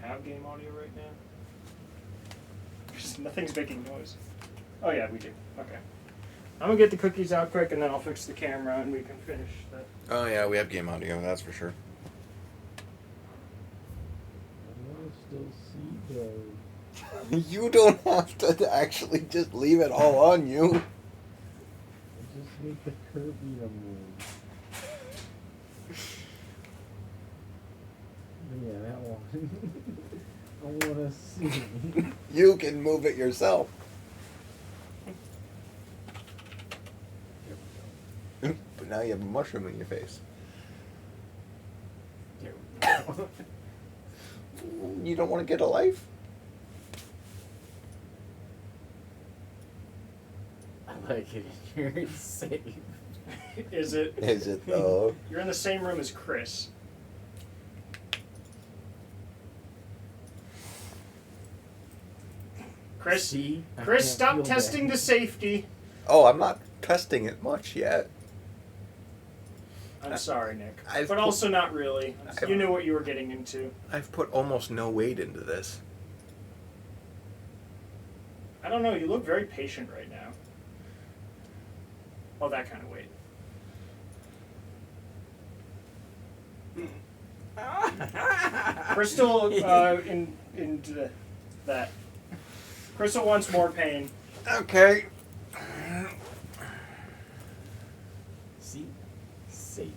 have game audio right now? Nothing's making noise. Oh yeah, we do. Okay. I'm gonna get the cookies out quick, and then I'll fix the camera, and we can finish that. Oh yeah, we have game audio, that's for sure. You don't have to actually just leave it all on you. I just need the Kirby to move. Yeah, that one. I wanna see. You can move it yourself. But now you have a mushroom in your face. There we go. You don't want to get a life? I like it in here. It's safe. Is it? Is it though? You're in the same room as Chris. Chris, See? I Chris, can't stop feel testing that. the safety. Oh, I'm not testing it much yet. I'm sorry, Nick. I've But put- also not really. You knew what you were getting into. I've put almost no weight into this. I don't know, you look very patient right now. Oh, that kind of weight. Crystal, into that. Crystal wants more pain. Okay. See? Safety.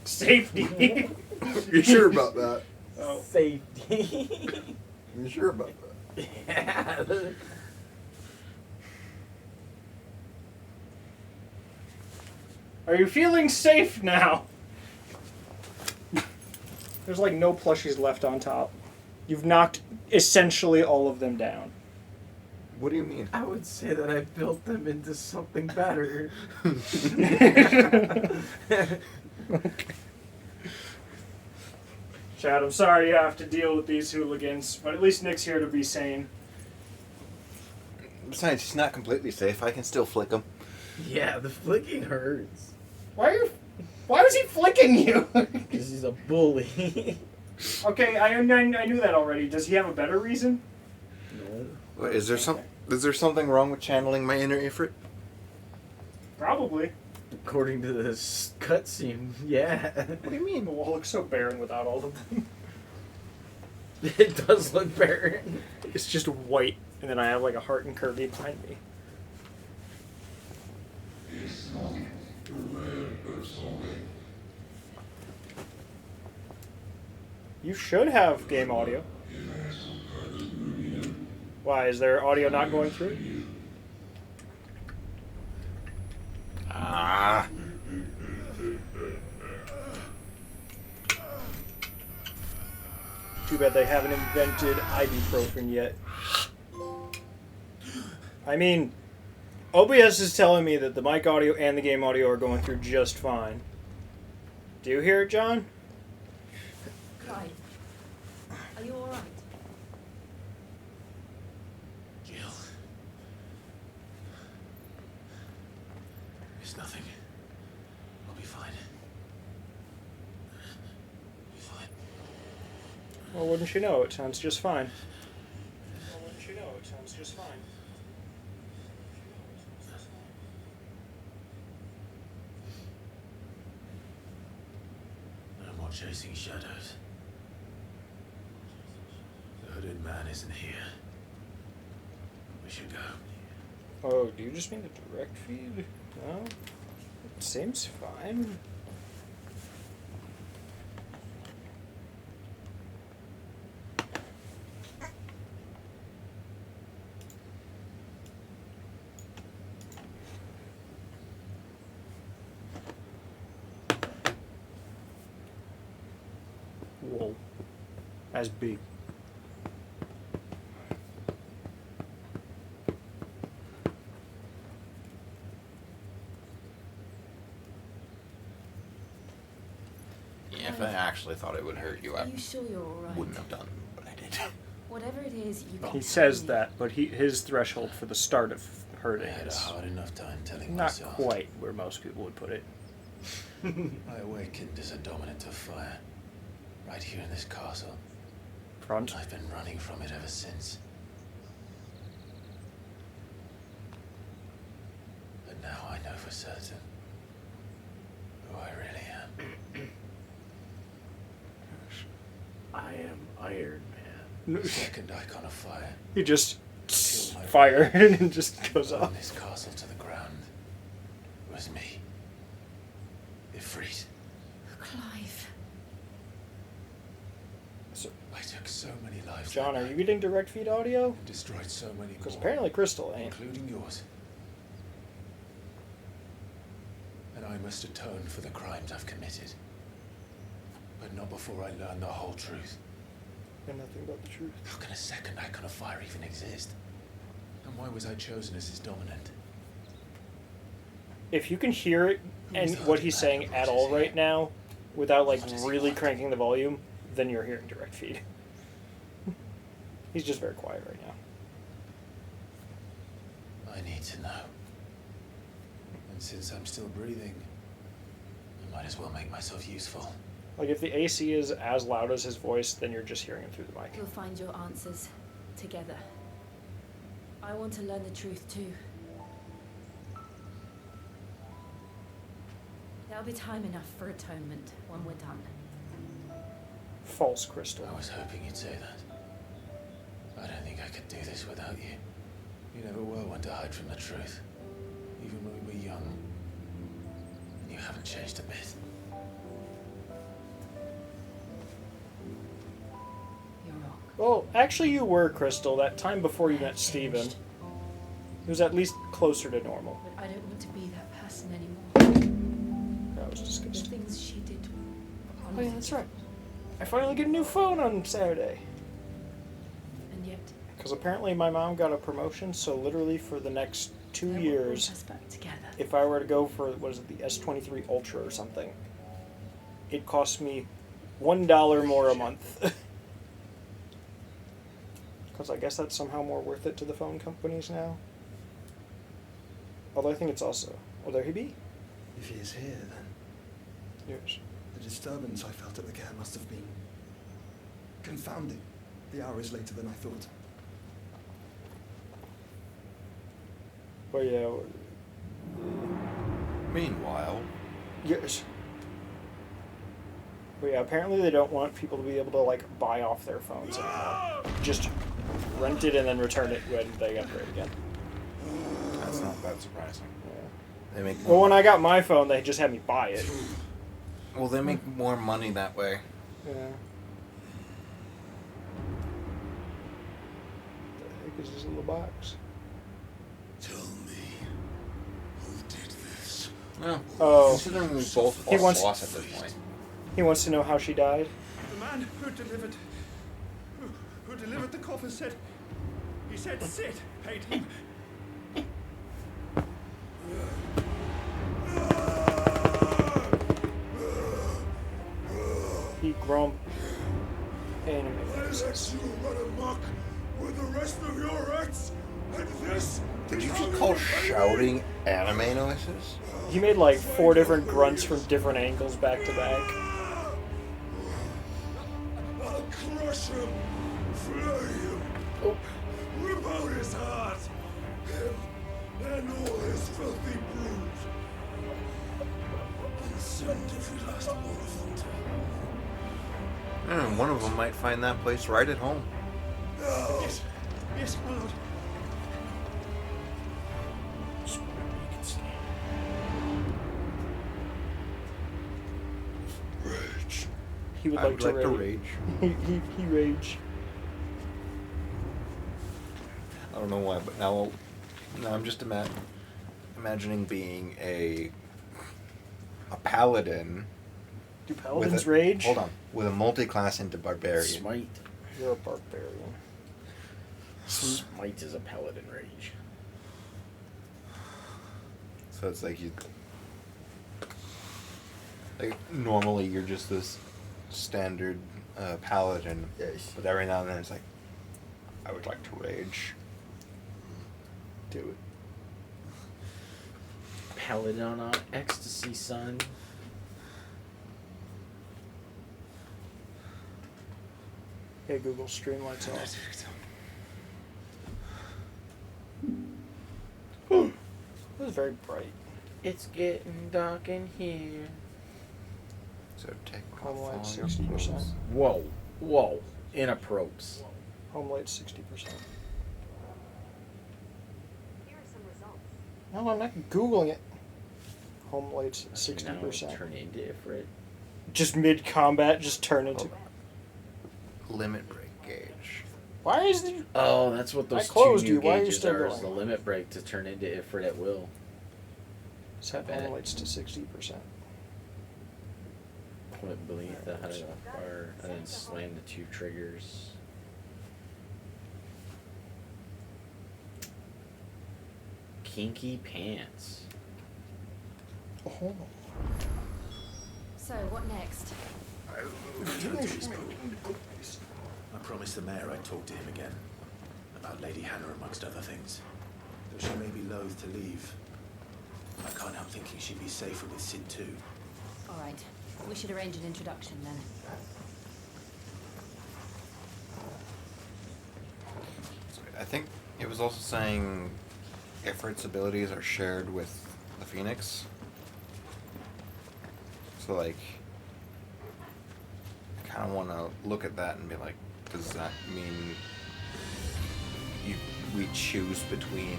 Safety. You sure about that? Oh. Safety. You sure about that? Yeah. Are you feeling safe now? There's like no plushies left on top. You've knocked essentially all of them down. What do you mean? I would say that I built them into something better. Chad, I'm sorry you have to deal with these hooligans, but at least Nick's here to be sane. Besides, he's not completely safe. I can still flick him. Yeah, the flicking hurts. Why was he flicking you? Because he's a bully. Okay, I knew that already. Does he have a better reason? No. What, is there something wrong with channeling my inner Ifrit? Probably. According to this cutscene, yeah. What do you mean? The wall looks so barren without all of them. It does look barren. It's just white, and then I have like a heart and Kirby behind me. You should have game audio. Why, is there audio not going through? Ah. Too bad they haven't invented ibuprofen yet. I mean, OBS is telling me that the mic audio and the game audio are going through just fine. Do you hear it, John? Right. Are you alright? Jill. It's nothing. I'll be fine. Be fine. Well, wouldn't you know, it sounds just fine. Well, wouldn't you know, it sounds just fine. No more chasing shadows. The hooded man isn't here. We should go. Oh, do you just mean the direct feed? No? It seems fine. Whoa. That's big. Yeah, if I actually thought it would hurt you, I Are you sure you're alright? wouldn't have done, but I did. Whatever it is, you He says that, but his threshold for the start of hurting I had a is hard enough time telling not myself. quite where most people would put it. I awakened as a dominant of fire, right here in this castle. front. I've been running from it ever since. But now I know for certain who I really am. I am Iron Man. The second icon of fire. He just fire and just goes Burn off. this castle to the ground was me. Ifrit. Clive. So, I took so many lives. John, that are you night getting direct feed audio? and destroyed so many Because more, apparently Crystal ain't. including yours. And I must atone for the crimes I've committed. But not before I learn the whole truth. And nothing but the truth. How can a second icon of fire even exist? And why was I chosen as his dominant? If you can hear it and what he's saying at all right now, without like really cranking the volume, then you're hearing direct feed. He's just very quiet right now. I need to know. And since I'm still breathing, I might as well make myself useful. Like if the AC is as loud as his voice, then you're just hearing him through the mic. You'll find your answers together. I want to learn the truth too. There'll be time enough for atonement when we're done. False Crystal. I was hoping you'd say that. I don't think I could do this without you. You never were one to hide from the truth. Even when we were young. And you haven't changed a bit. You're wrong. Well, actually you were, Crystal, that time before you met Steven. Changed. He was at least closer to normal. But I don't want to be that person anymore. That was The disgusting. things she did. Oh yeah, that's right. I finally get a new phone on Saturday. And yet, Because apparently my mom got a promotion, so literally for the next 2 that will years, bring us back together. if I were to go for, what is it, the S23 Ultra or something, it costs me $1 more a month. Because I guess that's somehow more worth it to the phone companies now. Although I think it's also... Oh, there he be? If he is here, then Yes. the disturbance I felt at the care must have been confounding. The hour is later than I thought. But yeah, Meanwhile, yes. But yeah, apparently they don't want people to be able to, like, buy off their phones anymore. Just rent it and then return it when they upgrade again. that's not that surprising. Yeah. They make Well, more, when I got my phone, they just had me buy it. they make more money that way. Yeah. What the heck is this little box? Tell me, who did this? Well, Oh. considering we both He lost wants- at this point. He wants to know how she died. The man who delivered the coffin said, he said Sid paid him. He grump. Anime. let you run amok with the rest of your rats, and this Did you just call shouting anime noises? He made like 4 different grunts from different angles back to back. I'll crush him, flay him, Oh. rip out his heart, him and all his filthy brood, and send every last one of them to And one of them might find that place right at home. hell. Yes, my lord. Rage. He would I like, would to, like rage. to rage. He rage. I don't know why, but now I'm just imagining being a paladin. Do with paladins a- rage? Hold on, with a multi-class into barbarian. Smite. You're a barbarian. Smite is a paladin rage. So it's like normally you're just this standard paladin, Yes. but every now and then it's like, I would like to rage. Do it. Paladin on ecstasy, son. Hey Google, stream lights off. It was very bright. It's getting dark in here. So take Home light off all your 60%. clothes. Whoa. Inappropriate. Home light 60%. Here are some results. No, I'm not Googling it. Home lights Now 60%. turn into Ifrit. Just mid combat, just turn into. Limit break gauge. Why is the. Oh, that's what I those closed two new you. Why are you gauges still are. Is going? the limit break to turn into Ifrit at will. Set bet. home lights to 60%. Put beneath the head of the fire, and then slam the 2 triggers. Kinky pants. Oh. So, what next? I promised the mayor I'd talk to him again. About Lady Hannah, amongst other things. Though she may be loath to leave, I can't help thinking she'd be safer with Sid too. Alright, we should arrange an introduction then. I think it was also saying Ifrit's abilities are shared with the Phoenix. So, like, I kind of want to look at that and be like, does that mean we choose between...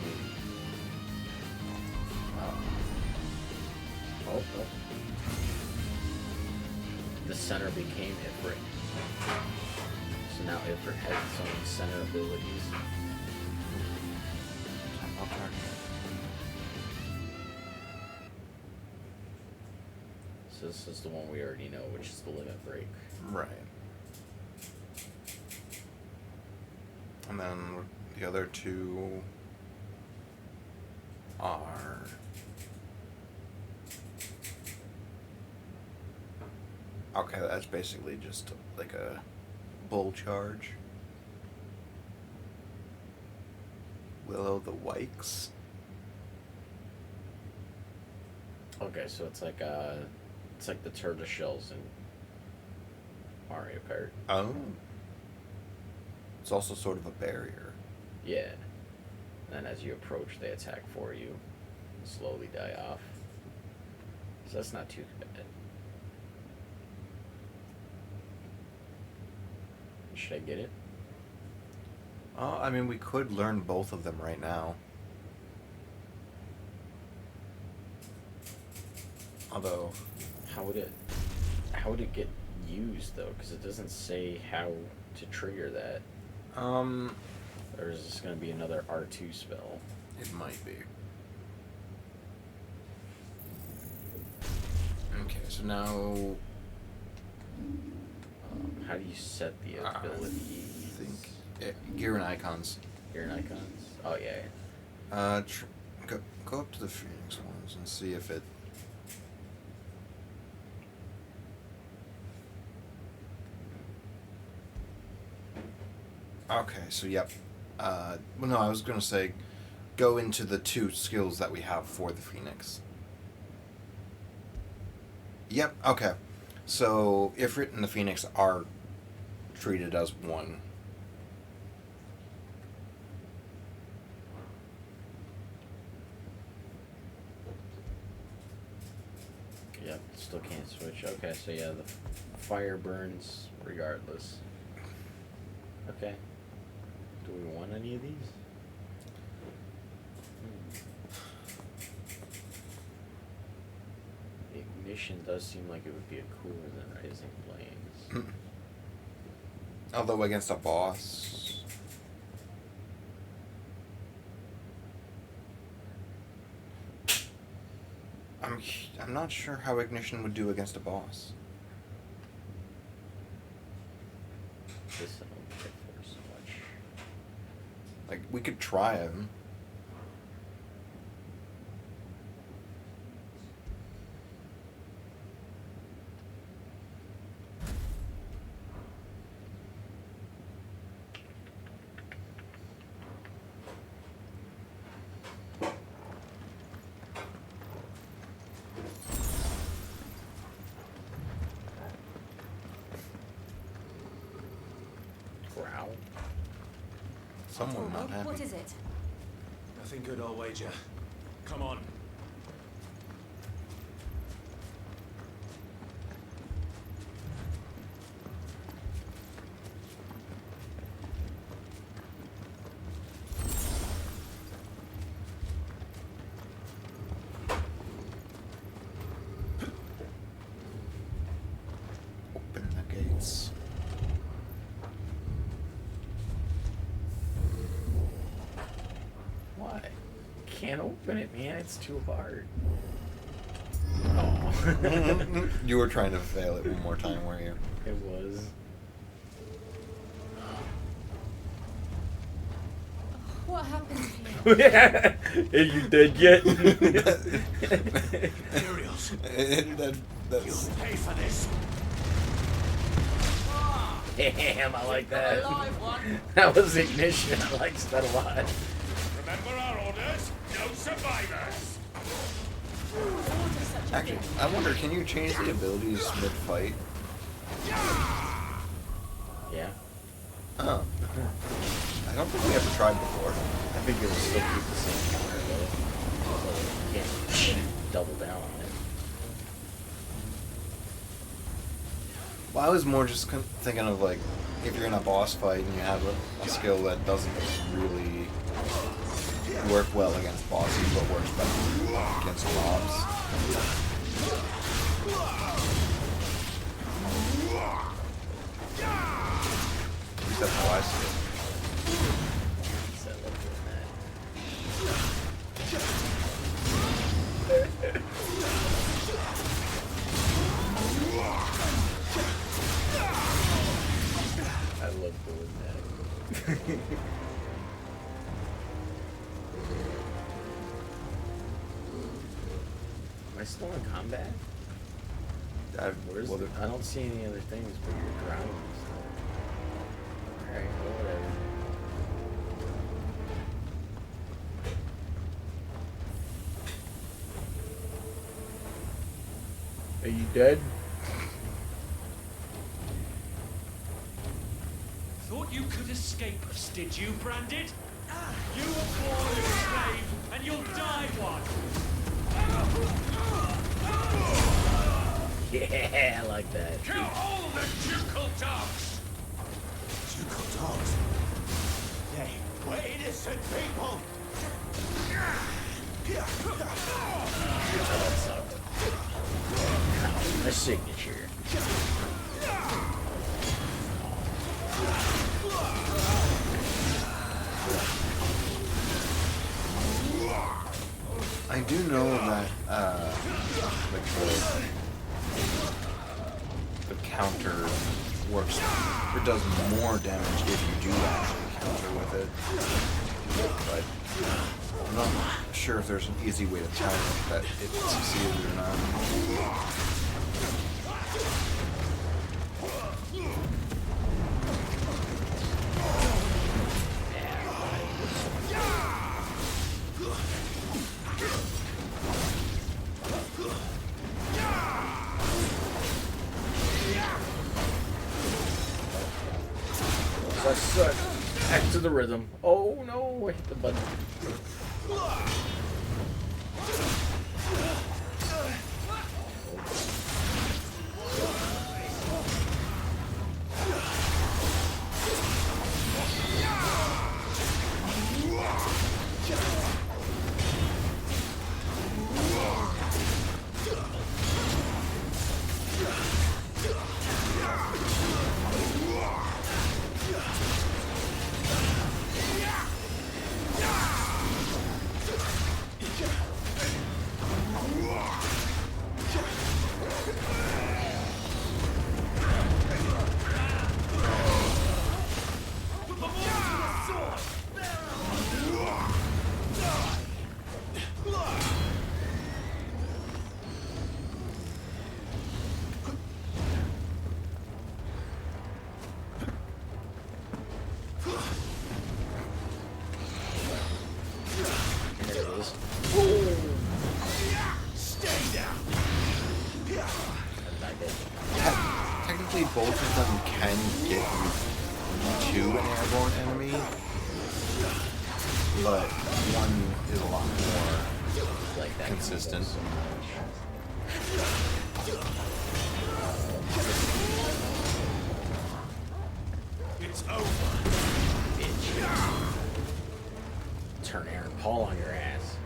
Oh. The center became Ifrit. So now Ifrit has its own center abilities. So this is the one we already know, which is the limit break. Right. And then the other two are... Okay, that's basically just like a bull charge. Willow the Wikes. Okay, so it's like the turtle shells in Mario Kart. Oh. It's also sort of a barrier. Yeah. And then as you approach, they attack for you and slowly die off. So that's not too bad. Should I get it? I mean, we could learn both of them right now. Although... How would it get used though? Because it doesn't say how to trigger that. Or is this going to be another R2 spell? It might be. Okay, so now... How do you set the ability? I think... gear and icons. Gear and icons? Oh, yeah. Go up to the Phoenix ones and see if it... Okay, so yep. Well, no, I was going to say, go into the 2 skills that we have for the Phoenix. Yep, okay. So, Ifrit and the Phoenix are treated as one. Yep, still can't switch. Okay, so yeah, the fire burns regardless. Okay. Do we want any of these? The ignition does seem like it would be a cooler than Rising Flames. Although against a boss... I'm not sure how Ignition would do against a boss. This I don't care for so much. Like, we could try him. growl. Someone not happy. What is it? Nothing good, I'll wager. Come on. Open the gates. What? Can't open it, man. It's too hard. Oh. You were trying to fail it one more time, weren't you? It was. What happened to you? Are you dead yet? Materials. That's You'll pay for this. Damn, I like that. That was ignition. I like that a lot. Remember our orders? No survivors. Order such a actually. thing. I wonder, can you change the abilities mid-fight? Yeah. Oh. I don't think we ever tried before. I think it'll still keep the same counter though. So you can't double down on it. Well, I was more just thinking of like, if you're in a boss fight and you have a skill that doesn't really work well against bosses, but works better against mobs. At least that's how I see it. So I love doing that. I love doing that. Am I still in combat? Where's Well, I don't see any other things but your drowning stuff. Alright, well, whatever. Are you dead? Thought you could escape us, did you, Branded? You were born a slave, and you'll die one. Yeah, I like that. Kill all the ducal dogs! Ducal dogs. They were innocent people. Oh, that sucked. Ow, my signature. I do know that like the counter works. It does more damage if you do actually counter with it. But I'm not sure if there's an easy way to tell that it succeeded or not. I suck. Back to the rhythm. Oh no, I hit the button. Technically, both of them can get you to an airborne enemy, but one is a lot more Like that. consistent. It's over. Bitch. Turn Aaron Paul on your ass.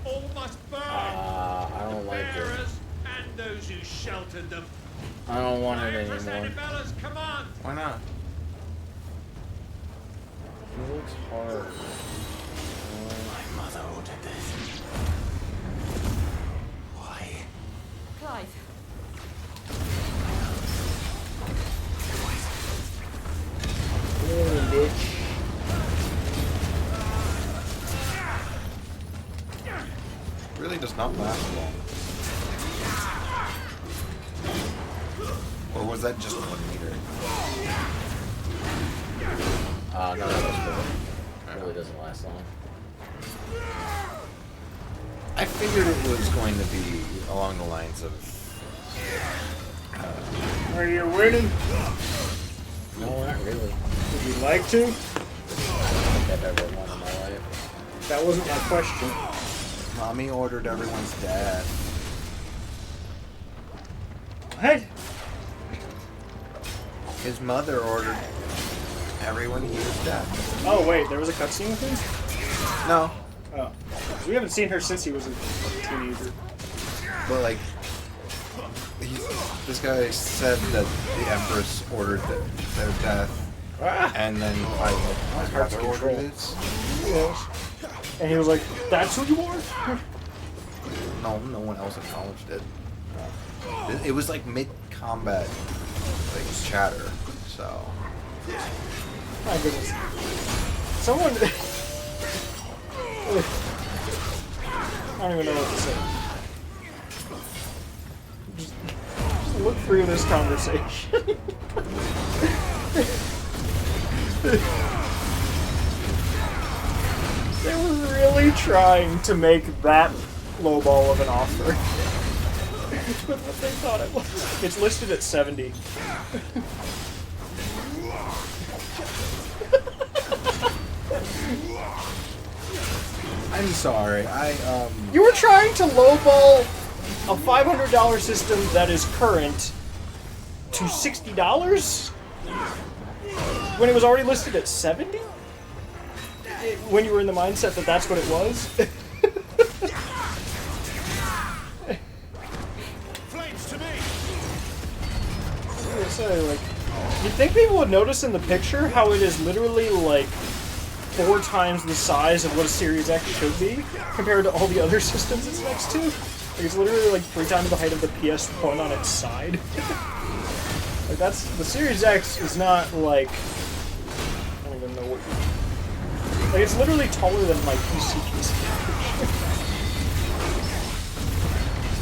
All must burn. I don't like it. Bearers and those who sheltered them. I don't want it Empress anymore. Annabella's command. Why not? It looks hard. My mother ordered this. Why? Clive, Bitch. Really does not last long. Or was that just 1 meter? No, that was good. It really doesn't last long. I figured it was going to be along the lines of. Are you winning? No, not really. Would you like to? I don't think I've ever won in my life. That wasn't my question. Mommy ordered everyone's death. What? His mother ordered everyone here's death. Oh wait, there was a cutscene with him? No, Oh. We haven't seen her since he was a teenager. but like, this guy said that the Empress ordered their death, and then my brother ordered it. Yes. And he was like, that's who you are? No one else acknowledged it. It was like mid-combat, like chatter. So My goodness. Someone... I don't even know what to say. Just look through this conversation. They were really trying to make that lowball of an offer. With what they thought it was. It's listed at 70. I'm sorry. You were trying to lowball a $500 system that is current to $60 when it was already listed at 70? When you were in the mindset that that's what it was? Flames to me. I was gonna say, like, you'd think people would notice in the picture how it is literally like 4 times the size of what a Series X should be compared to all the other systems it's next to. Like, it's literally like 3 times the height of the PS1 on its side. Like, that's the Series X is not like, I don't even know what. Like, it's literally taller than my PC case.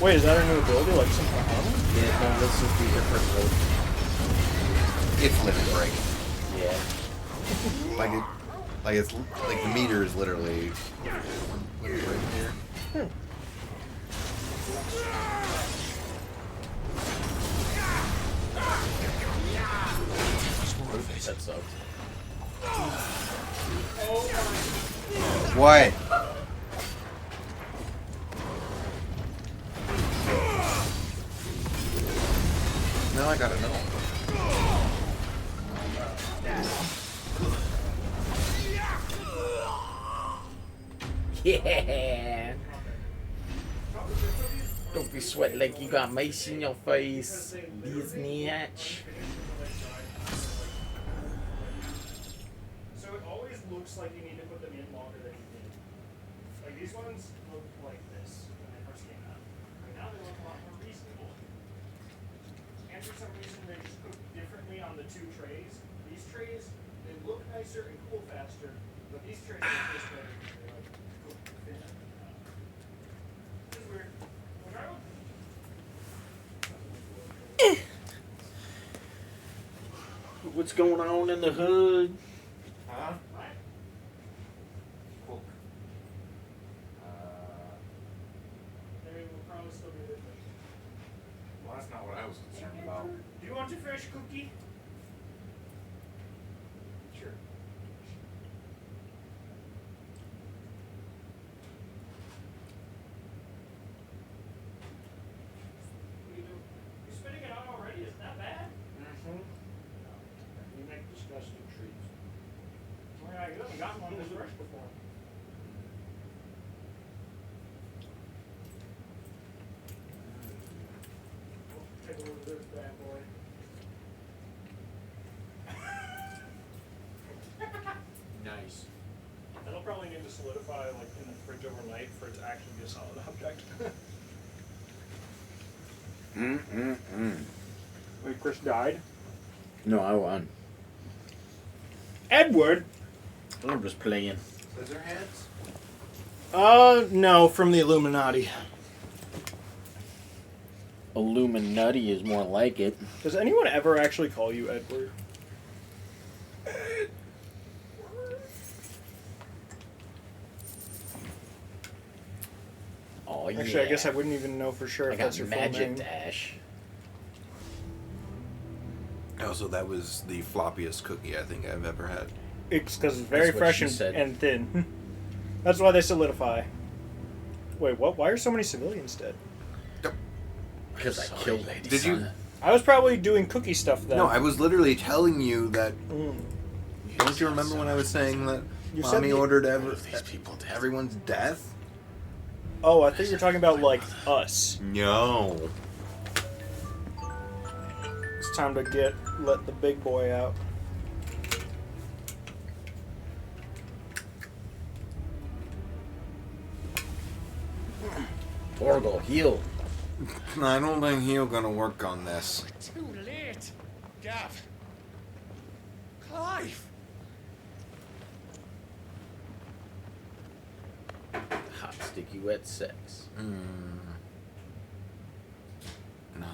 Wait, is that a new ability? Like some kind of armor? Yeah, no, this is the different road. it's limit break. Yeah. It's like the meter is literally limit break here. That sucks. What? Now I gotta know. Yeah. Don't be sweating like you got mace in your face, Disney-atch. So it always looks like you need to put them in longer than you did. Like these ones look like this when they first came out. But now they look a lot more reasonable. And for some reason they're just cooked differently on the 2 trays. These trays, they look nicer and cool faster, but these trays look just better because they're like cooked thin. This is weird. Wanna try one? What's going on in the hood? Huh? That's not what I was concerned about. Do you want a fresh cookie? Sure. What are you doing? You spitting it out already? Is that bad? Mm-hmm. You make disgusting treats. Well, yeah, you haven't gotten one this fresh before. Take a look at this bad boy. Nice. That'll probably need to solidify like in the fridge overnight for it to actually be a solid object. Wait, Chris died? No, I won. Edward? I'm just playing. Scissorhands? No, from the Illuminati. Illuminati is more like it. Does anyone ever actually call you Edward? Oh, yeah. Actually, I guess I wouldn't even know for sure I if got that's your full Magic name. Dash. Also, that was the floppiest cookie I think I've ever had. It's because it's very That's what fresh she said. and thin. That's why they solidify. Wait, what? Why are so many civilians dead? Because I killed Lady Did you- Sana. I was probably doing cookie stuff then. No, I was literally telling you that. Mm. Don't you remember when I was saying that You said mommy the- ordered These people dead. everyone's death? Oh, I thought you were talking about like us. No. It's time to let the big boy out. Torgal, heal. I don't think he'll gonna work on this. Too late. Gav. Clive. Hot, sticky, wet sex. No.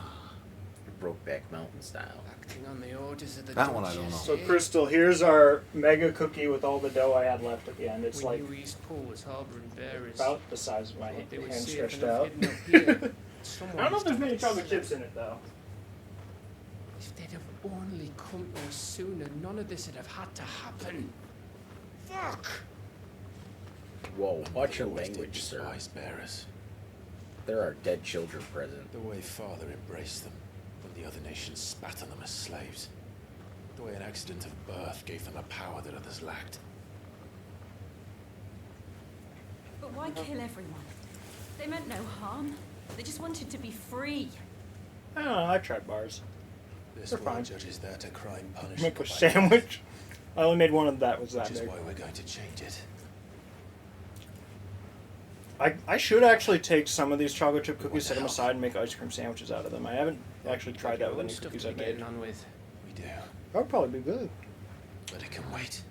Brokeback Mountain style. Acting on the orders of the That one I don't know. So, Crystal, here's our mega cookie with all the dough I had left at the end. It's like East Pool was harboring bearers. about the size of my They hand were safe stretched enough out. hidden up here. I don't know if there's many chocolate chips in it, though. If they'd have only come to us sooner, none of this would have had to happen. Fuck! Whoa, watch your Always did language, sir. despise bearers. There are dead children present. The way father embraced them when the other nations spat on them as slaves. The way an accident of birth gave them a power that others lacked. But why kill everyone? They meant no harm. They just wanted to be free. I don't know, I tried bars. This They're world fine. judges there to crime punish. Make a by sandwich. I only made one of that was that Which is big. why we're going to change it. I should actually take some of these chocolate chip cookies, set them aside, and make ice cream sandwiches out of them. I haven't actually tried that with any cookies I've made. on with. We do. That would probably be good. But it can wait.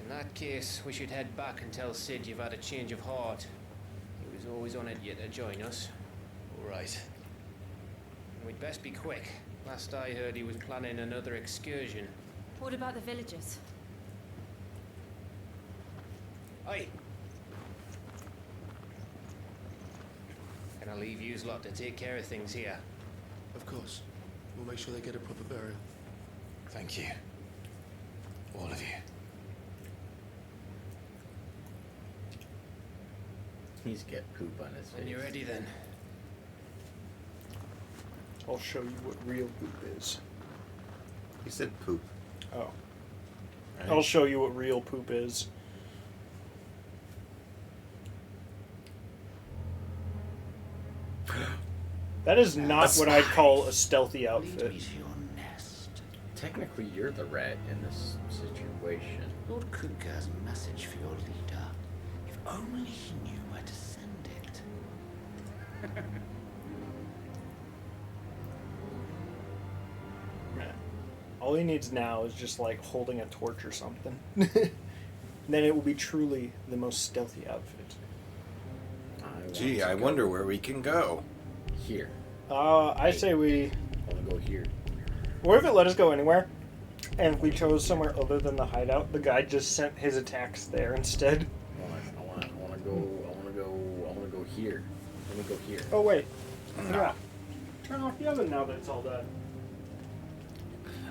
In that case, we should head back and tell Sid you've had a change of heart. He was always on it yet to join us. All right. And we'd best be quick. Last I heard, he was planning another excursion. What about the villagers? Aye. Can I leave yous lot to take care of things here? Of course. We'll make sure they get a proper burial. Thank you. All of you. He's got poop on his When face. you're ready then. I'll show you what real poop is. He said poop. Oh. Right? I'll show you what real poop is. That is not what I'd call a stealthy outfit. Lead me to your nest. Technically, you're the rat in this situation. Lord Kuka has a message for your leader. If only he knew where to send it. All he needs now is just like holding a torch or something. Then it will be truly the most stealthy outfit. Gee, I wonder where we can go. Here. I say we. I want to go here. What if it let us go anywhere? And if we chose somewhere other than the hideout, the guy just sent his attacks there instead. I want to go here. Let me go here. Oh wait. Yeah. turn off the oven now that it's all done.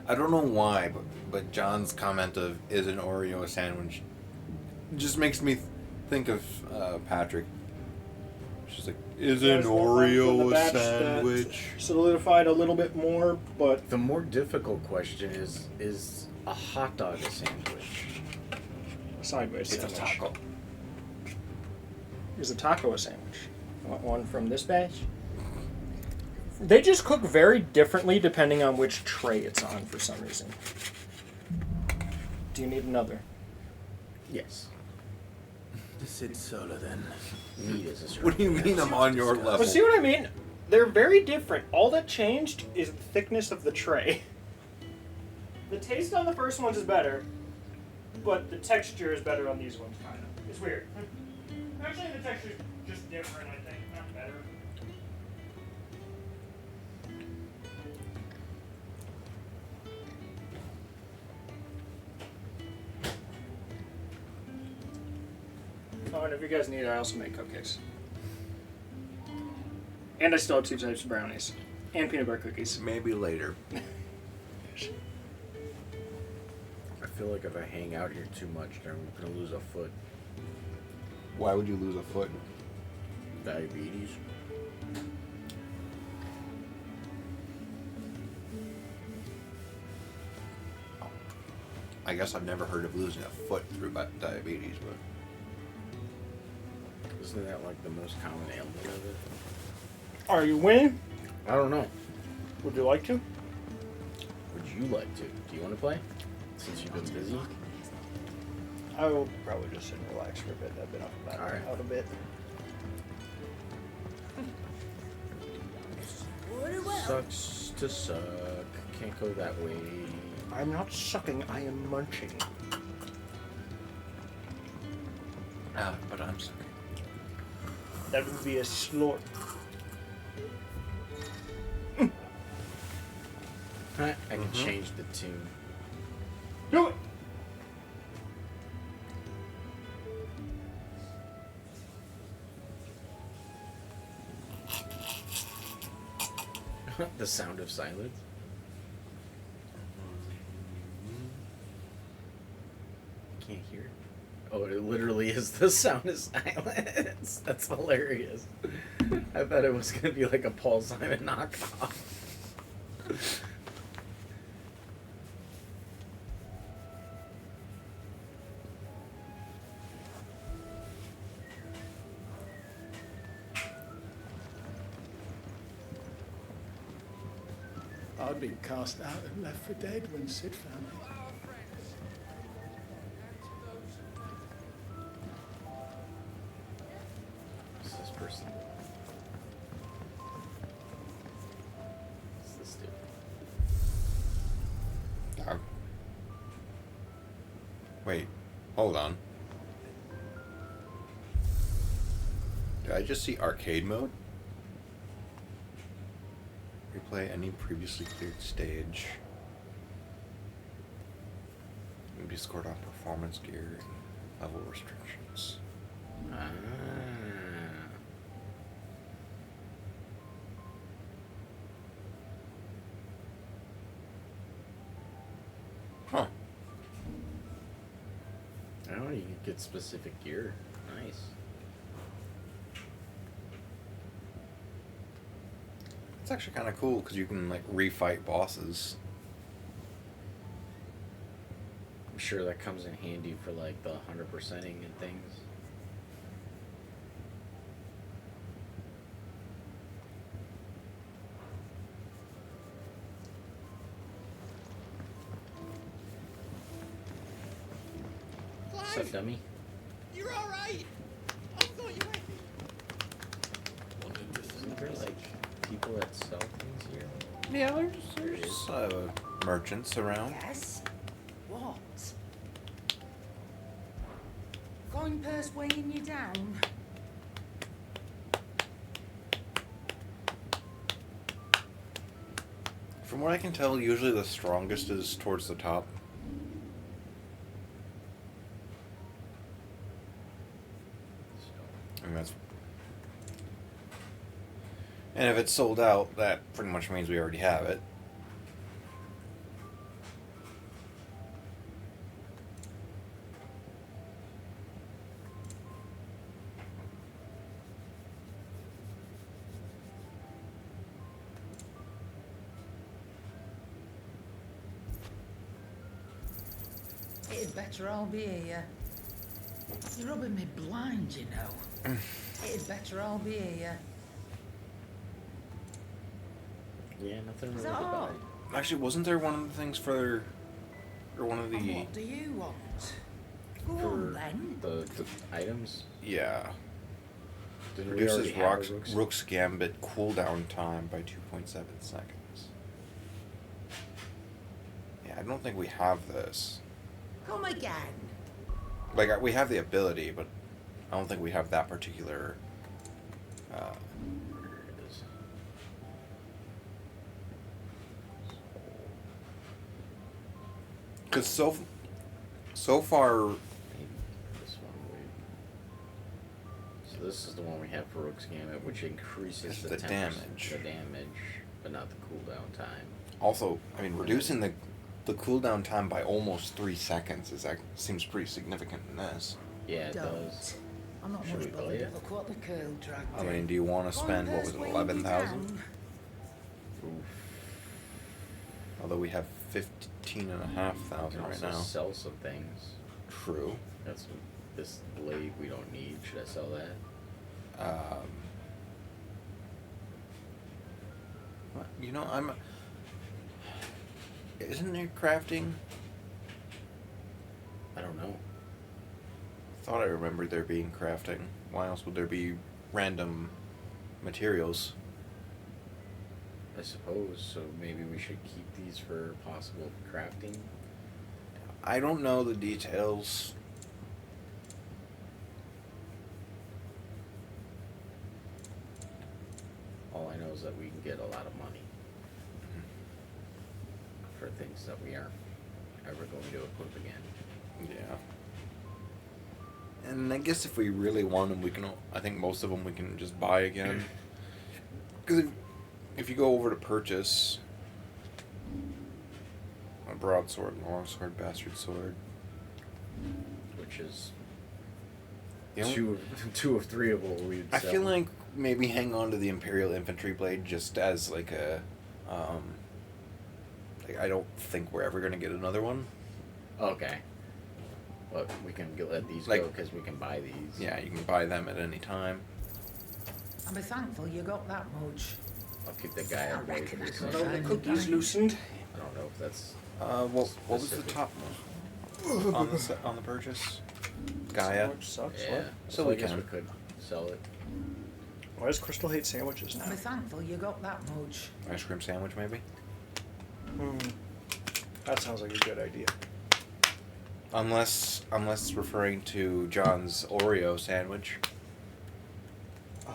I don't know why, but John's comment of "is an Oreo a sandwich" just makes me think of Patrick. She's like, "Is an There's one from the Oreo a batch that sandwich?" Solidified a little bit more, but The more difficult question is a hot dog a sandwich? sideways It's a sandwich. taco. Is a taco a sandwich? Want one from this batch? They just cook very differently depending on which tray it's on for some reason. Do you need another? Yes. Sid Soda then. Meat is a What do you mean I'm on your level? But see what I mean? They're very different. All that changed is the thickness of the tray. The taste on the first ones is better, but the texture is better on these ones, kind of. It's weird. Actually, the texture is just different, I think, not better. Oh, and if you guys need it, I also make cupcakes. And I still have 2 types of brownies. And peanut butter cookies. Maybe later. I feel like if I hang out here too much, then I'm gonna lose a foot. Why would you lose a foot? Diabetes. I guess I've never heard of losing a foot through diabetes, but Isn't that like the most common ailment of it? Are you winning? I don't know. Would you like to? Would you like to? Do you want to play? Since you've been busy? I will probably just sit and relax for a bit. I've been up about Alright. out a bit. Sucks to suck. Can't go that way. I'm not sucking, I am munching. but I'm sorry. That would be a slurp. I can change the tune. Do it! The sound of silence. Can't hear it. Oh, it literally is the sound of silence. That's hilarious. I thought it was gonna be like a Paul Simon knockoff. I'd been cast out and left for dead when Sid found me. Who's this person? What's this dude? Wait, hold on. Did I just see arcade mode? Replay any previously cleared stage. Maybe scored off performance gear and level restrictions. Ah. Huh. I don't know, you can get specific gear. Nice. It's actually kind of cool because you can like refight bosses. I'm sure that comes in handy for like the 100%ing and things. What's up, dummy? You're all right. I thought you might Isn't there like people that sell things here? Yeah, there's merchants around. Yes. What? Going purse weighing you down? From what I can tell, usually the strongest is towards the top. I mean, And if it's sold out, that pretty much means we already have it. It'd better all be here. You're rubbing me blind, you know. It'd better all be here. Yeah, nothing really Is to that buy. all? Actually, wasn't there one of the things for, or one of And the, what do you want? Go For on then. the items? yeah, Didn't we reduces already have a Rook's Gambit cooldown time by 2.7 seconds. Yeah, I don't think we have this. Come again. Like, we have the ability, but I don't think we have that particular, There it is. because so far, Maybe this one. So this is the one we have for Rook's Gambit, which increases It's the the 10%, damage. the damage, but not the cooldown time. also, I mean, reducing the cooldown time by almost 3 seconds seems pretty significant in this. Yeah, it Don't. does. I'm not Should we much buy bothered. it? Look what the curl dragged I in. mean, do you want to Go on spend, what was first it, when you 11,000? can. Oof. Although we have 15,500 right Also now. sell some things. True. That's this blade we don't need. Should I sell that? You know, isn't there crafting? I don't know. Thought I remembered there being crafting. Why else would there be random materials? I suppose. So maybe we should keep these for possible crafting. I don't know the details. All I know is that we can get a lot of money for things that we aren't ever going to equip again. Yeah. And I guess if we really want them, we can. I think most of them we can just buy again. Because if you go over to purchase a broadsword, longsword, bastard sword, Which is the only- two of three of what we'd I sell. feel like maybe hang on to the Imperial Infantry Blade just as like a. Like, I don't think we're ever gonna get another one. Okay. But we can let these Like- go because we can buy these. Yeah, you can buy them at any time. I'll be thankful you got that much. I'll keep the guy I away reckon from I this. could I find Cookies the loosened. don't know if that's What was the Specific. top on the purchase? Gaia. Which sucks. yeah. So I we guess can. we could sell it. Why does Crystal hate sandwiches now? I'll be thankful you got that much. Ice cream sandwich, maybe. That sounds like a good idea. Unless it's referring to John's Oreo sandwich. I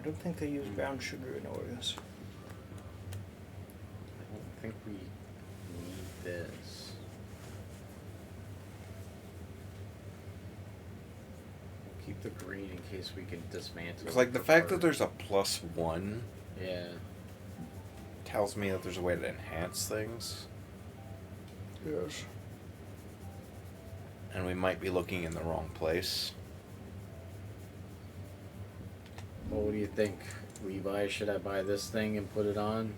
don't think they use brown sugar in Oreos. I don't think we need this. We'll keep the green in case we can dismantle. It's like the fact that part. there's a +1 Yeah. tells me that there's a way to enhance things, Yes. and we might be looking in the wrong place. Well, what do you think, Levi? Should I buy this thing and put it on?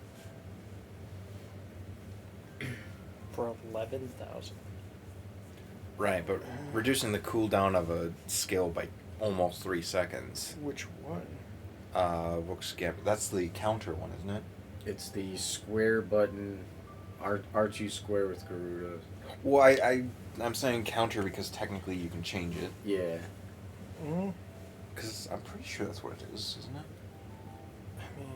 For 11,000. Right, but reducing the cooldown of a skill by almost 3 seconds. Which one? Rook's Gambit. That's the counter one, isn't it? It's the square button, R2 square with Garuda. Well, I'm saying counter because technically you can change it. Yeah. Mm-hmm. Because I'm pretty sure that's what it is, isn't it? I mean,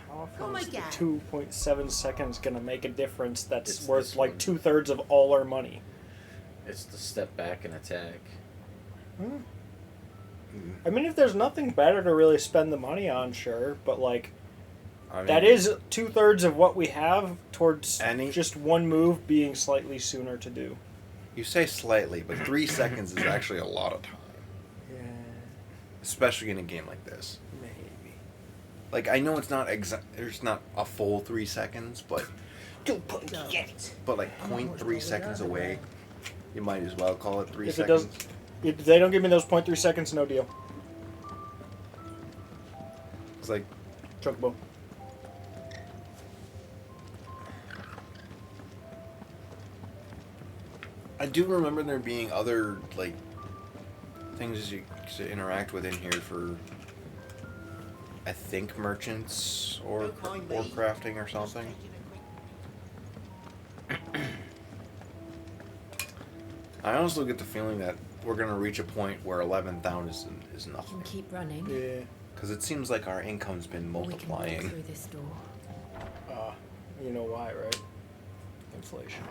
how often Oh my is the God. 2.7 seconds gonna make a difference that's It's worth this like one. 2/3 of all our money? It's the step back and attack. I mean, if there's nothing better to really spend the money on, sure, but like, I mean, that is 2/3 of what we have towards Any- just one move being slightly sooner to do. You say slightly, but 3 seconds is actually a lot of time. Yeah. especially in a game like this. Maybe. Like, I know it's not there's not a full 3 seconds, but like 0.3 seconds away, you might as well call it 3 If seconds. if they don't give me those 0.3 seconds, no deal. It's like, Chocobo. I do remember there being other, like, things you to interact with in here for, I think, merchants or crafting or something. I honestly get the feeling that we're going to reach a point where 11,000 is We can nothing. keep running. Yeah. Because it seems like our income's been Or we can walk multiplying. through this door. You know why, right? Inflation.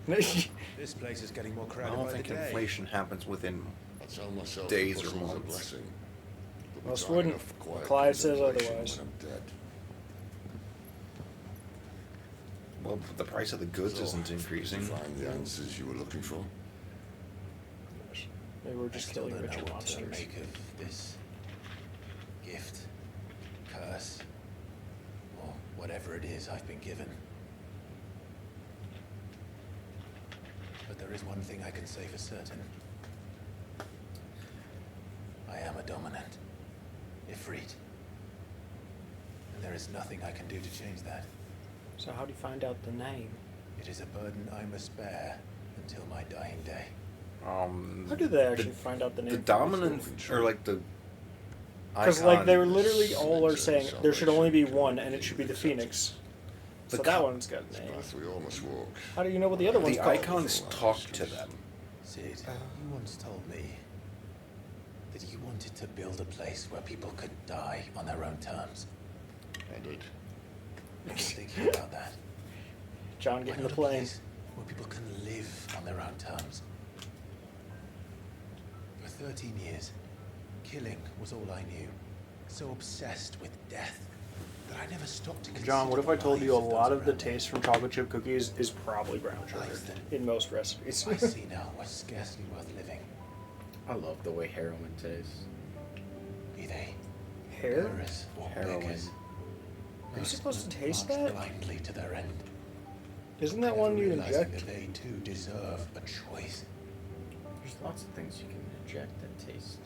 This place is getting more I crowded don't by think the day. inflation happens within I tell myself days the or puzzle's a months. blessing. But Most we're wouldn't. enough for quiet Clyde says contemplation otherwise. when I'm dead. Well, the price of the goods So, isn't did increasing. you find the answers you were looking for? Maybe we're I just still killing don't know richer what to monsters. make of this gift, curse, or whatever it is I've been given. But there is one thing I can say for certain. I am a dominant, Ifrit. And there is nothing I can do to change that. So how do you find out the name? It is a burden I must bear until my dying day. How do they actually find out the name? The dominant, or like the Because icon, like they're literally all are saying there should only be one, and it should be the Phoenix. The So that co- one's got a name. Path we all must walk. How do you know what the other one's the called? icons talk to them. Sid, you once told me that you wanted to build a place where people could die on their own terms. I did. I've been thinking about that. John Why getting not the a plane. place where people can live on their own terms? For 13 years, killing was all I knew. So obsessed with death that I never stopped to consider John, what if I the told you a lives lot those of the around me? taste from chocolate chip cookies is probably brown sugar Lives that in most recipes? I see now was scarcely worth living. I love the way heroin tastes. Be they Hair? murderers or Heroin. beggars. Are you Most supposed to taste march that? blindly to their end. Isn't that never one you realizing inject? that they too deserve a choice. There's lots of things you can inject and taste.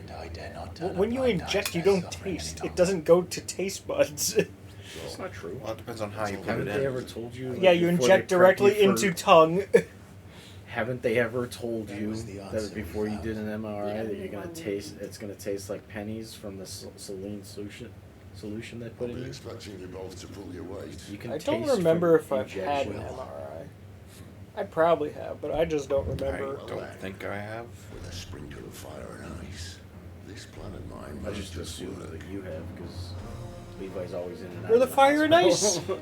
And I dare not turn When a you blind eye inject, to you their don't suffering taste. any It doesn't go to taste buds. That's not true. Well, it depends on how you put Haven't it they in. ever told you? Yeah, like, you before they inject prep directly you into for- tongue. Haven't they ever told That you was the answer that we before you found. did an MRI that you're gonna taste? It's gonna taste like pennies from the saline solution they put I'll in be you. expecting you both to pull your weight. You can I don't taste remember from if I've had an injection. MRI. I probably have, but I just don't remember. I don't think I have. With a sprinkle of fire and ice. This planet mine I must just assumed work. that you have because Levi's always in and out. You're the of fire and hospital.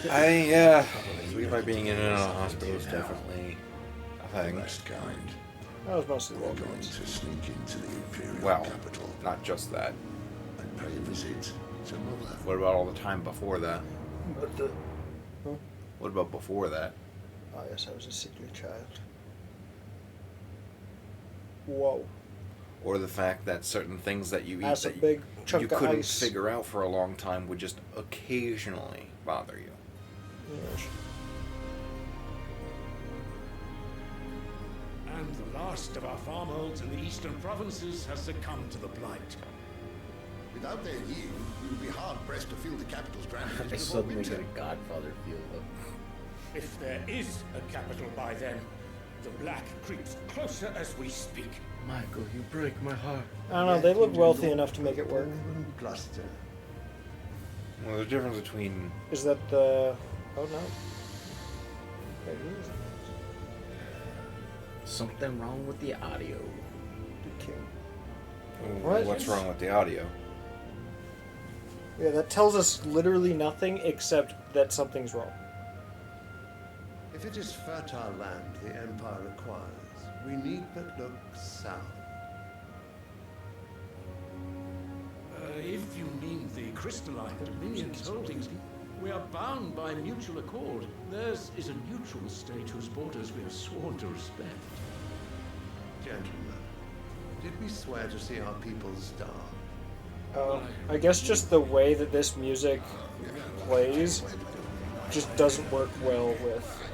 Yeah. Levi being in and out of the hospital is definitely a thing. Best kind. That was mostly We're going Walgreens. to sneak into the Imperial Well, capital not just that. and pay a visit to Mother. What about all the time before that? But the... What about before that? Oh, yes, I was a sickly child. Whoa. Or the fact that certain things that you eat That's a that big chunk you of couldn't ice. figure out for a long time would just occasionally bother you. Yes. And the last of our farmholds in the eastern provinces has succumbed to the blight. Without their yield, we would be hard-pressed to fill the capital's grand I before suddenly winter. get a Godfather feel though. If there is a capital by then, the black creeps closer as we speak. Michael, you break my heart. I don't know, they look wealthy enough to make it work. Cluster. Well, there's a difference between Is that the... Oh, no. There it is. Something wrong with the audio. The king. What? what's wrong with the audio. Yeah, that tells us literally nothing except that something's wrong. If it is fertile land the Empire requires, we need but look south. If you mean the crystalline Dominion's holdings, we are bound by mutual accord. Theirs is a neutral state whose borders we have sworn to respect. Gentlemen, Did we swear to see our peoples starve? I guess just the way that this music plays just doesn't work well with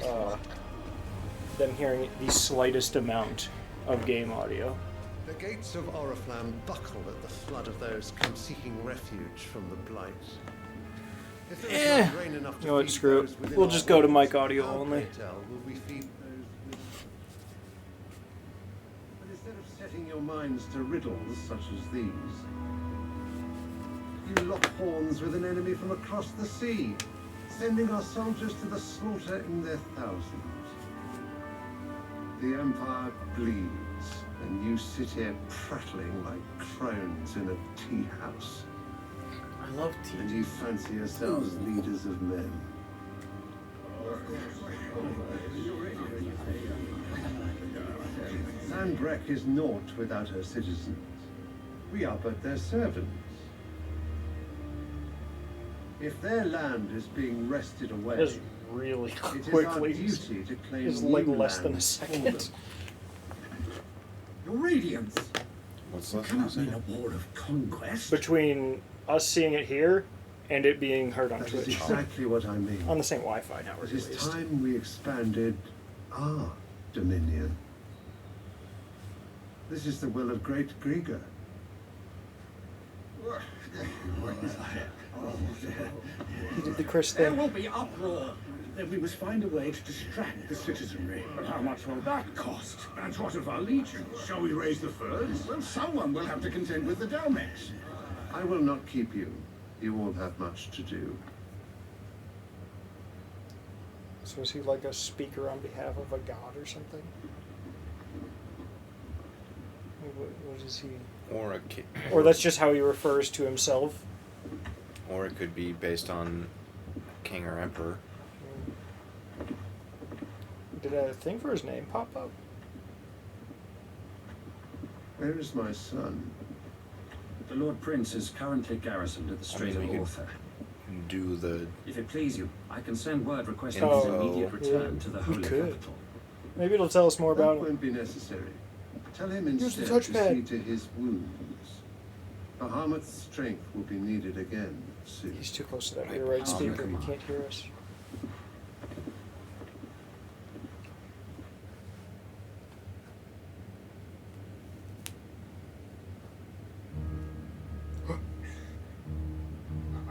them hearing the slightest amount of game audio. The gates of Oriflamme buckle at the flood of those come seeking refuge from the Blight. If there is not rain enough to You know what, feed screw it. those within We'll our just go to walls, mic audio how, only. pray tell, will we feed those within? But instead of setting your minds to riddles such as these, you lock horns with an enemy from across the sea, sending our soldiers to the slaughter in their thousands. The Empire bleeds, and you sit here prattling like crones in a tea house. I love tea. And you fancy yourselves leaders of men. Sandbreck is naught without her citizens. We are but their servants. If their land is being wrested away, That is really it is our quickly. duty to claim It's like new less than a land second. for them. Your radiance. What's You left cannot in mean a war of conquest. Between us seeing it here and it being heard on That is Twitch. exactly what I mean. On the same Wi-Fi network, It is at least. time we expanded our dominion. This is the will of Great Grieger. He did the Chris There thing. will be uproar. Then we must find a way to distract the citizenry. But how much will that cost? And what of our legions? Shall we raise the furs? Well, someone will have to contend with the Dalmex. I will not keep you. You won't have much to do. So is he like a speaker on behalf of a god or something? What is he? Or Or that's just how he refers to himself. Or it could be based on king or emperor. Did a thing for his name pop up? Where is my son? The Lord Prince is currently garrisoned at the Strait we of could Author. Do the If it please you, I can send word requesting Oh, his immediate return yeah, to the we Holy could. Capital. Maybe it'll tell us more That about him. won't be necessary. Tell him Use the instead to touchpad. see to his wounds. Bahamut's strength will be needed again soon. He's too close to that rear right speaker. He can't hear us.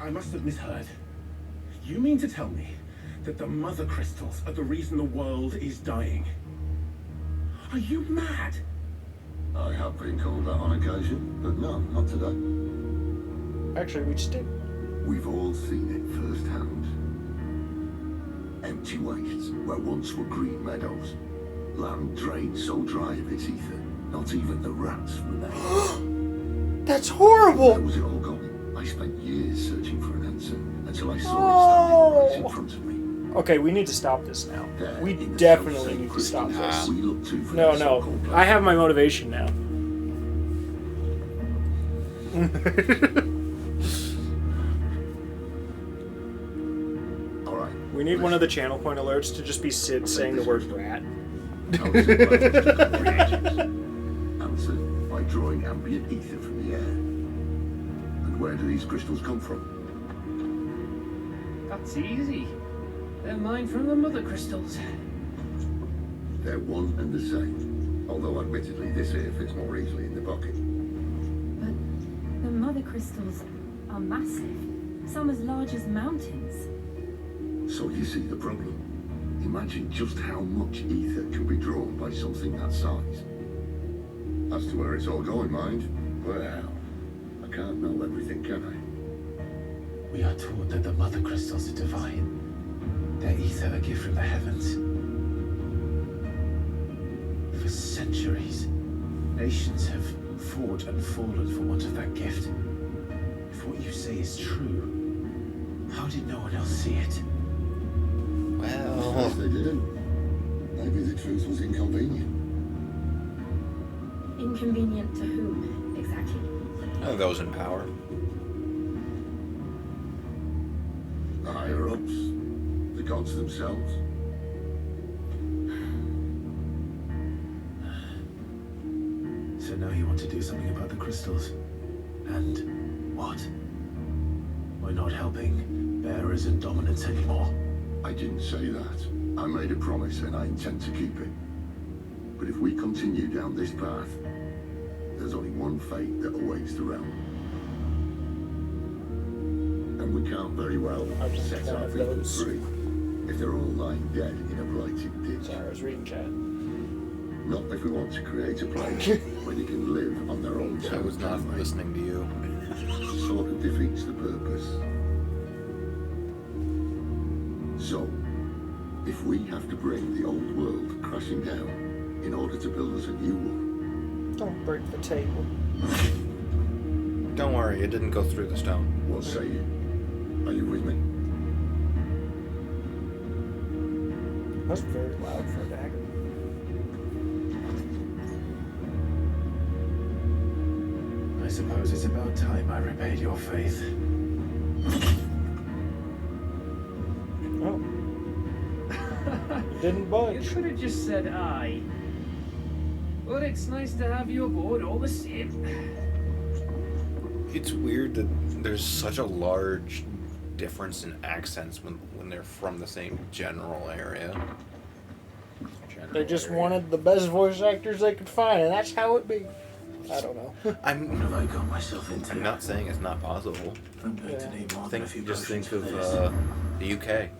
I must have misheard. You mean to tell me that the mother crystals are the reason the world is dying? Are you mad? I have been called that on occasion, but no, not today. Actually, we just did. We've all seen it firsthand. Empty wastes where once were green meadows. Land drained so dry of its ether, not even the rats remain. That's horrible! Where was it all going? I spent years searching for an answer until I saw it standing right in front of me. Okay, we need to stop this now. There, We in the definitely self-same need to stop crystal this. we look to for No, the no. so-called I have my motivation now. All right. We need one of the channel point alerts to just be Sid saying the word rat. Answer by drawing ambient ether from the air. And where do these crystals come from? That's easy. They're mined from the mother crystals. They're one and the same. Although admittedly this here fits more easily in the pocket. But the mother crystals are massive. Some as large as mountains. So you see the problem. Imagine just how much ether can be drawn by something that size. As to where it's all going, mind, well, I can't know everything, can I? We are taught that the mother crystals are divine. Their ether a gift from the heavens. For centuries, nations have fought and fallen for want of that gift. If what you say is true, how did no one else see it? Well, they didn't. Maybe the truth was inconvenient. Inconvenient to whom, exactly? Those in power. The higher-ups, the gods themselves. So now know you want to do something about the crystals. And what? We're not helping bearers and dominants anymore. I didn't say that. I made a promise and I intend to keep it. But if we continue down this path, there's only one fate that awaits the realm. And we can't very well set our people free if they're all lying dead in a blighted ditch. Sorry, I was reading chat. Not if we want to create a place where they can live on their own terms. I was not anyway. listening to you. Sort of defeats the purpose. So, if we have to bring the old world crashing down in order to build us a new one, Don't break the table. Don't worry, it didn't go through the stone. what say you? Are you with me? That's very loud for a dagger. I suppose it's about time I repaid your faith. Oh. Didn't budge. You could have just said aye. But it's nice to have you aboard all the same. It's weird that there's such a large difference in accents when they're from the same general area. They just wanted the best voice actors they could find, and that's how it be. I don't know. I'm What have I got myself into? I'm not saying it's not possible. I'm going to need more than a few Just think potions of for this. the UK.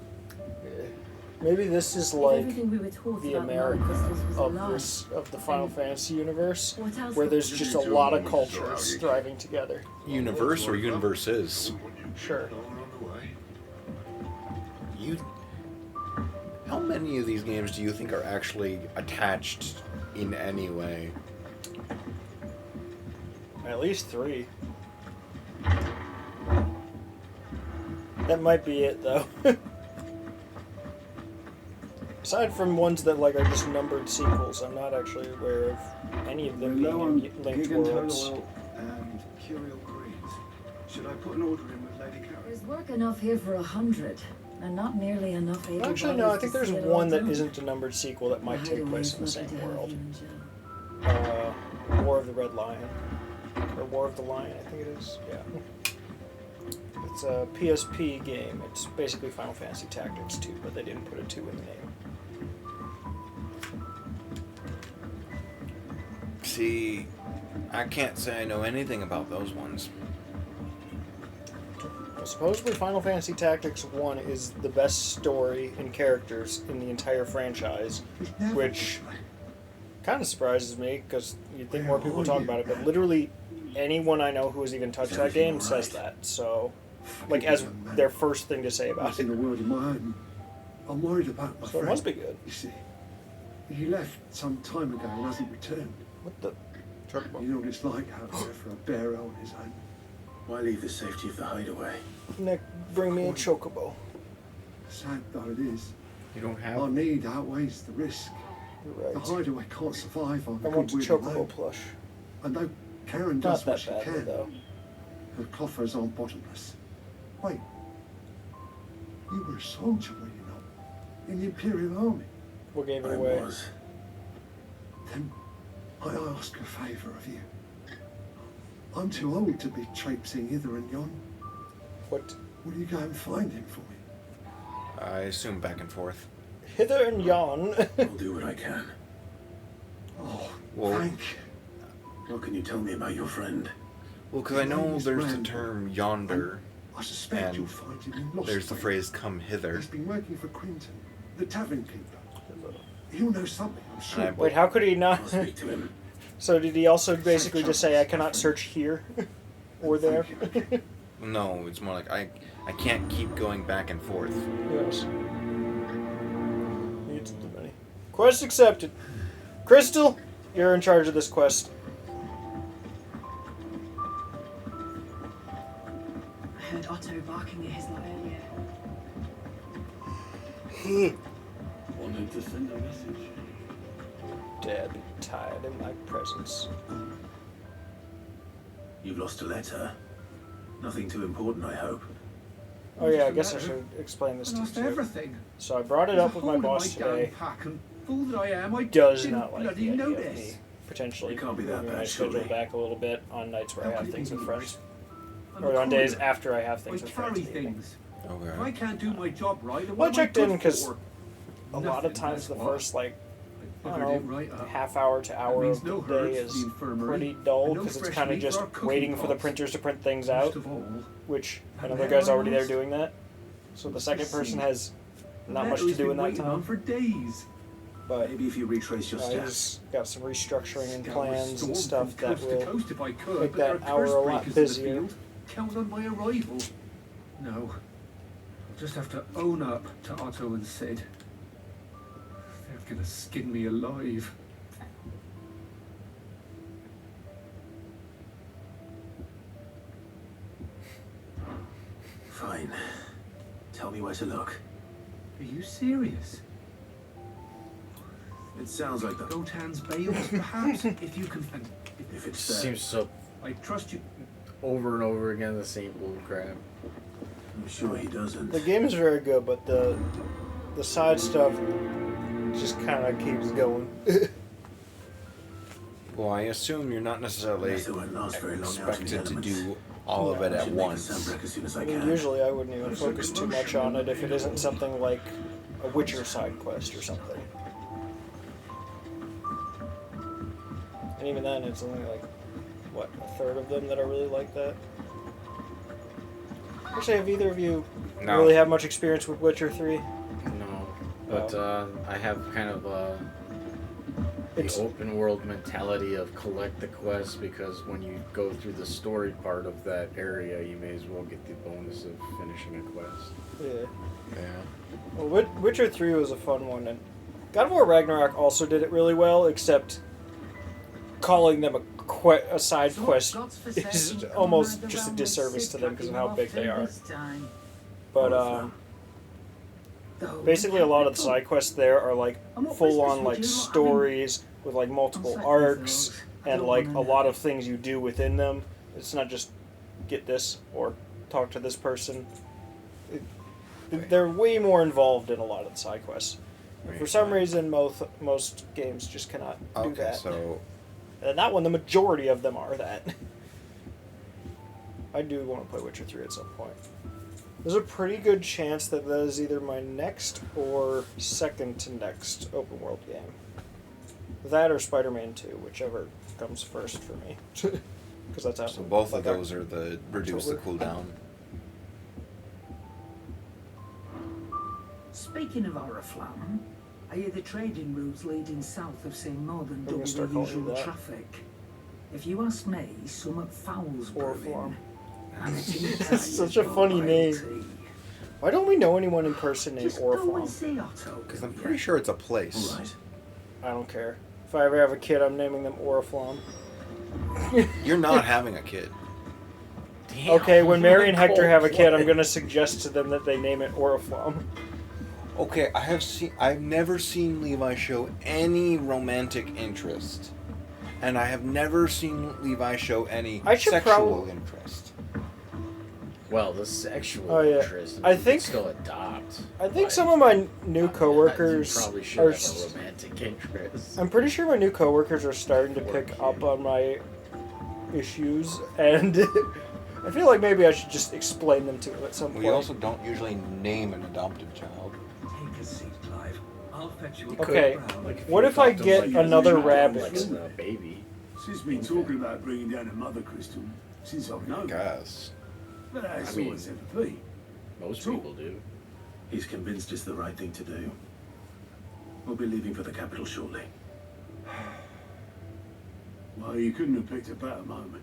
Maybe this is If like everything we were taught the about America crystals was a of lie, this of the Final Fantasy universe, what else where could there's we just do? a lot of cultures thriving together. Universe or universes? Sure. You. How many of these games do you think are actually attached in any way? At least 3. That might be it, though. Aside from ones that like are just numbered sequels, I'm not actually aware of any of them We're low on being in linked Gigantolo worlds. oil and Curial greens. Should I put an order in with Lady Carol? There's work enough here for 100, and not nearly enough able Actually, no. I bodies think to there's see it one all that done. isn't a numbered sequel that might take place in the same Hideaway's lucky to have world. you in jail. War of the Red Lion, or War of the Lion, I think it is. Yeah. It's a PSP game. It's basically Final Fantasy Tactics 2, but they didn't put a 2 in the name. See, I can't say I know anything about those ones. Well, supposedly Final Fantasy Tactics 1 is the best story and characters in the entire franchise, which kind of surprises me because you'd think more people would talk about it, but literally anyone I know who has even touched that game says that. So, like, as their first thing to say about in it. a world of my own. I'm worried about my So friend. it must be good. You see, he left some time ago and hasn't returned. What the? You know what it's like out there for a bearer on his own. Why leave the safety of the hideaway? Nick, bring me a chocobo. Sad though it is, You don't have. our need outweighs the risk. You're The right. hideaway can't survive on I want a goodwill chocobo alone. plush. I know Karen Not does what that she badly, can. though. Her coffers aren't bottomless. Wait, you were a soldier, were you not? In the Imperial Army. What gave it I away? was. Then I ask a favour of you. I'm too old to be traipsing hither and yon. What? Will you go and find him for me? I assume back and forth. Hither and yon. I'll do what I can. Oh, Well, thank you. What can you tell me about your friend? well, because I know His there's the name is term yonder, I suspect and you'll find him in Lost there's the Way. phrase "come hither." He's been working for Quinton, the tavern keeper. He'll know something, I'm sure. And I- Wait, how could he not? I'll speak to him. So did he also basically just say, I cannot search here? Or there? No, it's more like I can't keep going back and forth. Yes. Needs the money. Quest accepted. Crystal, you're in charge of this quest. I heard Otto barking at his lot earlier. Wanted to send a message. Dad be tired in my presence. You've lost a letter. Nothing too important, I hope. Oh yeah, I Just a guess I letter. should explain this I to you lost too. everything. So I brought it There's up a with my hole in boss damn today. pack, and fool that I am, I Does didn't not like bloody the idea of notice. me potentially It can't be that moving my bad, schedule surely. back a little bit on nights where I How have could it things be with worse? friends. I'm Or a on days courier. after I have things I with friends. carry maybe. things. Okay. If I can't do my job right, then Well, I what am checked in good because for? a lot of Nothing, times that's the what. first, like, I Buggered don't it know, right up. half hour to That hour means of no the day herbs for is the infirmary, pretty dull and no because it's fresh kind of meat just for our cooking waiting for the pots. printers to print things out, Most of all, which that another letter guy's I already there lost. doing that. So the second Let's person see. has not That much to he's do been in that waiting on time. for days. But Maybe if you retrace your he's steps. got some restructuring and Scour plans storm and stuff from that coast to will coast if I could, make but there that are hour curse a lot breakers in the busier. field. Count on my arrival. No, I'll just have to own up to Otto and Sid. They're gonna skin me alive. Fine. Tell me where to look. Are you serious? It sounds like the... Gotan's bales, perhaps, if you can. And If It it's there. seems so I trust you. over and over again the same bull crap. I'm sure he doesn't. The game is very good, but the side stuff just kind of keeps going. Well, I assume you're not necessarily Yes, it won't last very long out in the expected to elements. do all of it I at should make a once. sunbreak as soon as I I mean, can. usually I wouldn't even focus too much on it if it isn't something like a Witcher side quest or something. And even then, it's only like, what, a third of them that are really like that? Actually, have either of you No. really have much experience with Witcher 3? No, but I have kind of the It's- open world mentality of collect the quests, because when you go through the story part of that area, you may as well get the bonus of finishing a quest. Yeah. Yeah. Well, Witcher 3 was a fun one, and God of War Ragnarok also did it really well, except calling them a side quest is almost just a disservice to them because of how big they are. But basically a lot of the side quests there are like full-on like stories with like multiple arcs and like a lot of things you do within them. It's not just get this or talk to this person. They're way more involved in a lot of the side quests. For some reason, most games just cannot do Okay, that. so And that one, the majority of them are that. I do want to play Witcher 3 at some point. There's a pretty good chance that that is either my next or second to next open world game. That or Spider-Man 2, whichever comes first for me. Because that's after. so both like of those are the reduce the October. cooldown. Speaking of Oriflamme, I hear the trading routes leading south have seen more than gonna double start the calling you usual that. traffic. If you ask me, some fowls brewing. Oriflamme. And it's in That's such a funny name. Why don't we know anyone in person named Just go and Oriflamme? see Otto. Because I'm pretty sure it's a place. Right. I don't care. If I ever have a kid, I'm naming them Oriflamme. You're not having a kid. Okay, when Mary and Hector have a kid, I'm gonna suggest to them that they name it Oriflamme. Okay, I've never seen Levi show any romantic interest. And I have never seen Levi show any I should sexual interest. Well, the sexual Oh, yeah. interest, I you can think- still adopt. I think but some of my new you coworkers probably should are. have a romantic interest. I'm pretty sure my new coworkers are starting to pick up on my issues, and I feel like maybe I should just explain them to them at some point. We also don't usually name an adoptive child. Take a seat, Clive. I'll fetch you a Okay, cup of brown. what if I get another rabbit? Like a baby. She's been talking about bringing down a mother crystal since I've known her. Guys. But that's I mean- always ever been. Most people do. He's convinced it's the right thing to do. We'll be leaving for the capital shortly. Well, you couldn't have picked a better moment.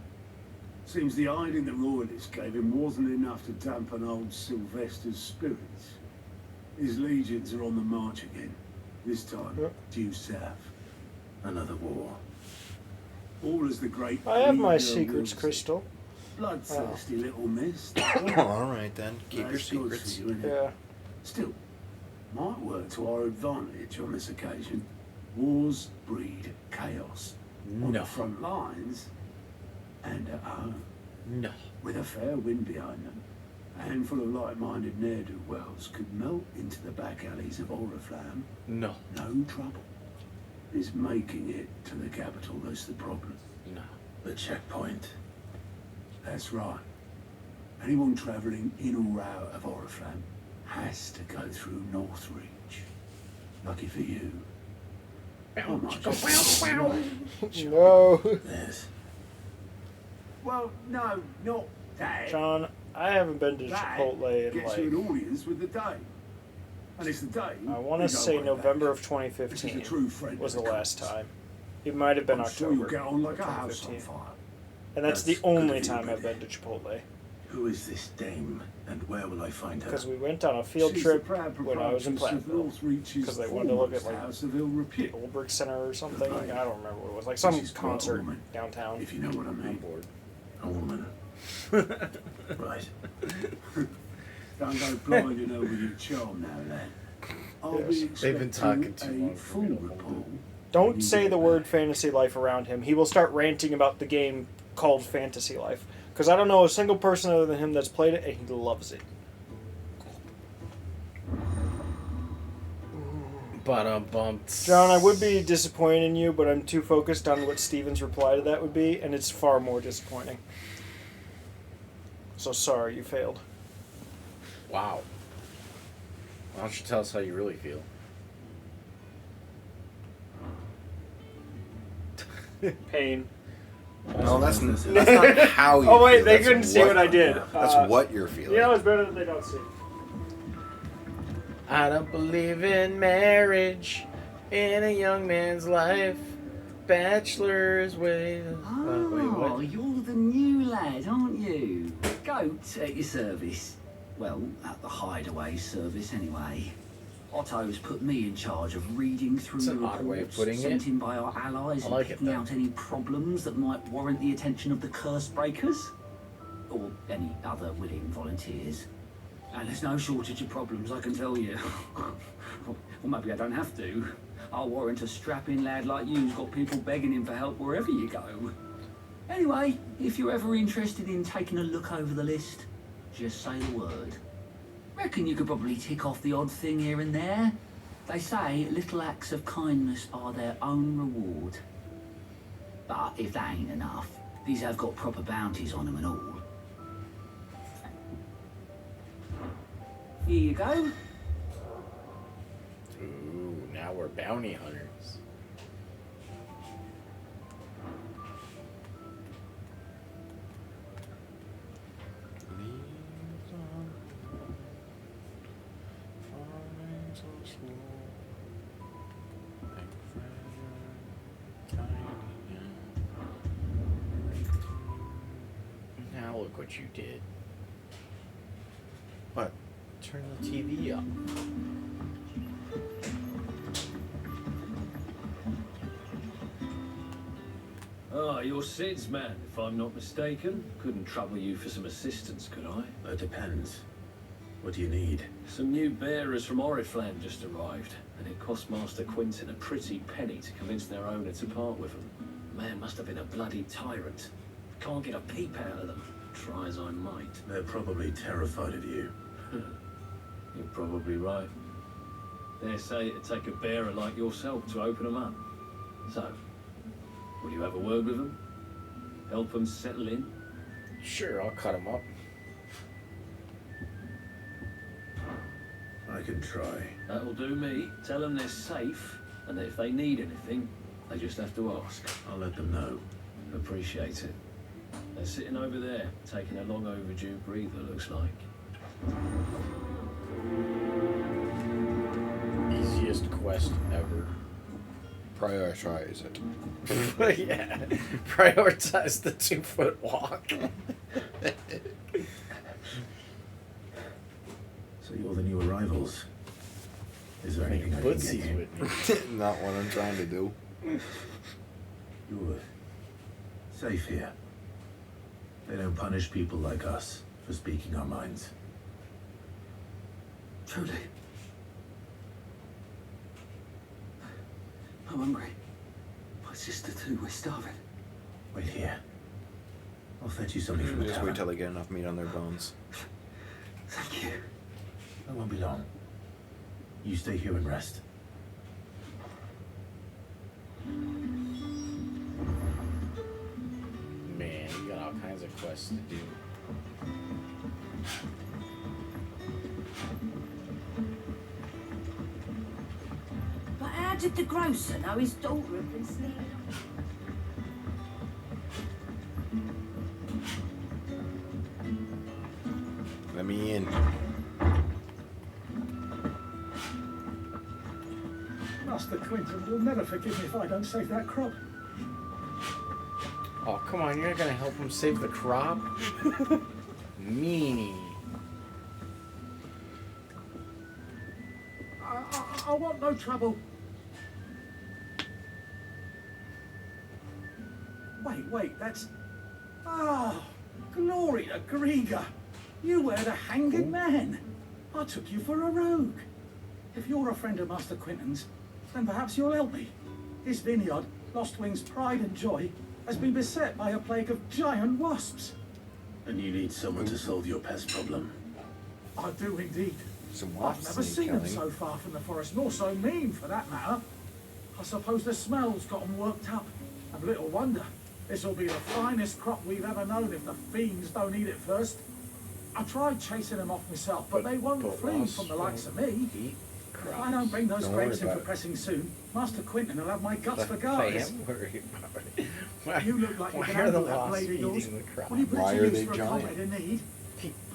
Seems the hiding the royalists gave him wasn't enough to dampen old Sylvester's spirits. His legions are on the march again. This time, due south. Another war. All as the great... I have my Leader secrets, wills it. Crystal. Bloodthirsty little mist. Alright then, keep your That's good secrets. for you, innit? Yeah. Still, might work to our advantage on this occasion. Wars breed chaos. On No. the front lines and at home. No. With a fair wind behind them, a handful of like-minded ne'er-do-wells could melt into the back alleys of Oriflamme. No. No trouble. Is making it to the capital that's the problem. No. The checkpoint. That's right. Anyone travelling in or out of Oriflamme has to go through Northreach. Lucky for you. I might just- No. There's... Well, no, not that. John, I haven't been to That Chipotle in gets you like, an audience with the Dane. And it's the Dane. I want to say November of 2015 was the last time. It might have been I'm sure October you'll get on like a of house on 2015. fire. And that's the only time I've been to Chipotle. Who is this dame, and where will I find her? Because we went on a field She's trip the proud when I was in proprietress of Platteville. Northreach's Because they wanted to look at foremost like house of ill repute. the Old Center or something. Right. I don't remember what it was. Like some She's quite a concert woman, downtown. if you know what I mean. A woman. Right. Don't go blinding her with your charm now, lad. I'll be Yes. They've been expecting talking too long a for full me to report. Don't say the word fantasy life around him. He will start ranting about the game called Fantasy Life. Because I don't know a single person other than him that's played it, and he loves it. Ba-dum-bumps. John, I would be disappointed in you, but I'm too focused on what Steven's reply to that would be, and it's far more disappointing. So sorry, you failed. Wow. Why don't you tell us how you really feel? Pain. No, that's not how you Oh wait, feel. they That's couldn't see what I did. That's what you're feeling. You know, it's better that they don't see. I don't believe in marriage in a young man's life. Bachelor's way. Oh, you're the new lad, aren't you? Goat at your service. Well, at the hideaway service, anyway. Otto's put me in charge of reading through That's the an odd way of reports putting sent it. in by our allies I and like it, picking though. out any problems that might warrant the attention of the curse breakers. Or any other willing volunteers. And there's no shortage of problems, I can tell you. Well, maybe I don't have to. I'll warrant a strapping lad like you who's got people begging him for help wherever you go. Anyway, if you're ever interested in taking a look over the list, just say the word. Reckon you could probably tick off the odd thing here and there. They say little acts of kindness are their own reward. But if that ain't enough, these have got proper bounties on them and all. Here you go. Ooh, now we're bounty hunters. Now look what you did. What? Turn the TV up. Ah, you're Sid's man, if I'm not mistaken. Couldn't trouble you for some assistance, could I? That depends. What do you need? Some new bearers from Oriflamme just arrived, and it cost Master Quinton a pretty penny to convince their owner to part with them. Man must have been a bloody tyrant. Can't get a peep out of them, try as I might. They're probably terrified of you. You're probably right. They say it'd take a bearer like yourself to open them up. So, will you have a word with them? Help them settle in? Sure, I'll cut them up. I can try. That'll do me. Tell them they're safe, and that if they need anything, they just have to ask. I'll let them know. Appreciate it. They're sitting over there, taking a long overdue breather, looks like. Easiest quest ever. Prioritize it. Yeah. Prioritize the 2-foot walk. So you're the new arrivals. Is there anything I can get Footsies you? with me. Not what I'm trying to do. You're safe here. They don't punish people like us for speaking our minds. Truly. I'm hungry. My sister too, we're starving. Wait here. I'll fetch you something from the Just tavern. wait till they get enough meat on their bones. Thank you. It won't be long. You stay here and rest. all kinds of quests to do. But how did the grocer know his daughter had been sneaking off? Let me in. Master Quinton will never forgive me if I don't save that crop. Oh, come on, you're not gonna help him save the crop? Meanie. I want no trouble. Wait, that's... Ah, glory to Grieger. You were the hanging man. I took you for a rogue. If you're a friend of Master Quinton's, then perhaps you'll help me. His vineyard, Lostwing's pride and joy, has been beset by a plague of giant wasps. And you need someone to solve your pest problem. I do indeed. Some I've wasps never need seen them killing. so far from the forest, nor so mean for that matter. I suppose the smell's got them worked up. And little wonder. This'll be the finest crop we've ever known if the fiends don't eat it first. I tried chasing them off myself, but they won't flee from the likes of me. If I don't bring those grapes in for pressing soon, Master Quinton will have my guts for guards. I am worried about it. Why, You look like you why can are the handle that wasps blade of yours. eating the crop? Will you put Why it are to they use for a giant? comrade in need?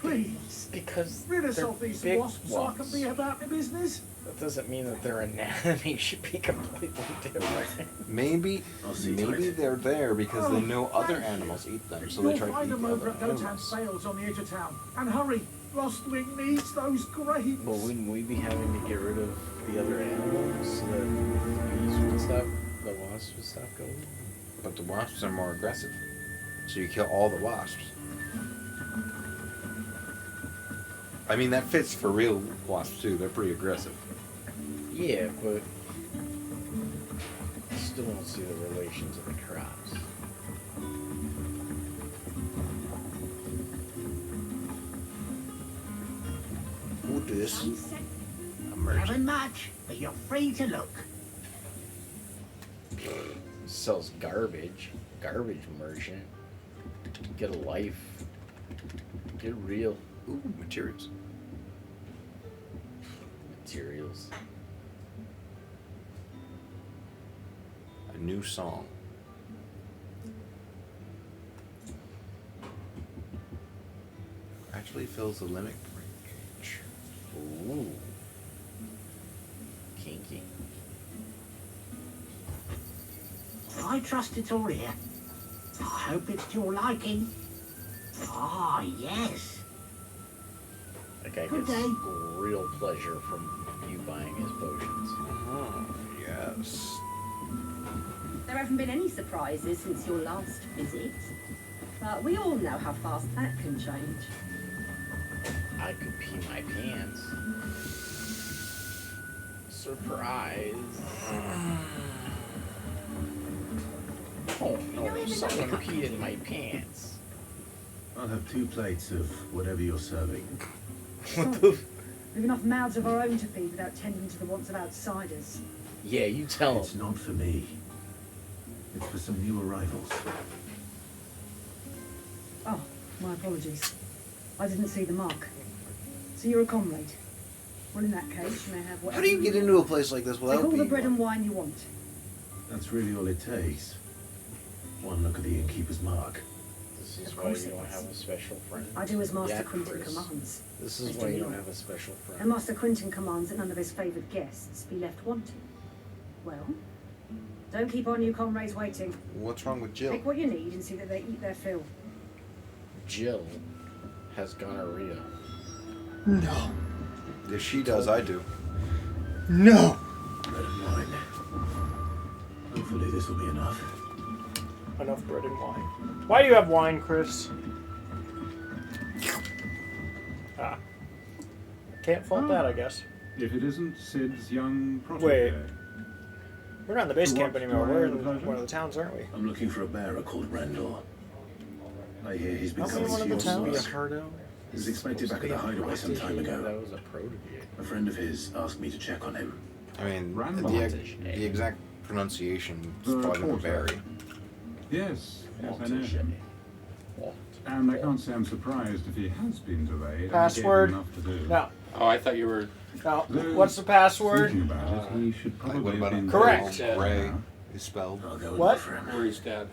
Please. Because Rid us they're of these big wasps so I can be about my business. That doesn't mean that their anatomy should be completely different. Maybe they're there because they Oh, know other animals eat them, so You'll they try to find eat them the over other at Gotan's animals. sales on the edge of town. And hurry, Lostwing needs those grapes. Well, wouldn't we be having to get rid of the other animals so that the bees would stop, the wasps would stop going? But the wasps are more aggressive, so you kill all the wasps. I mean, that fits for real wasps too. They're pretty aggressive. Yeah, but I still don't see the relation to the crops. Who this? Haven't much, but you're free to look. Sells garbage. Garbage merchant. Get a life. Get real. Ooh, materials. Materials. A new song. Actually fills the limit range. Ooh. Kinky. I trust it's all here. I hope it's to your liking. Ah, yes. That guy Good gets day. real pleasure from you buying his potions. Oh, yes. There haven't been any surprises since your last visit. But we all know how fast that can change. I could pee my pants. Surprise. Oh no, someone peed in my pants. I'll have 2 plates of whatever you're serving. We've enough mouths of our own to feed without tending to the wants of outsiders. Yeah, you tell It's not for me. It's for some new arrivals. Oh, my apologies. I didn't see the mark. So you're a comrade. Well, in that case, you may have whatever. How do you get into a place like this Take without all the being bread and wine you want. That's really all it takes. One look at the innkeeper's mark. This is Of why course you it don't is. have a special friend. I do as Master Yeah, Quinton Chris. commands. This is Mr. why you Neal. don't have a special friend. And Master Quinton commands that none of his favoured guests be left wanting. Well, don't keep our new comrades waiting. What's wrong with Jill? Take what you need and see that they eat their fill. Jill has gonorrhea. No. If she does, I do. No! Bread and wine. Hopefully this will be enough. Enough bread and wine. Why do you have wine, Chris? Ah. Can't fault that, I guess. If it isn't Sid's young protege. Wait. We're not in the base For camp what anymore. do I We're have the in pleasure? one of the towns, aren't we? I'm looking for a bearer called Randall. I hear he's been Aren't we coming one to of your the towns? source. Hardo? He was expected back at the hideaway some time That ago. was a protege. A friend of his asked me to check on him. I mean, Randall. the exact pronunciation is The probably going to porter. vary. Yes, yes, I know. Montage. And I can't say I'm surprised if he has been delayed. Password. I gave him enough to do. No. Oh, I thought you were. No. What's the password? Thinking about it, he should probably have been Correct. Ray is spelled. What? Where's Dad?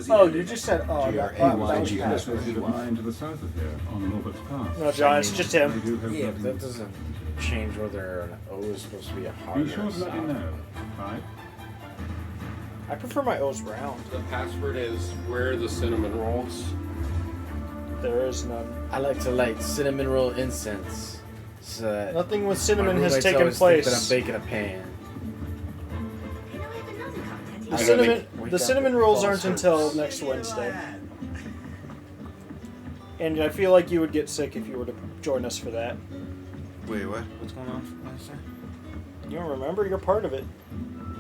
Oh, you just said, oh, that was Yes, password. there's a mine to the south of here, on Robert's Pass. No, John, it's just him. They do have Yeah, bloody- but that doesn't change whether an O is supposed to be a hard Be or sure a to let me soft. know, right? I prefer my O's round. The password is where are the cinnamon rolls? There is none. I like to light cinnamon roll incense. So that Nothing with my cinnamon has roommates taken always think place. that I'm baking a pan. The cinnamon rolls aren't until next Wednesday. And I feel like you would get sick if you were to join us for that. Wait, what? What's going on Wednesday? You don't remember? You're part of it.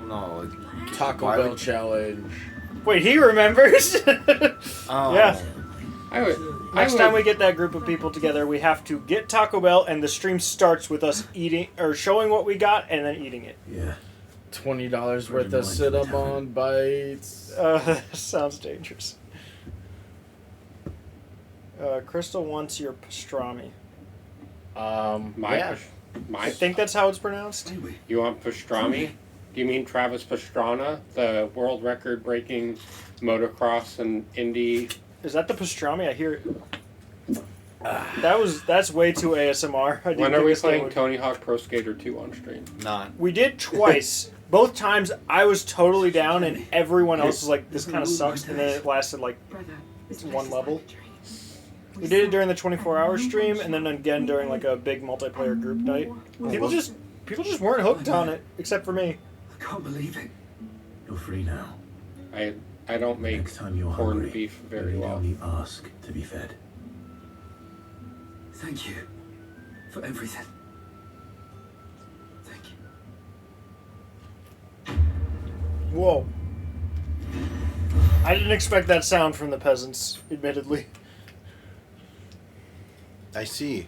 No, like Taco why Bell would- challenge. Wait, he remembers? Oh. Yeah. I Next would- time we get that group of people together, we have to get Taco Bell, and the stream starts with us eating or showing what we got and then eating it. Yeah. $20 worth of cinnamon bites. Sounds dangerous. Crystal wants your pastrami. My I think that's how it's pronounced. You want pastrami? Do you mean Travis Pastrana, the world record breaking motocross and Indy? Is that the pastrami? I hear it. That's way too ASMR. I didn't When are think we this thing playing would- Tony Hawk Pro Skater 2 on stream? Not. We did twice. Both times I was totally down, and everyone else was like, "This kind of sucks." And then it lasted like one level. We did it during the 24-hour stream, and then again during like a big multiplayer group night. People just weren't hooked on it, except for me. I can't believe it. You're free now. I don't make Next time you're corned hungry, beef very you well. only ask to be fed. Thank you for everything. Whoa. I didn't expect that sound from the peasants, admittedly. I see.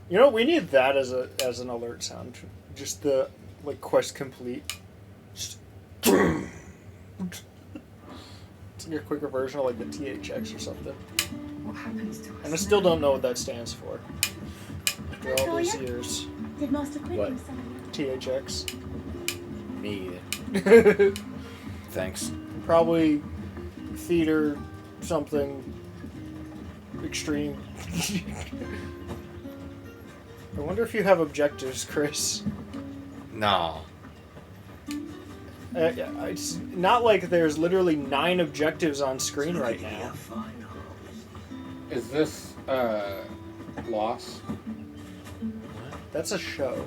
You know, we need that as an alert sound. Just the like quest complete. Just it's like a quicker version of like the THX or something. What happens to us? And I still don't know what that stands for. After all these years. Did Master Quinn What? THX. Me. Thanks. Probably theater something extreme. I wonder if you have objectives, Chris. No. It's not like there's literally 9 objectives on screen right now. Is this Lost? That's a show.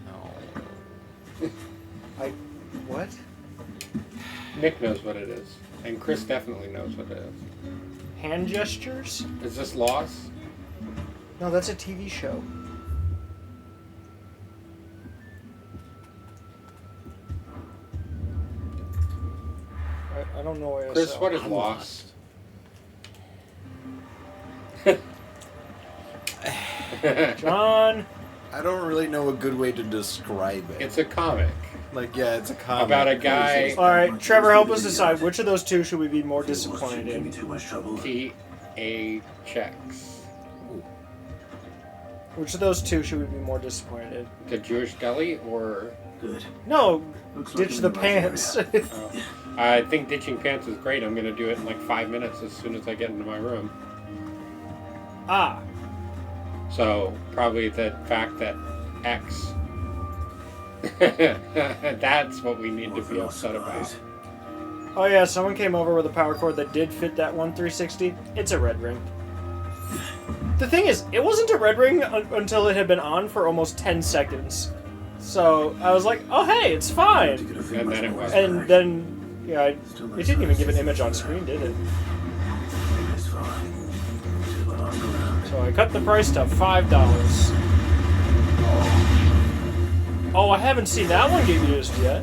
No. What? Nick knows what it is, and Chris definitely knows what it is. Hand gestures? Is this Lost? No, that's a TV show. I don't know why. Chris, what is Lost? John. I don't really know a good way to describe it. It's a comic. Like, yeah, it's a comic. About a guy. All right, Trevor, help us decide which of those two should we be more disappointed in. THX. Which of those two should we be more disappointed in? The Jewish deli or? Good. No, Looks ditch like the we're in the right pants. Oh. I think ditching pants is great. I'm going to do it in like 5 minutes as soon as I get into my room. Ah. So probably the fact that X. That's what we need to be upset about. Oh yeah, someone came over with a power cord that did fit that one 360. It's a red ring. The thing is, it wasn't a red ring until it had been on for almost 10 seconds. So I was like, oh hey, it's fine. And then it was. And then, yeah, it didn't even give an image on screen, did it? So I cut the price to $5. Oh, I haven't seen that one get used yet.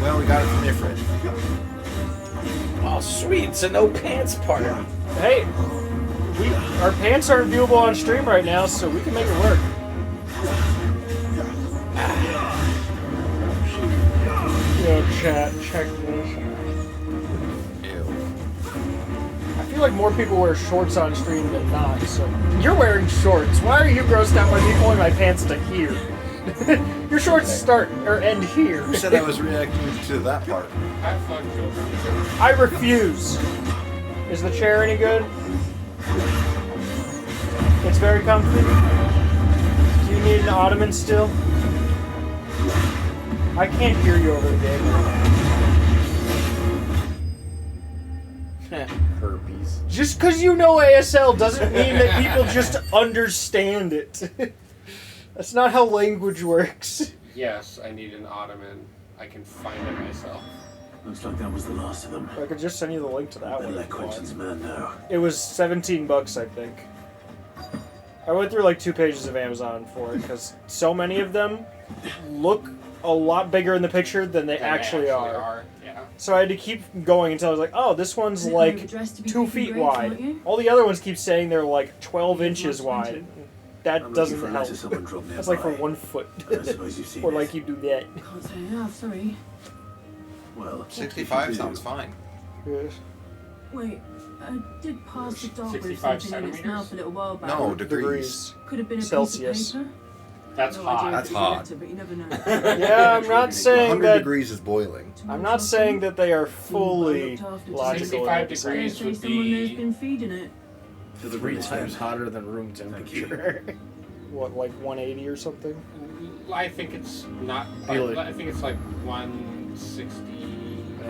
Well, we got it from Ifrit. Oh, sweet. It's a no pants party. Hey, our pants aren't viewable on stream right now, so we can make it work. Yo, chat, check this. Ew. feel like more people wear shorts on stream than not, so... You're wearing shorts. Why are you grossed out by me pulling my pants to here? Your shorts start or end here. Who said I was reacting to that part? Have fun, children. I refuse. Is the chair any good? It's very comfy. Do you need an ottoman still? I can't hear you over the game. Herpes. Just because you know ASL doesn't mean that people just understand it. That's not how language works. Yes, I need an ottoman. I can find it myself. Looks like that was the last of them. I could just send you the link to that one. Let Quentin's man know. It was $17, I think. I went through like 2 pages of Amazon for it because so many of them look a lot bigger in the picture than they actually are. Yeah. So I had to keep going until I was like, oh, this one's like 2 feet wide. All the other ones keep saying they're like 12 inches wide. That doesn't help. That's like for 1 foot. Or like you do that. Can't say enough, sorry. Well, 65 sounds fine. Yes. Wait, I did pass the dog with 65 something in its mouth a little while back. No, degrees. Could have been a Celsius. piece of paper. That's No hot. idea if That's it's hot. letter, but you never know. Yeah, I'm not saying 100 that. degrees is boiling. I'm not saying that they are fully logical. 65 Dare degrees say would someone has be... been feeding it. 3 times hotter than room temperature. What, like 180 or something? I think it's not... I think it's like 160...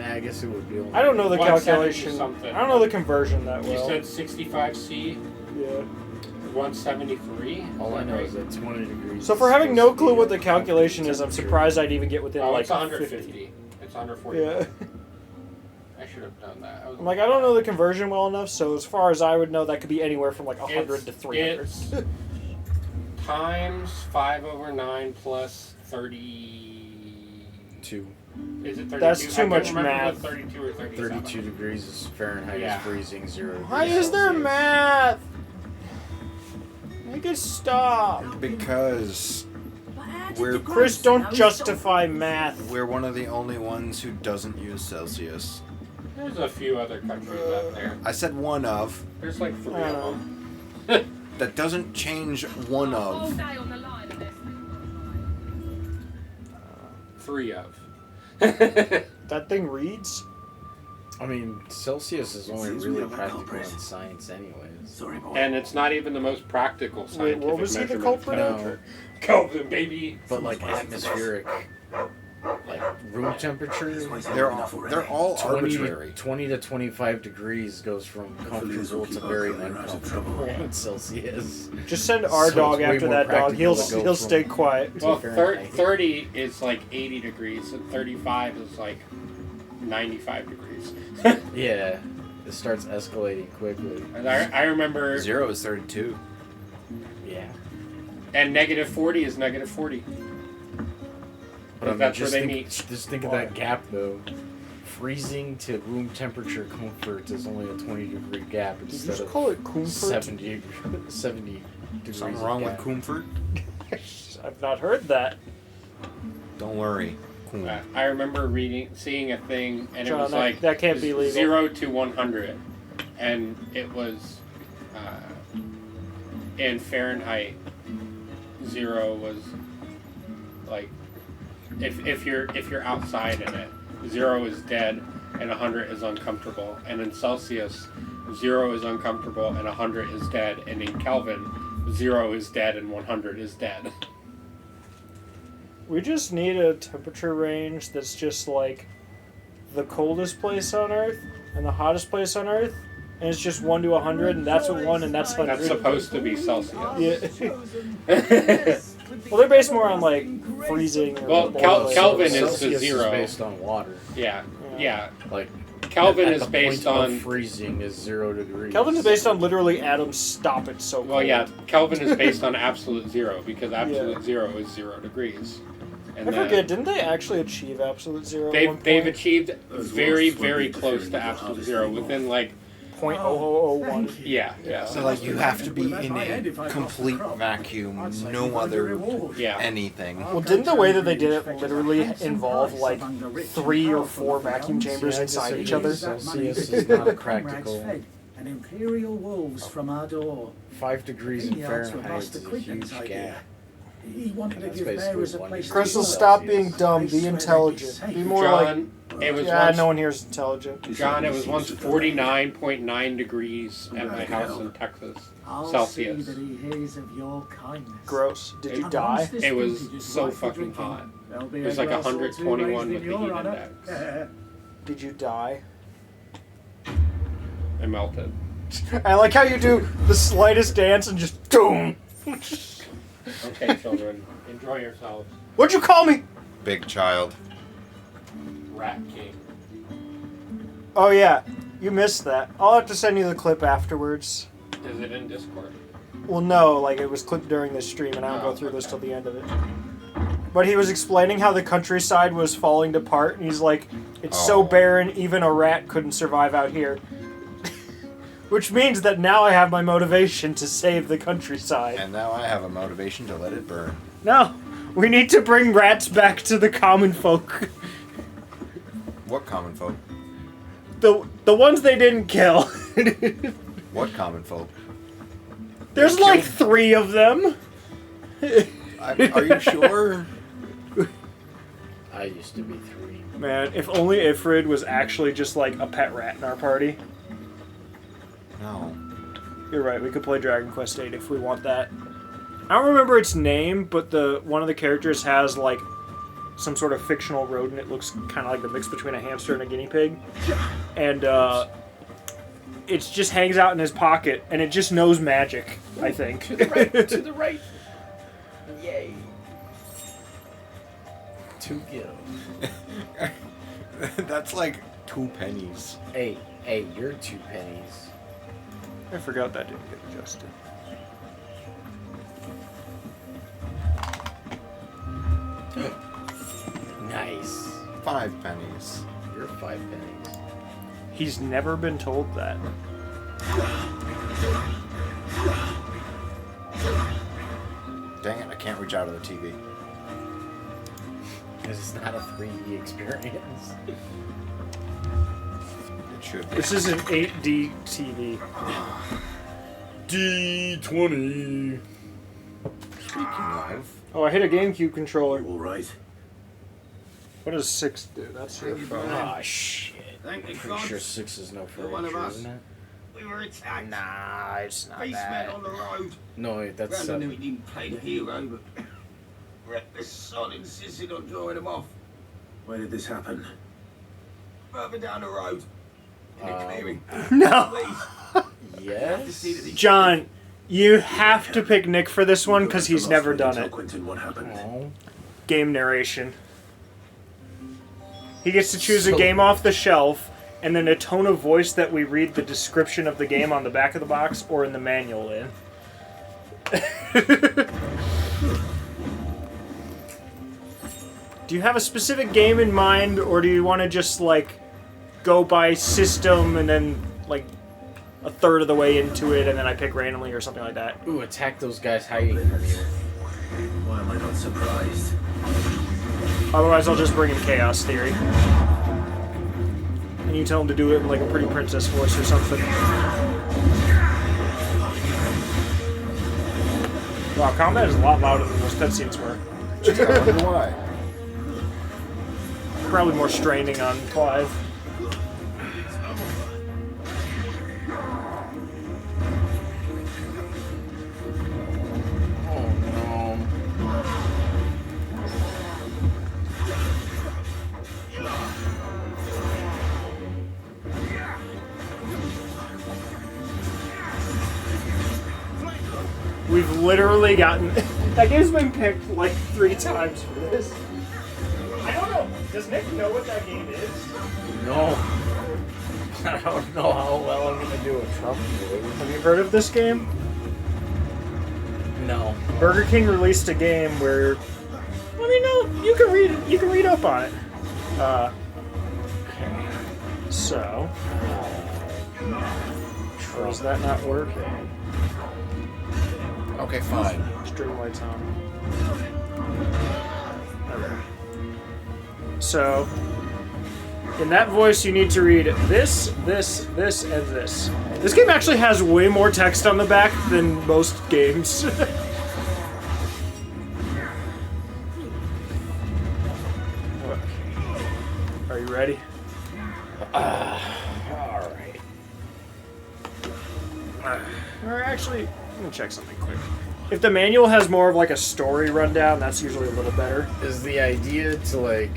I guess it would be. I don't know the 170 calculation. something. I don't know the conversion that You well. said 65C, Yeah. 173? All I know is that 20 degrees. So for having no clue what the calculation is, I'm surprised I'd even get within Oh, like it's 150. 50. It's 140. Yeah. I should have done that. I'm like, I don't know the conversion well enough, so as far as I would know, that could be anywhere from like 100 to 300. It's times 5/9 plus 32. Is it 32? That's too I can't much remember math. if it's 32 or 37. 32 degrees is Fahrenheit Yeah. is freezing, 0 degrees Why is there Celsius. math? Make it stop. Because we're Chris, don't justify math. We're one of the only ones who doesn't use Celsius. There's a few other countries out there. I said one of. There's like 3 of them. That doesn't change one of. 3 of. That thing reads? I mean, Celsius is only really practical in science anyways. Sorry, boy. And it's not even the most practical scientific what was he the measurement. culprit No, Kelvin, baby. but like atmospheric, like room temperature, They're all 20 arbitrary. 20 to 25 degrees goes from comfortable to very uncomfortable in Celsius. Just send our So dog it's way after more that dog. He'll practical to go he'll from- stay quiet. Well, Fahrenheit. 30 is like 80 degrees, and 35 is like 95 degrees. Yeah, it starts escalating quickly. And I remember... 0 is 32. Yeah. And negative 40 is negative 40. But I mean, That's where just they think, meet. just think of that gap though. Freezing to room temperature comfort is only a 20-degree gap Did you instead just of call it comfort? 70 degrees. Something of wrong with gap. comfort? I've not heard that. Don't worry. I remember seeing a thing, and John, it was that- like that can't be legal. 0 to 100, and it was in Fahrenheit. 0 was like if you're outside in it, 0 is dead, and 100 is uncomfortable. And in Celsius, 0 is uncomfortable, and 100 is dead. And in Kelvin, 0 is dead, and 100 is dead. We just need a temperature range that's just like the coldest place on Earth and the hottest place on Earth, and it's just 1 to 100, and that's what 1, and that's 100. That's supposed to be Celsius. Yeah. Well, they're based more on like freezing. Or Well, boiling. Kelvin is the Celsius 0. is based on water. Yeah. Like Kelvin at is the based point on of freezing is 0 degrees. Kelvin is based on literally atoms stop it so cold. Well, yeah, Kelvin is based on absolute 0 because absolute 0 is 0 degrees. And I forget, didn't they actually achieve absolute 0? They've achieved very, very close to absolute 0 within like 0.0001. Yeah, yeah. So like you have to be in a complete vacuum, no other anything. Well, didn't the way that they did it literally involve like 3 or 4 vacuum chambers inside each other? Celsius is not practical and Imperial wolves from our door. 5 degrees in Vineyards were Fahrenheit Master is a Quinton's huge idea. gap. He wanted to That's give basically bearers a 1 place to Crystal, go. stop being dumb. Be intelligent. Be more John, like. it was yeah, once, no one here is intelligent. John, it was once 49.9 degrees at my house in Texas, I'll Celsius. see that he hears of your kindness. Gross. Did you And die? once this It was vintage is so ripe for fucking drinking, hot. there'll be It was a like glass or two 121 raised with in the your heat honor. index. Did you die? I melted. I like how you do the slightest dance and just boom. Okay, children, enjoy yourselves. What'd you call me? Big child. Rat King. Oh yeah, you missed that. I'll have to send you the clip afterwards. Is it in Discord? Well, no, like it was clipped during the stream, and I don't go through this till the end of it. But he was explaining how the countryside was falling apart, and he's like, "It's so barren, even a rat couldn't survive out here." Which means that now I have my motivation to save the countryside. And now I have a motivation to let it burn. No, we need to bring rats back to the common folk. What common folk? The ones they didn't kill. What common folk? There's like 3 of them. Are you sure? I used to be 3. Man, if only Ifrid was actually just like a pet rat in our party. No. You're right, we could play Dragon Quest VIII if we want that. I don't remember its name, but one of the characters has like some sort of fictional rodent. It looks kind of like the mix between a hamster and a guinea pig. And it just hangs out in his pocket, and it just knows magic, I think. To the right, to the right. Yay. 2 gil. That's like 2 pennies. Hey, you're 2 pennies. I forgot that didn't get adjusted. Nice. 5 pennies. You're 5 pennies. He's never been told that. Dang it, I can't reach out of the TV. Because it's not a 3D experience. It should be. This is an 8D TV. D20. Speaking of... Oh, I hit a GameCube controller. All right. What does 6 do? That's your phone. Ah, shit. Thank you, Pretty God. sure 6 is no You're one of furniture, us. isn't it? We were attacked. Nah, it's not Beastmen that. on the road. No, that's... Brandon knew he didn't play the hero, but reckless son insisted on drawing him off. Where did this happen? Further down the road. In a clearing. No. Please. Yes? John, you have to pick Nick for this one because he's never done it. Quentin, what happened? Game narration. He gets to choose a game off the shelf, and then a tone of voice that we read the description of the game on the back of the box or in the manual in. Do you have a specific game in mind, or do you want to just, like, go by system and then, like, a third of the way into it, and then I pick randomly or something like that? Ooh, attack those guys hiding from you. Why am I not surprised? Otherwise, I'll just bring in Chaos Theory. And you tell him to do it in, like, a pretty princess voice or something. Wow, combat is a lot louder than those cutscenes were. Gee, I wonder why. Probably more straining on Clive. Oh, no. We've literally gotten... That game's been picked like 3 times for this. I don't know. Does Nick know what that game is? No. I don't know how well I'm gonna do a Trump movie. Have you heard of this game? No. Burger King released a game where... I mean, no, you can read up on it. So... Does that not work? Okay, fine. Streamlight's on. Okay. So, In that voice, you need to read this, this, this, and this. This game actually has way more text on the back than most games. Are you ready? Alright. Or actually, let me check something quick. If the manual has more of like a story rundown, that's usually a little better. Is the idea to like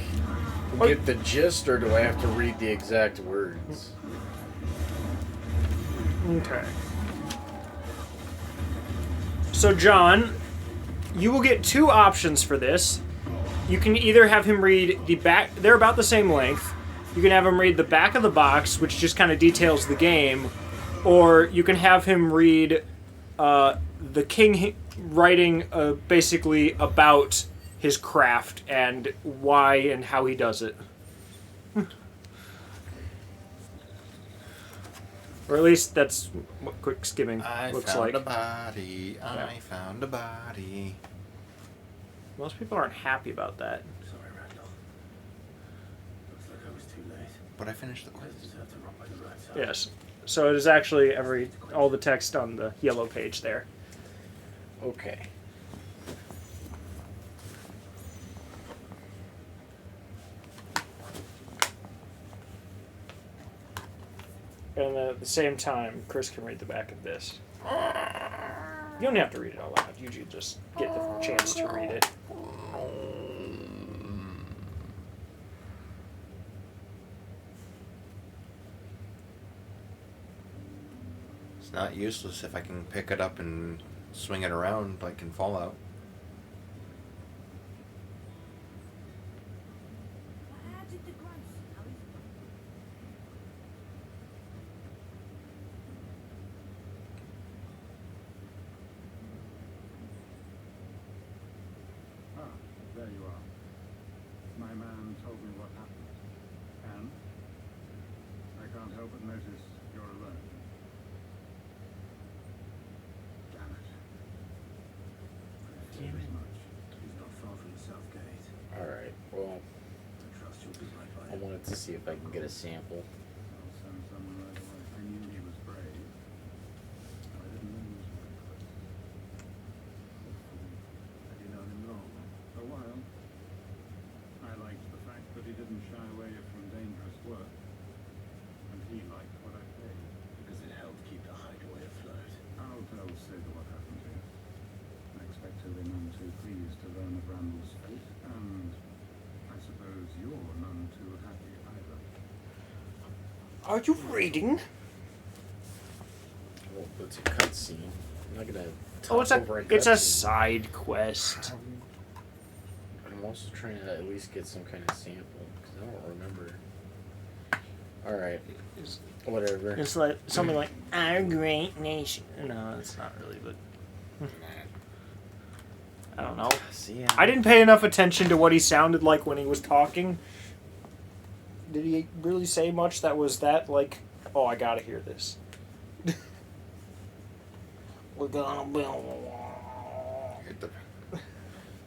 get the gist, or do I have to read the exact words? Okay. So John, you will get two options for this. You can either have him read the back, they're about the same length. You can have him read the back of the box, which just kind of details the game, or you can have him read the king writing basically about his craft and why and how he does it. Or at least that's what quick skimming looks like. I found a body. Most people aren't happy about that. Sorry, Randall. Looks like I was too late. But I finished the quiz. I just have to run by the right side. Yes. So it is actually all the text on the yellow page there. Okay. And at the same time, Chris can read the back of this. You don't have to read it out loud. You just get the chance to read it. It's not useless if I can pick it up and swing it around like in Fallout. Ah, there you are. My man told me what happened. And I can't help but notice you're alone. Damn it. Damn it. He's not far from the south gate. Alright, well, I trust you'll be right by I wanted to see if I can get a sample. I'll send someone right away. I knew he was brave. I didn't know he was reckless. Have you known him long? A while. I liked the fact that he didn't shy away from dangerous work. And he liked what I paid. Because it helped keep the hideaway afloat. I'll tell Sid what happened here. I expect he'll be none too pleased to learn of Randall's fate, and I suppose you're none too happy either. Are you reading? Well, it's a cutscene. I'm not gonna talk Oh, it's over a a it's a cutscene. side quest. I'm also trying to at least get some kind of sample, because I don't remember. Alright. Whatever. It's like something like our great nation. No, it's not really, but I don't know. See, I didn't pay enough attention to what he sounded like when he was talking. Did he really say much that was that like, oh, I gotta hear this? We're gonna build a wall. It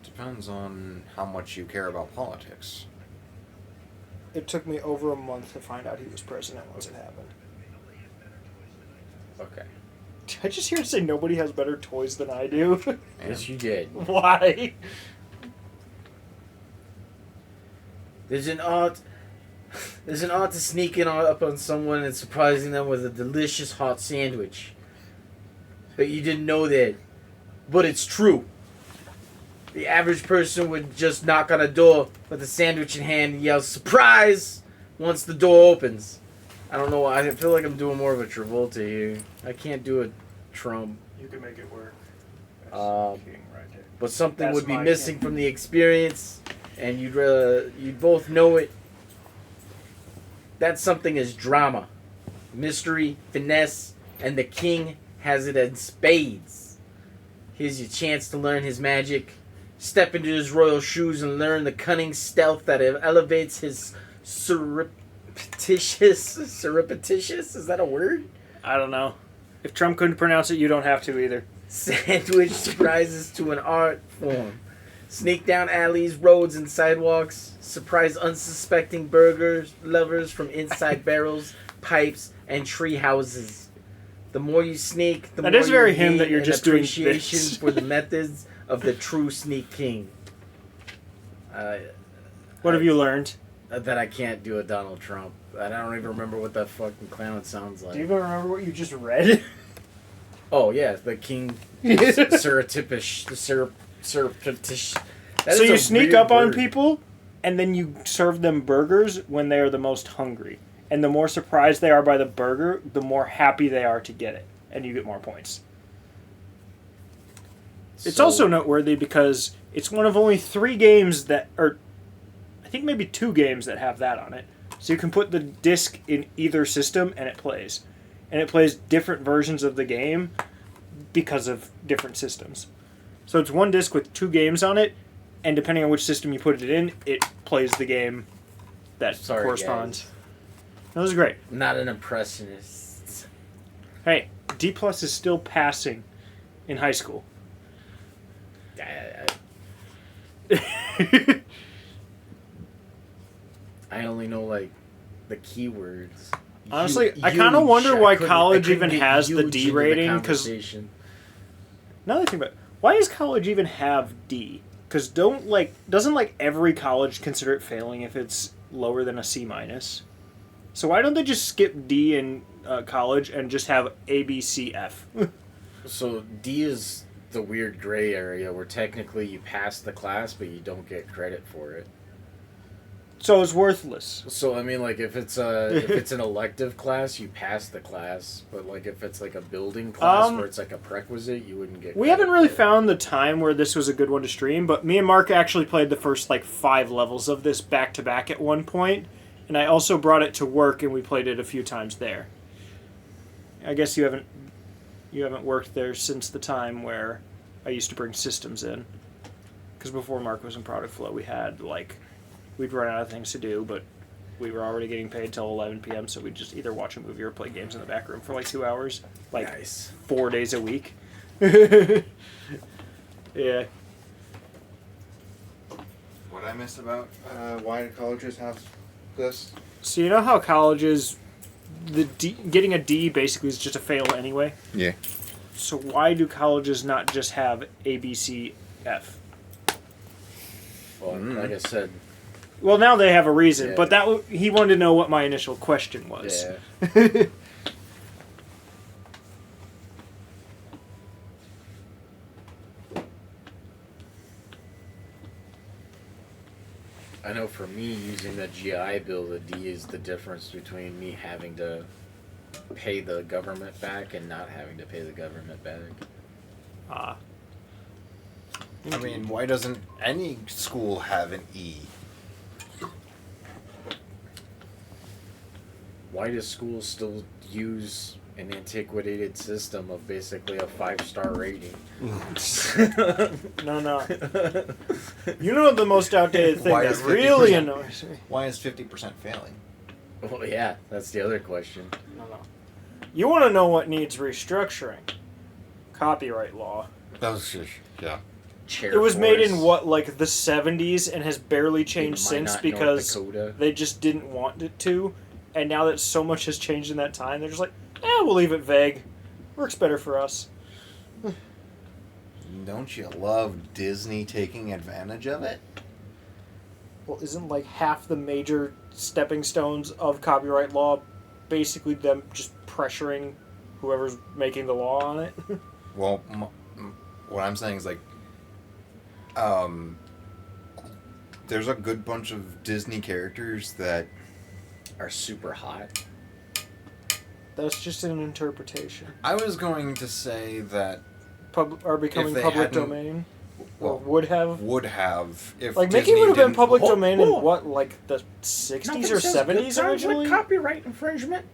depends on how much you care about politics. It took me over a month to find out he was president once it happened. Okay. Did I just hear it say nobody has better toys than I do? Yes, you did. Why? There's an art to sneaking up on someone and surprising them with a delicious hot sandwich. But you didn't know that. But it's true. The average person would just knock on a door with a sandwich in hand and yell, "Surprise!" once the door opens. I don't know why. I feel like I'm doing more of a Travolta here. I can't do a Trump. You can make it work. But something That's would be my missing king. from the experience, and you'd both know it. That something is drama, mystery, finesse, and the king has it in spades. Here's your chance to learn his magic. Step into his royal shoes and learn the cunning stealth that elevates his surreptitious. Is that a word? I don't know. If Trump couldn't pronounce it, you don't have to either. Sandwich surprises to an art form. Sneak down alleys, roads, and sidewalks. Surprise unsuspecting burger lovers from inside barrels, pipes, and tree houses. The more you sneak, the That more is very you him gain that you're an just doing appreciation this. for the methods of the true sneak king. What have you learned? That I can't do a Donald Trump. I don't even remember what that fucking clown sounds like. Do you even remember what you just read? Oh yeah, the king surreptitious. So you sneak up on people, and then you serve them burgers when they are the most hungry. And the more surprised they are by the burger, the more happy they are to get it. And you get more points. It's also noteworthy because it's one of only 3 games that... or I think maybe 2 games that have that on it. So you can put the disc in either system, and it plays. And it plays different versions of the game because of different systems. So it's one disc with 2 games on it, and depending on which system you put it in, it plays the game that corresponds. Guys. That was great. Not an impressionist. Hey, D+ is still passing in high school. I only know like the keywords. Honestly, I kind of wonder why college even has the D rating. Because another thing about why does college even have D? Because doesn't every college consider it failing if it's lower than a C minus? So why don't they just skip D in college and just have A, B, C, F? So D is the weird gray area where technically you pass the class, but you don't get credit for it. So it's worthless. So I mean, like if it's an elective class, you pass the class. But like if it's like a building class where it's like a prerequisite, you wouldn't get. We haven't really found the time where this was a good one to stream, but me and Mark actually played the first 5 levels of this back to back at one point, and I also brought it to work and we played it a few times there. I guess you haven't worked there since the time where I used to bring systems in, because before Mark was in Product Flow, we had we'd run out of things to do, but we were already getting paid till 11 p.m., so we'd just either watch a movie or play games in the back room for 2 hours. Nice. 4 days a week. Yeah. What I missed about why colleges have this? So you know how colleges, getting a D basically is just a fail anyway? Yeah. So why do colleges not just have A, B, C, F? Well, like I said... Well, now they have a reason, Yeah. but he wanted to know what my initial question was. Yeah. I know for me, using the GI Bill, the D is the difference between me having to pay the government back and not having to pay the government back. Ah. I mean, why doesn't any school have an E? Why do schools still use an antiquated system of basically a 5-star rating? No. You know the most outdated thing that really annoys me? Why is 50% failing? Well, yeah, that's the other question. No. You want to know what needs restructuring? Copyright law. That was just, yeah. It was made in the 70s and has barely changed since because they just didn't want it to. And now that so much has changed in that time, they're just like, we'll leave it vague. Works better for us. Don't you love Disney taking advantage of it? Well, isn't half the major stepping stones of copyright law basically them just pressuring whoever's making the law on it? Well, what I'm saying is there's a good bunch of Disney characters that are super hot. That's just an interpretation. I was going to say that are becoming public domain. Well, would have. If Mickey Disney would have been didn't- public domain in what, the 60s or 70s originally? Copyright infringement.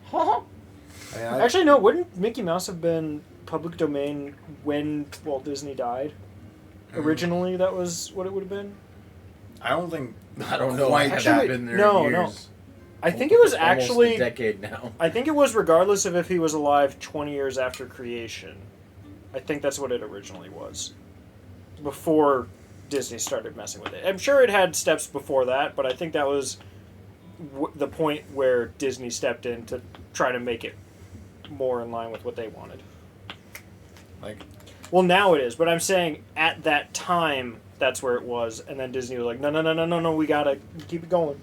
Actually, no. Wouldn't Mickey Mouse have been public domain when Walt Disney died? Originally, that was what it would have been. I don't think. I don't know. Quite I that. haven't been there No. years. I think it was Almost actually a decade now. I think it was regardless of if he was alive 20 years after creation. I think that's what it originally was. Before Disney started messing with it. I'm sure it had steps before that, but I think that was the point where Disney stepped in to try to make it more in line with what they wanted. Like, well, now it is, but I'm saying at that time that's where it was, and then Disney was like, no, we gotta keep it going.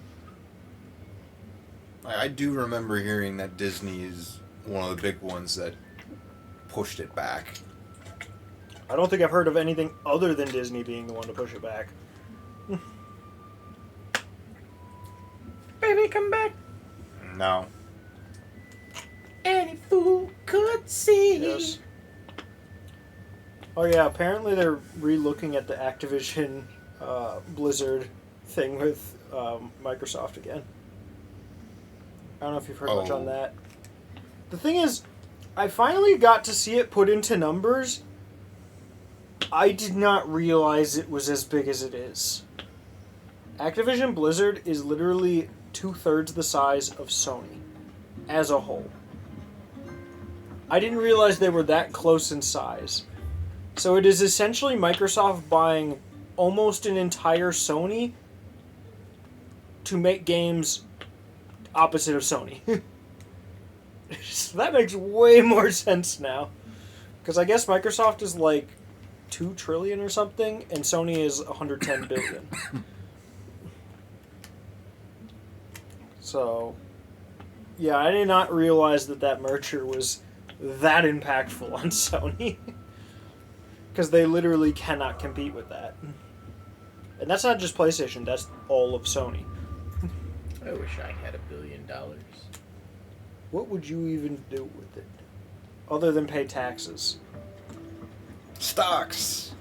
I do remember hearing that Disney is one of the big ones that pushed it back. I don't think I've heard of anything other than Disney being the one to push it back. Baby, come back. No. Any fool could see. Yes. Oh yeah, apparently they're re-looking at the Activision Blizzard thing with Microsoft again. I don't know if you've heard much on that. The thing is, I finally got to see it put into numbers. I did not realize it was as big as it is. Activision Blizzard is literally 2/3 the size of Sony as a whole. I didn't realize they were that close in size. So it is essentially Microsoft buying almost an entire Sony to make games opposite of Sony. So that makes way more sense now. Because I guess Microsoft is like 2 trillion or something, and Sony is 110 billion. So, yeah, I did not realize that merger was that impactful on Sony. Because they literally cannot compete with that. And that's not just PlayStation, that's all of Sony. I wish I had $1 billion. What would you even do with it? Other than pay taxes. Stocks!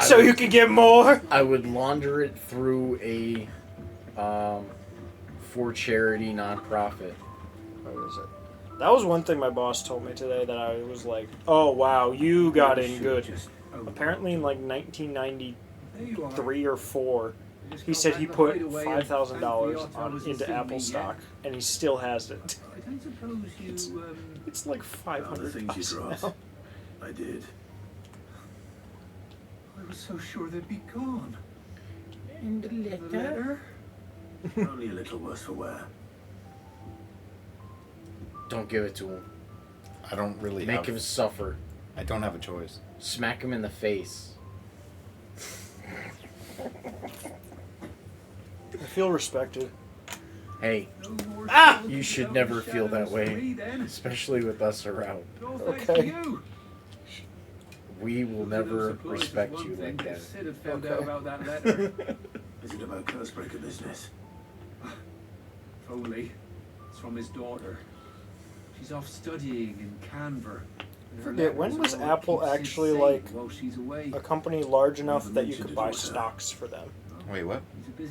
So you can get more? I would launder it through a for charity nonprofit. What is it? That was one thing my boss told me today that I was like, oh wow, you got in good. Apparently in like 1993 or 4, he said he put $5,000 into Apple stock, and he still has it. I don't suppose you, It's like $500 now. I did. I was so sure they'd be gone. And the letter? Only a little worse for wear. Don't give it to him. I don't really Make him suffer. I don't have a choice. Smack him in the face. I feel respected. Hey, you should never feel that way, especially with us around. Okay. We will never respect you like that. Sid had found out about that letter. Is it about Cursebreaker business? Foley. It's from his daughter. She's off studying in Canberra. Forget, when was Apple actually like a company large enough that you could buy stocks for them? Wait, what?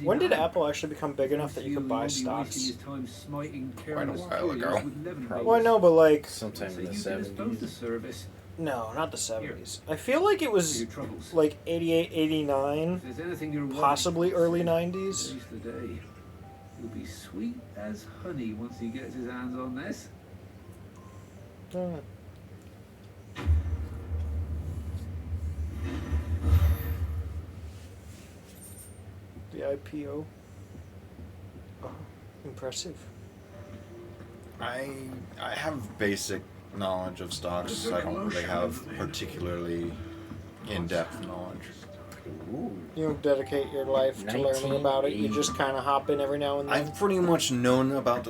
When did Apple actually become big enough that you could buy stocks? Quite a while ago. Well, I know, but like sometime in the 70s. No, not the 70s. I feel like it was like 88, 89, possibly early 90s. He'll be sweet as honey once he gets his hands on this. The IPO. Oh, impressive. I have basic knowledge of stocks. I don't really have particularly in-depth knowledge. You don't dedicate your life to learning about it. You just kind of hop in every now and then. I've pretty much known about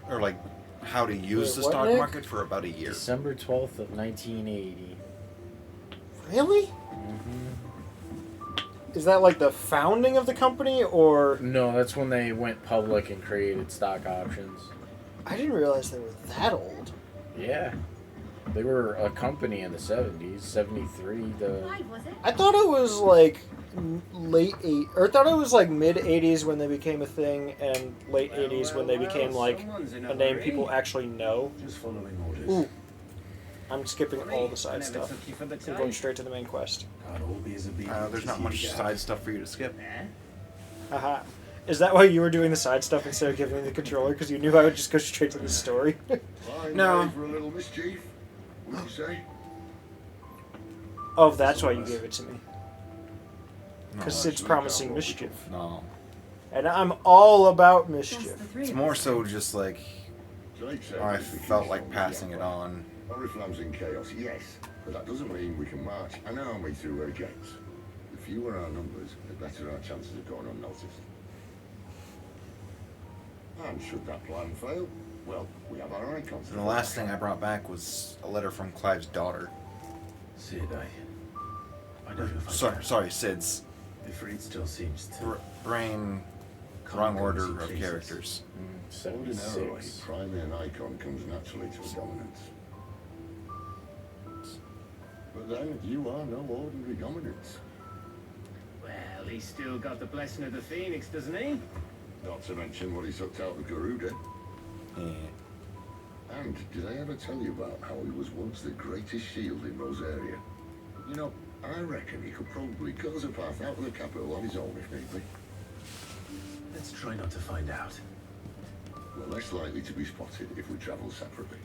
or like how to use the stock market for about a year. December 12th of 1980. Really? Is that like the founding of the company, or? No, that's when they went public and created stock options. I didn't realize they were that old. Yeah. They were a company in the 70s, 73 to... I thought it was like late 80s, or I thought it was like mid 80s when they became a thing, and late 80s when they became like a name people actually know. Just following orders. Ooh. I'm skipping all the side stuff. I'm going straight to the main quest. There's not much side stuff for you to skip. Haha. Is that why you were doing the side stuff instead of giving me the controller? Because you knew I would just go straight to the story? No. For a little mischief, would you say? Oh, that's why you gave it to me. Because Sid's promising mischief. No. And I'm all about mischief. It's more so just like I felt like passing it on. Oriflamme's in chaos, yes, but that doesn't mean we can march an army through her gates. The fewer our numbers, the better our chances of going unnoticed. And should that plan fail, well, we have our icons. And the last thing I brought back was a letter from Clive's daughter. Sid, I don't know if Sorry, Sid's. Ifrit still seems to... Brain, wrong order of characters. Ordinarily, priming an icon comes naturally to a dominance. But then, you are no ordinary dominance. Well, he's still got the blessing of the Phoenix, doesn't he? Not to mention what he sucked out of Garuda. Yeah. And did I ever tell you about how he was once the greatest shield in Rosaria? You know, I reckon he could probably cause a path out of the capital on his own if need be. Let's try not to find out. We're less likely to be spotted if we travel separately.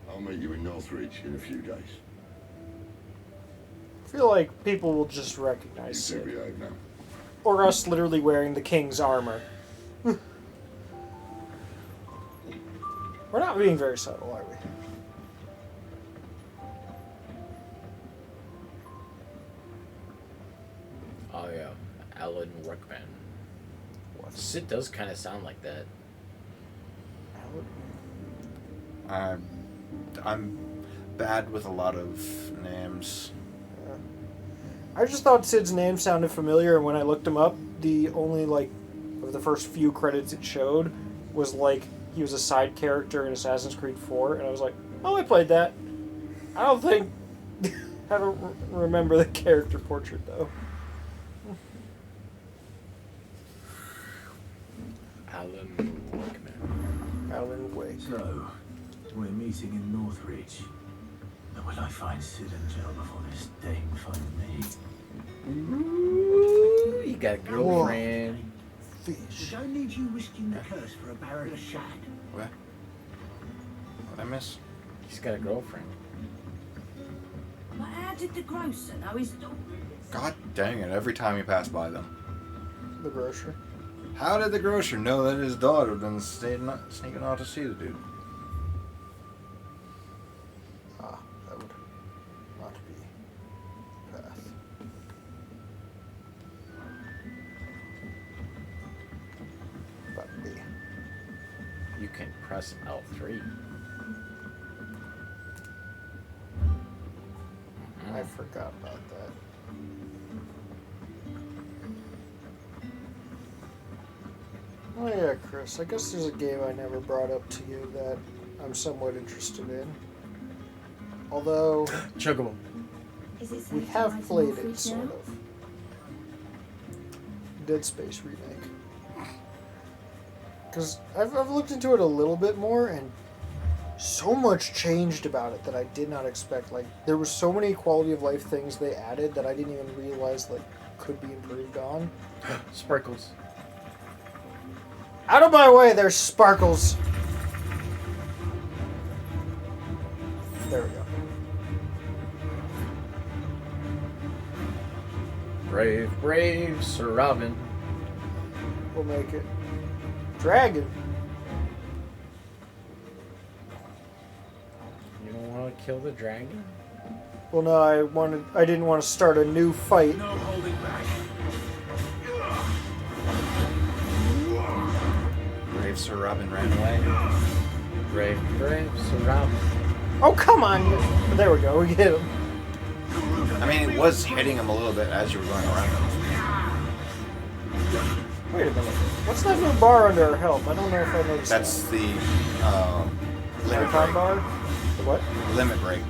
I'll meet you in Northridge in a few days. I feel like people will just recognize You two Sid. behave now. Or us literally wearing the king's armor. We're not being very subtle, are we? Oh yeah, Alan Rickman. What? Sid does kind of sound like that. I'm bad with a lot of names. I just thought Sid's name sounded familiar, and when I looked him up, the only, like, of the first few credits it showed was, like, he was a side character in Assassin's Creed 4, and I was like, oh, I played that. I don't think... I don't remember the character portrait, though. Alan Rickman. Alan Wake. So, we're meeting in Northridge. But will I find Sid and Jill before this dame finds me? Ooh, you got a girlfriend. We don't need you risking the curse for a barrel of shad. What? What I miss? He's got a girlfriend. But how did the grocer know his daughter? God dang it, every time you pass by them. The grocer. How did the grocer know that his daughter had been sneaking out to see the dude? Ah, that would not be path. But B. You can press L3. I forgot about that. Oh yeah, Chris, I guess there's a game I never brought up to you that I'm somewhat interested in. Although... Chocobo. We have played it, sort of. Dead Space remake. Because I've looked into it a little bit more, and so much changed about it that I did not expect. Like, there were so many quality of life things they added that I didn't even realize, like, could be improved on. Sparkles. Out of my way, there's sparkles! There we go. Brave Sir Robin. We'll make it. Dragon. You don't want to kill the dragon? Well, no, I didn't want to start a new fight. No holding back. Brave Sir Robin ran away. Brave Sir Robin. Oh, come on! There we go, we get him. I mean, it was hitting him a little bit as you were going around him. Wait a minute. What's that new bar under our help? I don't know if I noticed That's that. the limit Icon break. bar? The what? Limit break.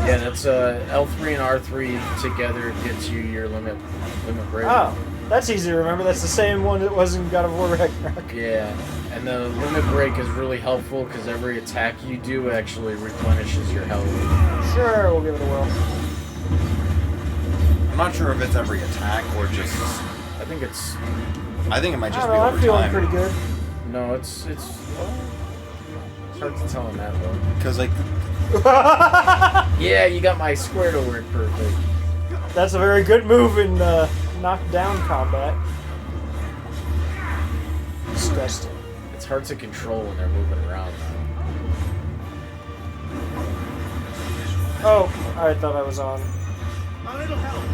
Yeah, that's L3 and R3 together gets you your limit break. Oh, that's easy to remember. That's the same one that was in God of War Ragnarok. Yeah, and the limit break is really helpful because every attack you do actually replenishes your health. Sure, we'll give it a whirl. I'm not sure if it's every attack or just... I think it's... I think it might just I be don't know, over I'm feeling time. pretty good. No, it's hard to tell on that though. Because, like... Yeah, you got my square to work perfect. That's a very good move in knockdown combat. Disgusting. It's hard to control when they're moving around now. Oh, I thought I was on. A little help. I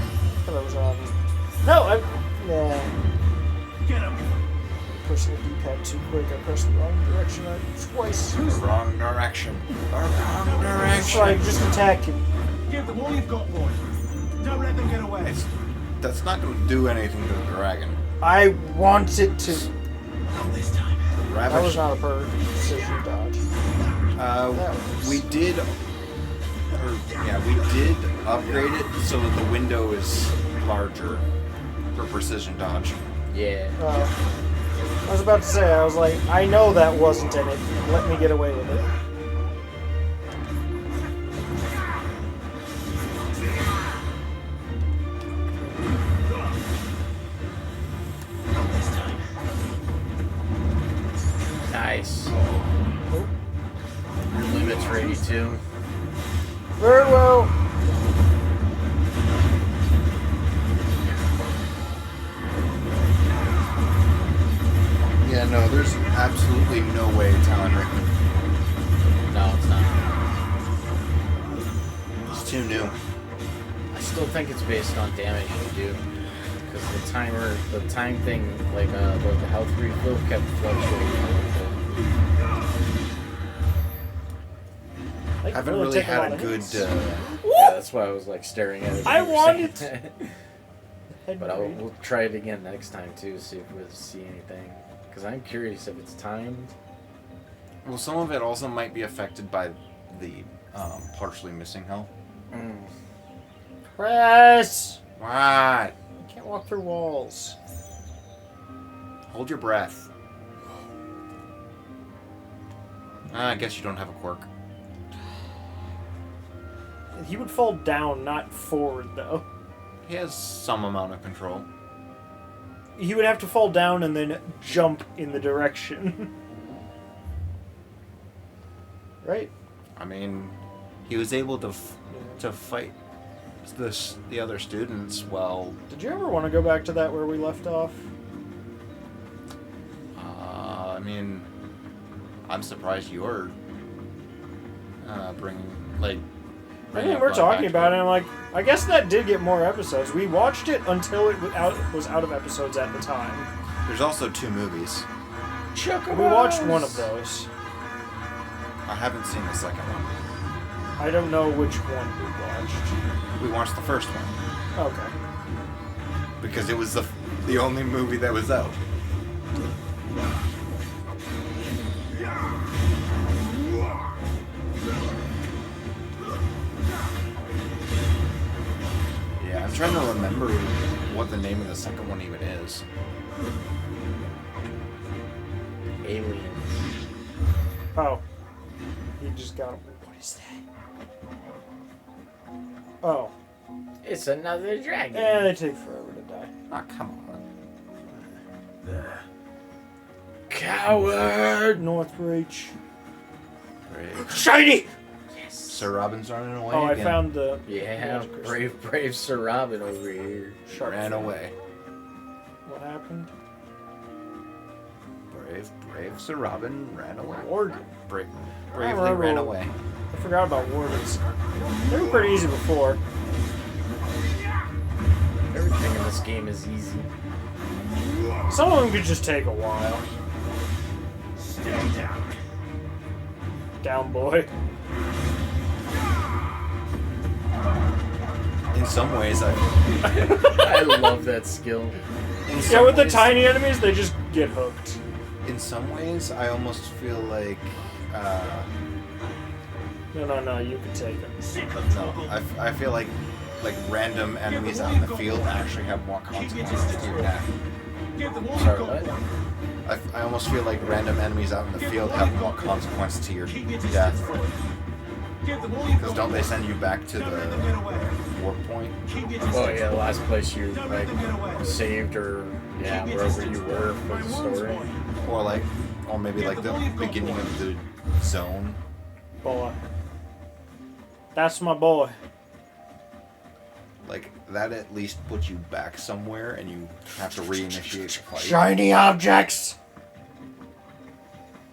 thought I was on. No, yeah. Get him. Pushing the D-pad too quick. I pressed the wrong direction twice. The wrong direction. The wrong direction. So I just attack him. Give them all you've got, boy. Don't let them get away. That's not going to do anything to the dragon. I want it to. Not this time. That was not a precision dodge. We did. We did upgrade it so that the window is larger for precision dodge. Yeah. I was about to say, I was like, I know that wasn't in it. Let me get away with it. Nice. Your limit's ready too. Very well. Yeah, no, there's absolutely no way talent ranking. No, it's not. It's too new. I still think it's based on damage you do. Because the timer, the time thing, like the health refill kept fluctuating. I haven't really had a good. Yeah, that's why I was like staring at it. I wanted. But we'll try it again next time too, see if we'll see anything. Because I'm curious if it's timed. Well, some of it also might be affected by the partially missing health. Press. What? I can't walk through walls. Hold your breath. I guess you don't have a quirk. He would fall down, not forward, though. He has some amount of control. He would have to fall down and then jump in the direction. Right? I mean, he was able to fight the other students well. Did you ever want to go back to that where we left off? I mean, I'm surprised you're bringing, like... I mean, we're talking about it, and I'm like, I guess that did get more episodes. We watched it until it was out of episodes at the time. There's also 2 movies. We watched one of those. I haven't seen the second one. I don't know which one we watched. We watched the first one. Okay. Because it was the only movie that was out. Yeah, I'm trying to remember what the name of the second one even is. Aliens. Oh. He just got him. What is that? Oh. It's another dragon. Yeah, they take forever to die. Ah, come on. Coward! Northbridge. Brave. Shiny! Yes. Sir Robin's running away Oh, again. I found the... Yeah, brave Sir Robin over here. Ran away. What happened? Brave Sir Robin ran away. Warden. Bravely remember- ran away. I forgot about wardens. They were pretty easy before. Everything in this game is easy. Some of them could just take a while. Stay down. Down, boy. In some ways, I love that skill. Yeah, with the tiny enemies, they just get hooked. In some ways, I almost feel like... No, you can take them. No, I feel like random enemies out in the field actually have more consequences to your death. Sorry, what? I almost feel like random enemies out in the field have more consequence to your death. Because don't they send you back to the warp point? Oh yeah, the last place you like saved or wherever you were for the story. Or maybe like the beginning of the zone. Boy. That's my boy. like that at least puts you back somewhere, and you have to reinitiate the fight. Shiny objects!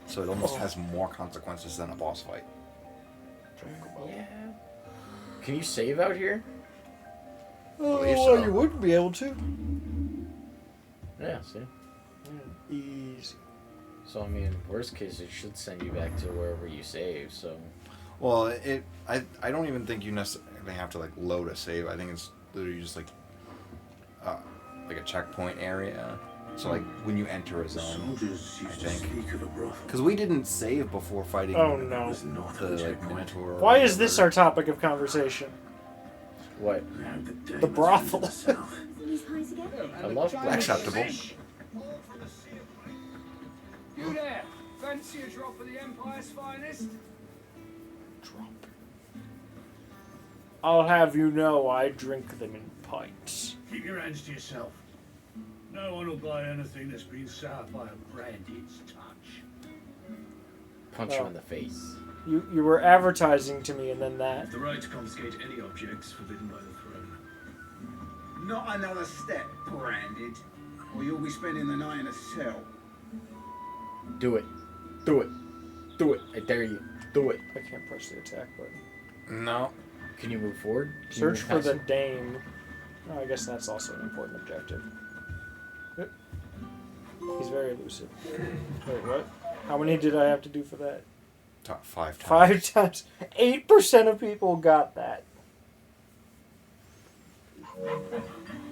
So it almost has more consequences than a boss fight. Yeah. Can you save out here? Oh, Believe well, so. you wouldn't be able to. Yeah, see? Easy. So, I mean, worst case, it should send you back to wherever you save, so... Well, I don't even think you necessarily have to, like, load a save. I think it's literally just, like a checkpoint area. So, like, when you enter a zone, I think. Because we didn't save before fighting Oh, no. the, like, Minotaur. Why is this our topic of conversation? What? The brothel. I love black. Acceptable. You there? Fancy a drop of the Empire's finest? I'll have you know I drink them in pints. Keep your hands to yourself. No one will buy anything that's been soured by a bandit's touch. Punch you in the face. You were advertising to me and then that. The right to confiscate any objects forbidden by the throne. Not another step, branded, or you'll be spending the night in a cell. Do it. Do it. Do it. I dare you. Do it. I can't push the attack button. No. Can you move forward? Can you Search move for past the him? dame. Oh, I guess that's also an important objective. Yep. He's very elusive. Wait, what? How many did I have to do for that? Top 5 times. 5 times. 8% of people got that.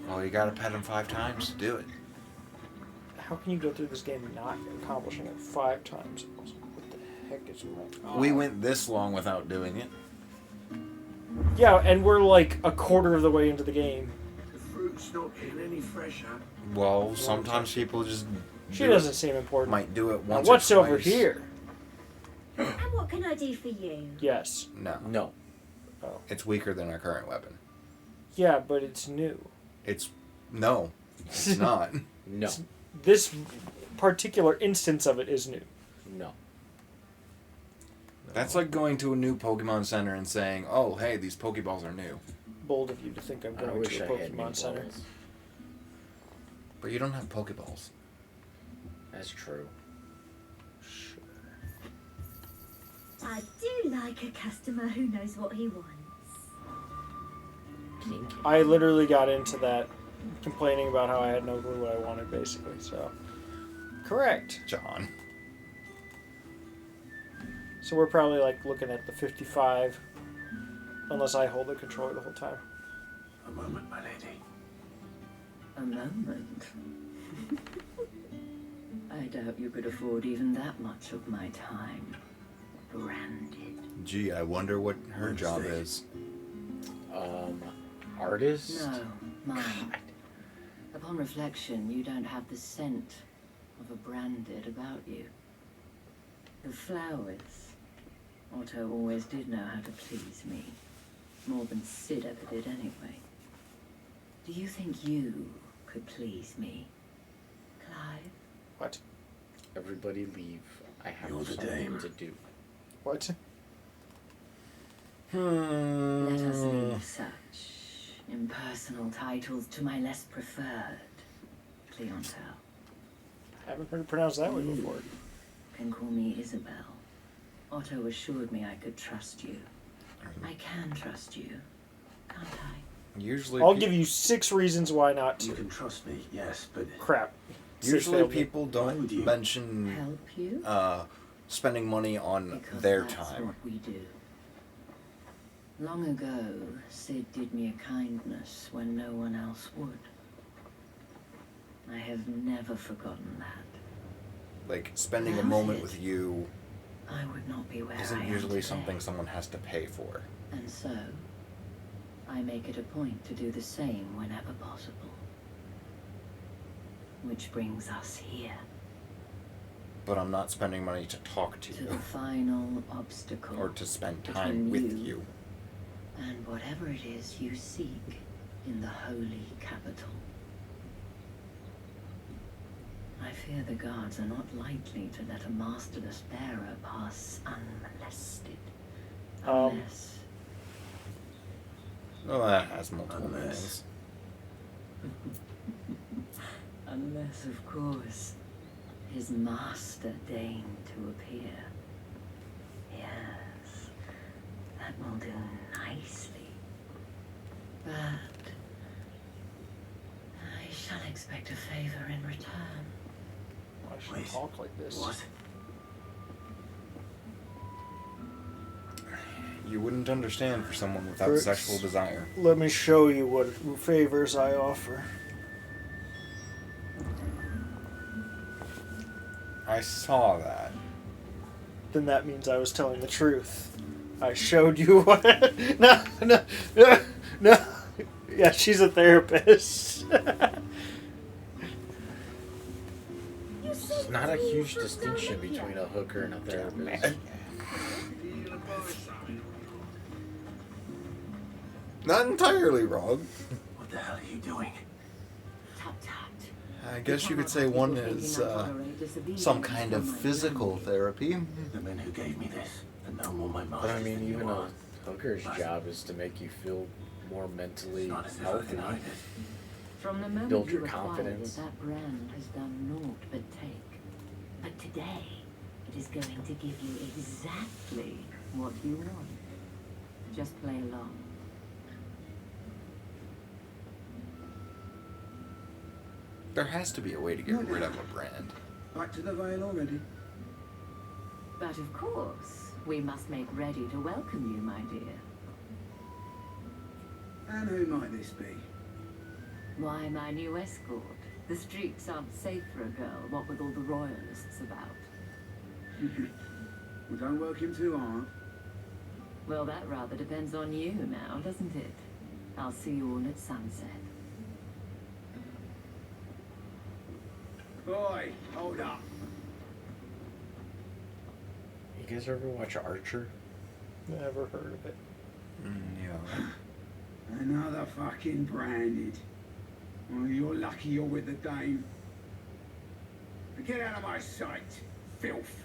Well, you gotta pet him 5 times to do it. How can you go through this game not accomplishing it 5 times? What the heck is wrong? We went this long without doing it. Yeah, and we're like a quarter of the way into the game. The fruit's not getting any fresher. Well, sometimes people just. She doesn't seem important. Might do it Now, once. what's or over twice. here? And what can I do for you? Yes. No. No. Oh. It's weaker than our current weapon. Yeah, but it's new. It's no. It's not. No. This particular instance of it is new. No. That's like going to a new Pokemon Center and saying, "Oh, hey, these Pokeballs are new." Bold of you to think I'm I going wish to a I had Pokemon Center. meatballs. But you don't have Pokeballs. That's true. I do like a customer who knows what he wants. Kinky. I literally got into that complaining about how I had no clue what I wanted, basically, so. Correct. John. So we're probably like looking at the 55, unless I hold the controller the whole time. A moment, my lady. A moment? I doubt you could afford even that much of my time. Branded. Gee, I wonder what her job is. Artist? No, mine. Upon reflection, you don't have the scent of a branded about you. The flowers. Otto always did know how to please me. More than Sid ever did anyway. Do you think you could please me, Clive? What? Everybody leave. I have You're the something dame. to do. What? Let us leave such impersonal titles to my less preferred clientele. Haven't heard it pronounced that way before. Can call me Isabel. Otto assured me I could trust you. I can trust you, can't I? Usually, I'll give you 6 reasons why not to. You can trust me, yes, but Crap. Usually, failed me. people don't mention Help you? spending money on Because their that's time. what we do. Long ago, Sid did me a kindness when no one else would. I have never forgotten that. Like spending a Without moment it, with you I would not be where I isn't am usually today. something someone has to pay for. And so, I make it a point to do the same whenever possible. Which brings us here, But I'm not spending money to talk to to you the final obstacle. or to spend time between with you. And whatever it is you seek in the holy capital. I fear the guards are not likely to let a masterless bearer pass unmolested. Unless... Well, that has multiple meanings. Unless, of course, his master deigned to appear. Yes, that will do nicely. But I shall expect a favor in return. Why should I talk like this? What? You wouldn't understand for someone without sexual desire. Let me show you what favors I offer. I saw that. Then that means I was telling the truth. I showed you what... No. Yeah, she's a therapist. It's not a huge distinction between a hooker and a therapist. Not entirely wrong. What the hell are you doing? Tut tut. I guess you could say one is some kind of physical therapy. The men who gave me this, and no more my master. But I mean, even a hooker's job is to make you feel more mentally healthy. From the moment Build you your acquired confidence. it, that brand has done naught but take. But today, it is going to give you exactly what you want. Just play along. There has to be a way to get rid of a brand. Back to the Vale already? But of course, we must make ready to welcome you, my dear. And who might this be? Why, my new escort. The streets aren't safe for a girl, what with all the royalists about. Well, don't work him too hard. Well, that rather depends on you now, doesn't it? I'll see you all at sunset. Boy, hold up. You guys ever watch Archer? Never heard of it. Yeah. Another fucking branded. Well, you're lucky you're with the dame. Get out of my sight, filth.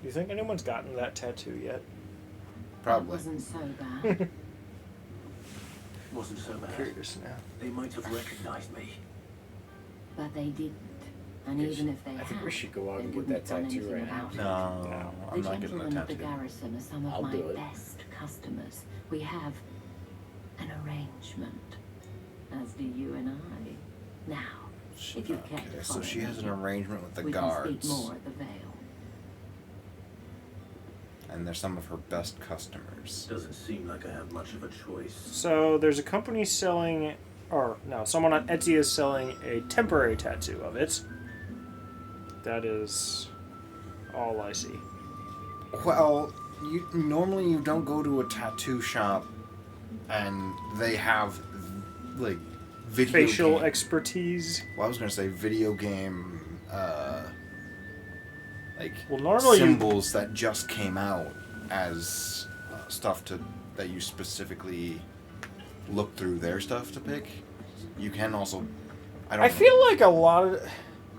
Do you think anyone's gotten that tattoo yet? That wasn't so bad. Wasn't so bad. Curious now. They might have recognized me. But they didn't. And even if they I had, think we should go out they and get wouldn't that have done tattoo anything right now. about it. No, I'm The not getting gentlemen that at the tattoo. garrison are some of I'll my do it. best customers. We have an arrangement, as do you and I. Now, if you care Okay, to so follow she has me, an arrangement with the we guards. can speak more at the Vale. And they're some of her best customers. Doesn't seem like I have much of a choice. So there's a company selling, or no, someone on Etsy is selling a temporary tattoo of it. That is all I see. Well, normally you don't go to a tattoo shop and they have like video Facial game. expertise. Well, I was gonna say video game, like Well, normally symbols that just came out as stuff that you specifically look through their stuff to pick. You can also. I feel like a lot of,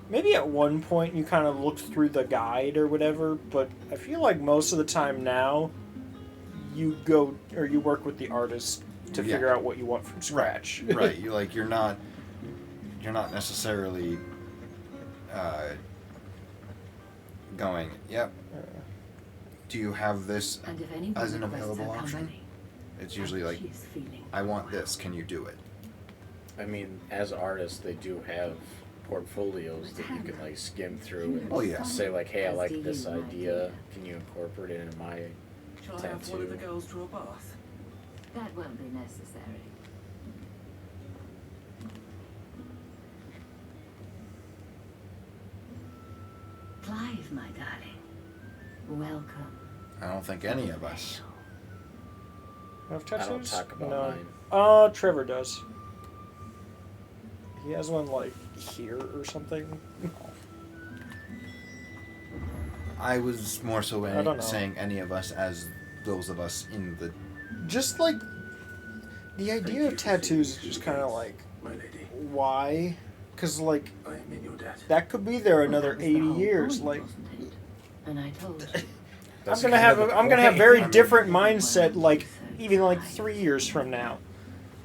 maybe at one point you kind of looked through the guide or whatever, but I feel like most of the time now you go or you work with the artist to Yeah. figure out what you want from scratch. Right. You're not necessarily going, yep. Do you have this And if anyone as an requests available her option? company, It's usually like, she is feeling I want this, can you do it? I mean, as artists, they do have portfolios that you can like skim through and Oh, yeah. say like, hey, I As like do this you, my idea. dear. Can you incorporate it in my Shall I have one of the tattoo? girls draw a bath? that won't be necessary. Clive, my darling, welcome. I don't think any of us. Have I tattoos? don't talk about No. mine. Trevor does. He has one like here or something. I was more so I don't know. saying any of us as those of us in the. Just like the idea of tattoos is just kind of like, My lady. why? Because, like, I am in your debt. that could be there another 80 years. Like, And I told you. I'm gonna have very different mindset. Like, even like 3 years from now.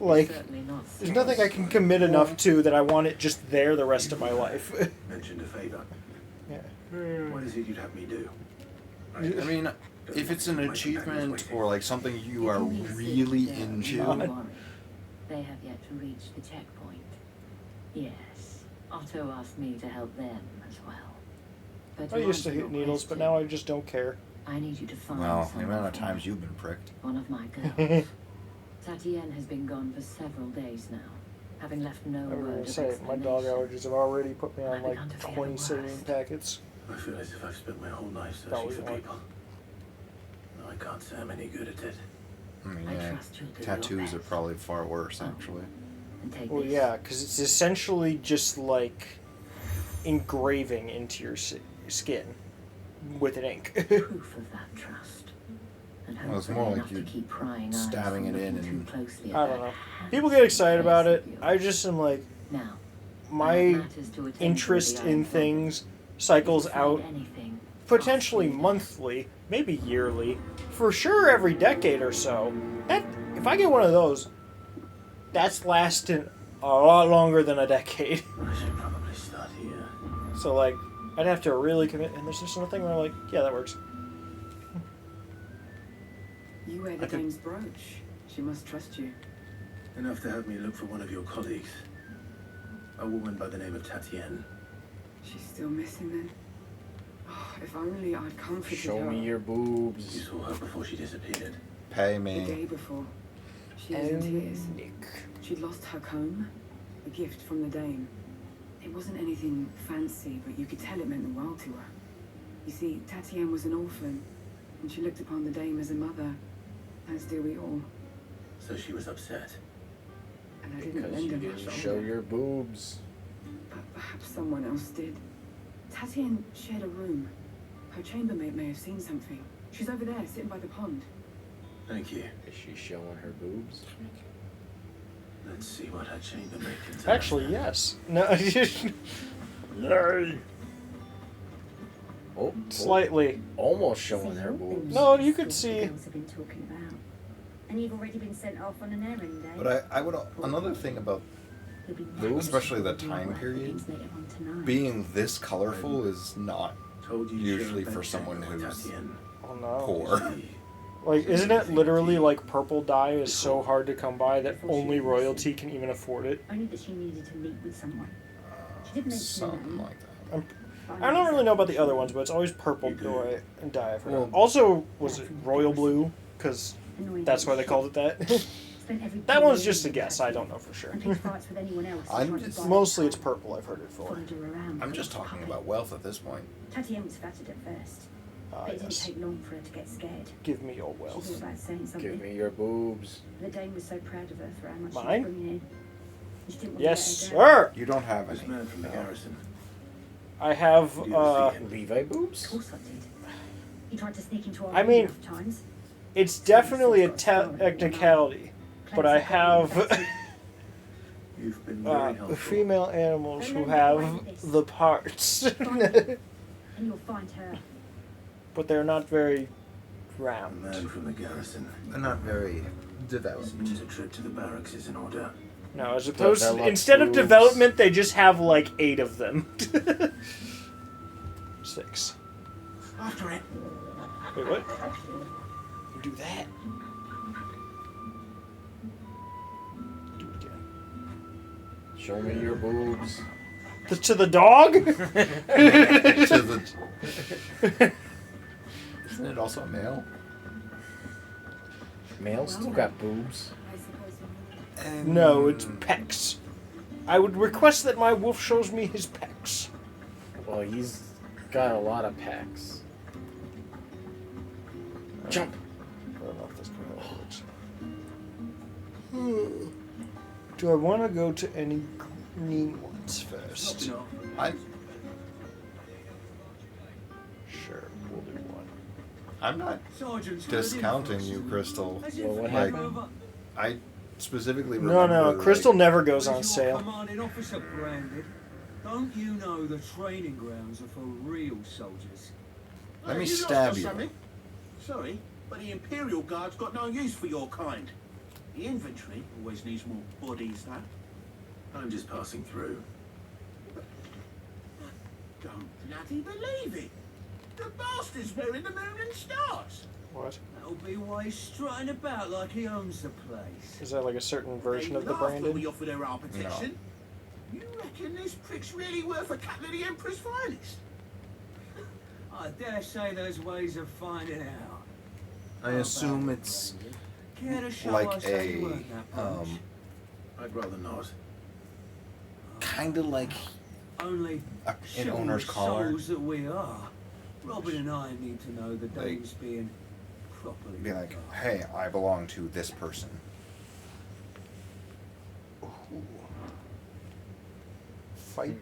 Like, there's nothing I can commit enough to that I want it just there the rest of my life. Mentioned a favor. Yeah. What is it you'd have me do? I mean, if it's an achievement or like something you are really into. Don't worry. They have yet to reach the checkpoint. Yes. Otto asked me to help them as well. But I used to hit needles, but now I just don't care. I need you to find Well, the someone amount of for times you've been pricked. one of my girls. Tatienne has been gone for several days now, having left no I was word gonna of say, my dog explanation. allergies have already put me on I've like begun to fear 20 the saline worst. packets. I feel as if I've spent my whole life That searching was for one. people. No, I can't say I'm any good at it. I mean, I yeah, trust you'll do your tattoos are best. probably far worse, actually. And take Well, this. yeah, because it's essentially just like engraving into your skin with an ink. Proof of that trust. And Well, it's hopefully more like enough to you keep prying eyes stabbing from it in looking and- too closely at I don't that know. People get excited about it. I just am like, Now, my matters to attend to interest with the in iron things cycles Find out anything. potentially monthly, maybe yearly, for sure every decade or so. That, if I get one of those, that's lasting a lot longer than a decade. I should probably start here. So like, I'd have to really commit, and there's just nothing where I'm like, yeah, that works. You wear the dame's brooch. She must trust you. Enough to have me look for one of your colleagues. A woman by the name of Tatienne. She's still missing then. Oh, if only I'd comforted Show her. me your boobs. You saw her before she disappeared. Pay The me. day before. She was in tears. She'd lost her comb, a gift from the dame. It wasn't anything fancy, but you could tell it meant the world to her. You see, Tatienne was an orphan, and she looked upon the dame as a mother, as do we all. So she was upset. And I didn't Because lend you her my didn't shoulder. show your boobs. But perhaps someone else did. Tatienne shared a room. Her chambermaid may have seen something. She's over there, sitting by the pond. Thank you. Is she showing her boobs? Let's see what her chambermaid can tell us. Actually, yes. No, Yay. Oh, Slightly. almost showing her boobs. No, you could see. Girls have been talking about. And you've already been sent off on an errand, eh? But I would another thing about You'll be boobs, especially the time period, being this colorful is not Told you usually share a for bed someone with who's Tatienne. Oh no. poor. Like, isn't it literally like purple dye is so hard to come by that only royalty can even afford it? Only that she needed to meet with someone. She did mention Something that. like that. I don't really know about the other ones, but it's always purple dye and dye. I've heard. Well- Also, was it royal blue? Because that's why they called it that. Spent every That day one's with just a her guess. I don't know for sure. And picked fights with anyone else. who I'm tried to just- buy Mostly her it's purple. I've heard it for. Followed her around. I'm just talking about wealth at this point. Tatienne was flattered at first. Ah, But it didn't yes. take long for her to get scared. Give me your She wealth. thought about saying something. Give me your boobs. The dame was so proud of her for how much Mine? she was bringing in. She didn't want Yes, to let her down. sir. You don't have This any. man from the garrison. I have. Levi boobs? Of course I did. He tried to sneak into our I room mean, enough times. It's definitely a technicality, but I have You've been very helpful. female animals who have the parts, And you'll find her. but they're not very A round. man from the garrison. They're not very developed. Seems a trip to the barracks is in order. No, as opposed to, Developed instead of boobs. development, they just have like 8 of them. 6. After it. Wait, what? You do that. Do it again. Show me your boobs. To the dog? To the- Isn't it also a male? Males still got boobs. I suppose No, it's pecs. I would request that my wolf shows me his pecs. Well, he's got a lot of pecs. Jump. I don't know if this works. Do I want to go to any green ones first? I Sure, we'll do one. I'm not discounting you, Crystal. Well, what Like, happened? I specifically No, remember. Crystal like, never goes on sale. Commanding officer branded. Don't you know the training grounds are for real soldiers? Let me You lost stab or you. something? Sorry, but the Imperial Guard's got no use for your kind. The infantry always needs more bodies, though. I'm just passing through. Don't bloody believe it. The bastard's wearing the moon and stars. What? That'll be why he's strutting about like he owns the place. Is that like a certain version of the They laughed when we branding? offered her our protection. You reckon this prick's really worth a couple of the Emperor's finest? I dare say there's ways of finding out. I assume it's Care to show like us how you a, earned that punch? I'd rather not. kind of like Only an chivalrous owner's collar. souls that we are. Robin and I need to know the dame's being properly. Be like, hey, I belong to this person. Fight.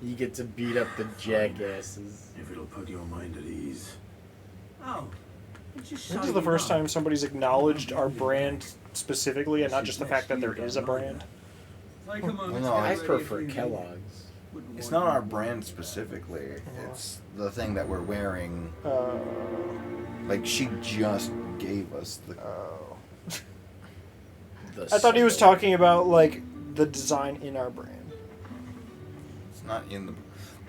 You get to beat up the jackasses. If it'll put your mind at ease. Oh, it's just This so is the you first know. time somebody's acknowledged our brand specifically, and not just the fact that there is a brand. Take a moment Well, to no, get I ready prefer if you need Kellogg's. it. Wouldn't It's want not you our to- brand specifically. It's the thing that we're wearing. Oh. Like, she just gave us the. I thought he was talking about like the design in our brand. It's not in the.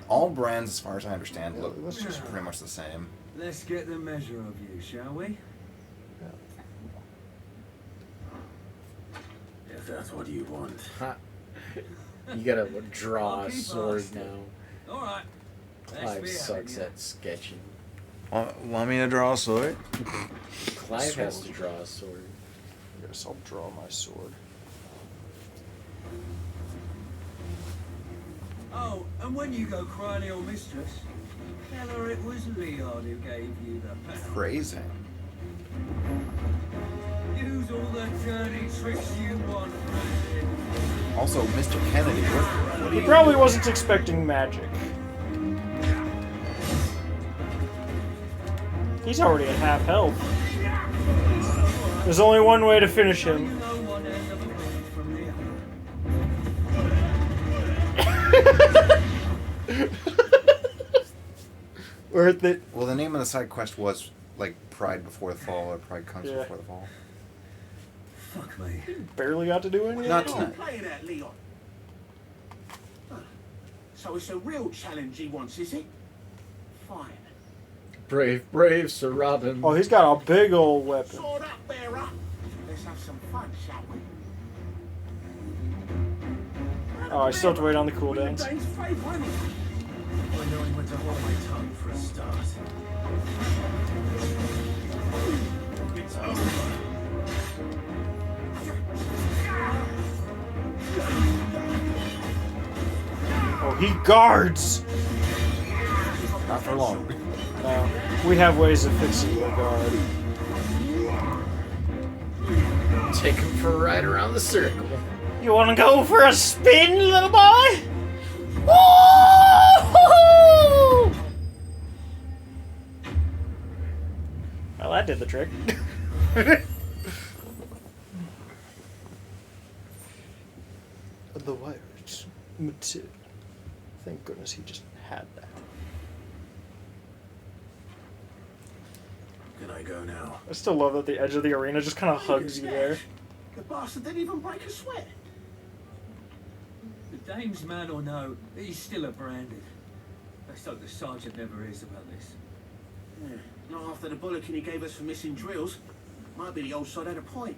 All brands, as far as I understand, look pretty much the same. Let's get the measure of you, shall we? If that's what you want. You gotta draw a keep sword asking. now. All right. Let's Clive be sucks having at sketching. Want me to draw a sword? Clive has to draw a sword. I guess I'll draw my sword. Oh, and when you go cry to your mistress, tell her it was Leon who gave you the power. Phrasing. Use all the dirty tricks you want, Brandon. Also, Mr. Kennedy, what He probably wasn't expecting magic. He's already at half health. There's only one way to finish him. Worth it. Well, the name of the side quest was like Pride Before the Fall or Pride Comes Yeah. Before the Fall. Fuck me. Barely got to do anything. Not Come on, tonight. play that, Leon. So it's a real challenge he wants, is it? Fine. Brave, brave Sir Robin. Oh, he's got a big old weapon. Sword up, bearer. Let's have some fun, shall we? Oh, I still have to wait on the We're cooldowns. the Dane's favourite, isn't it? By knowing when to hold my tongue for a start. It's over. Oh, he guards! Not for long. No, we have ways of fixing the guard. Take him for a ride around the circle. You wanna go for a spin, little boy? Woo! Well, that did the trick. The wires. Matilda. Thank goodness he just had that. Can I go now? I still love that the edge of the arena just kind of hugs you there. The bastard didn't even break a sweat. The dame's man or no, he's still a branded. Let's hope the sergeant never hears about this. Yeah, not after the bulletin he gave us for missing drills. Might be the old sod had a point.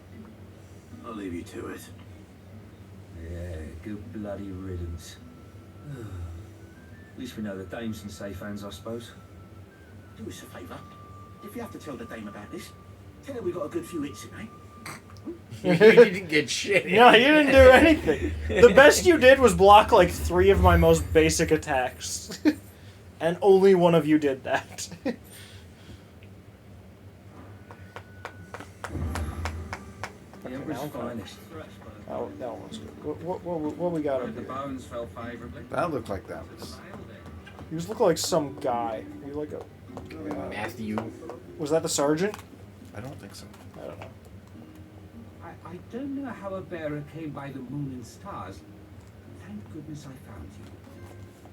I'll leave you to it. Yeah, good bloody riddance. At least we know the dame's in safe hands, I suppose. Do us a favour. If you have to tell the dame about this, tell her we got a good few hits in, eh? You didn't get shit. No, you didn't do anything. The best you did was block like 3 of my most basic attacks. And only one of you did that. The Emperor's finest. Oh, that one's good. What we got up The here? bones fell favourably. That looked like that was. He was looking like some guy. He like a. Matthew. Was that the sergeant? I don't think so. I don't know. I don't know how a bearer came by the moon and stars. Thank goodness I found you.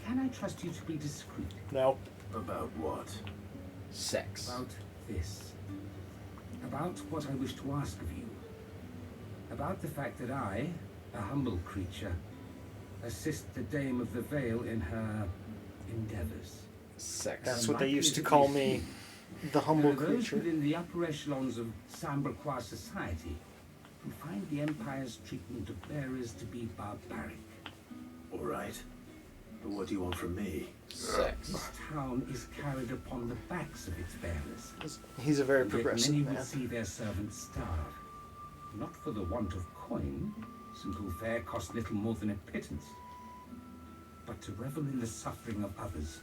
can I trust you to be discreet? No. About what? Sex. About this. About what I wish to ask of you. About the fact that I, a humble creature, assist the Dame of the Vale in her endeavors. Sex. That's what they used to call me, the humble There are those creature. within the upper echelons of Samberquois society who find the Empire's treatment of bearers to be barbaric. All right. But what do you want from me? Sex. This town is carried upon the backs of its bearers. He's a very Yet progressive many man. will see their servants starve. Not for the want of coin, simple fare costs little more than a pittance, but to revel in the suffering of others.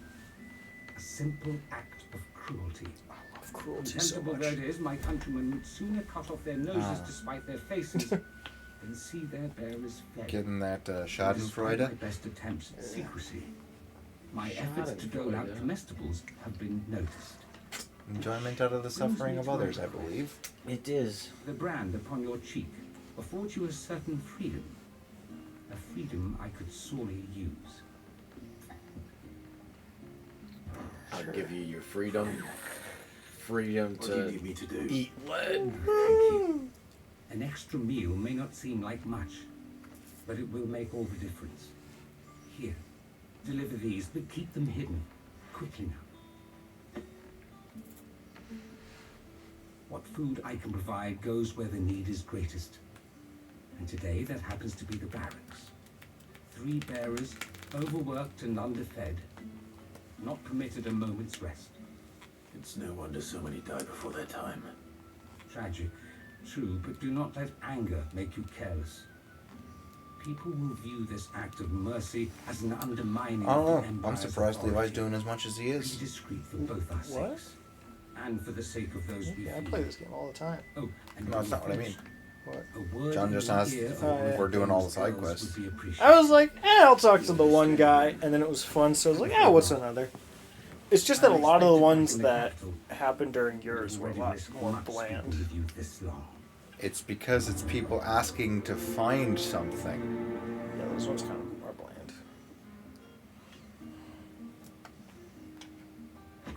A simple act of cruelty. I love cruelty so Contemptible much. though it is, my countrymen would sooner cut off their noses to spite their faces than see their bearers fed. Getting that Despite Schadenfreude? my best attempts at secrecy, my efforts to dole out Schadenfreude. comestibles have been noticed. Enjoyment out of the suffering of others, I believe. It is. The brand upon your cheek affords you a certain freedom. A freedom I could sorely use. I'll give you your freedom. Freedom What do you to need me to do? eat lead. Thank you. An extra meal may not seem like much, but it will make all the difference. Here, deliver these, but keep them hidden. Quickly now. What food I can provide goes where the need is greatest. And today that happens to be the barracks. 3 bearers, overworked and underfed, not permitted a moment's rest. It's no wonder so many die before their time. Tragic, true, but do not let anger make you careless. People will view this act of mercy as an undermining I of the don't know. I'm Empire's surprised Levi's authority. doing as much as he Be is. discreet for both our What? sakes, and for the sake of those we Yeah, I feed. play this game all the time. Oh, and No, that's not what I mean. What? a word John in just the asked ear if of Oh, yeah. we're doing all the those side girls quests. would be appreciated. I was like, I'll talk to the one guy, and then it was fun, so I was like, what's another? It's just that a lot of the ones that happened during yours were a lot more bland. With you this long. It's because it's people asking to find something. Yeah, those ones kind of more bland.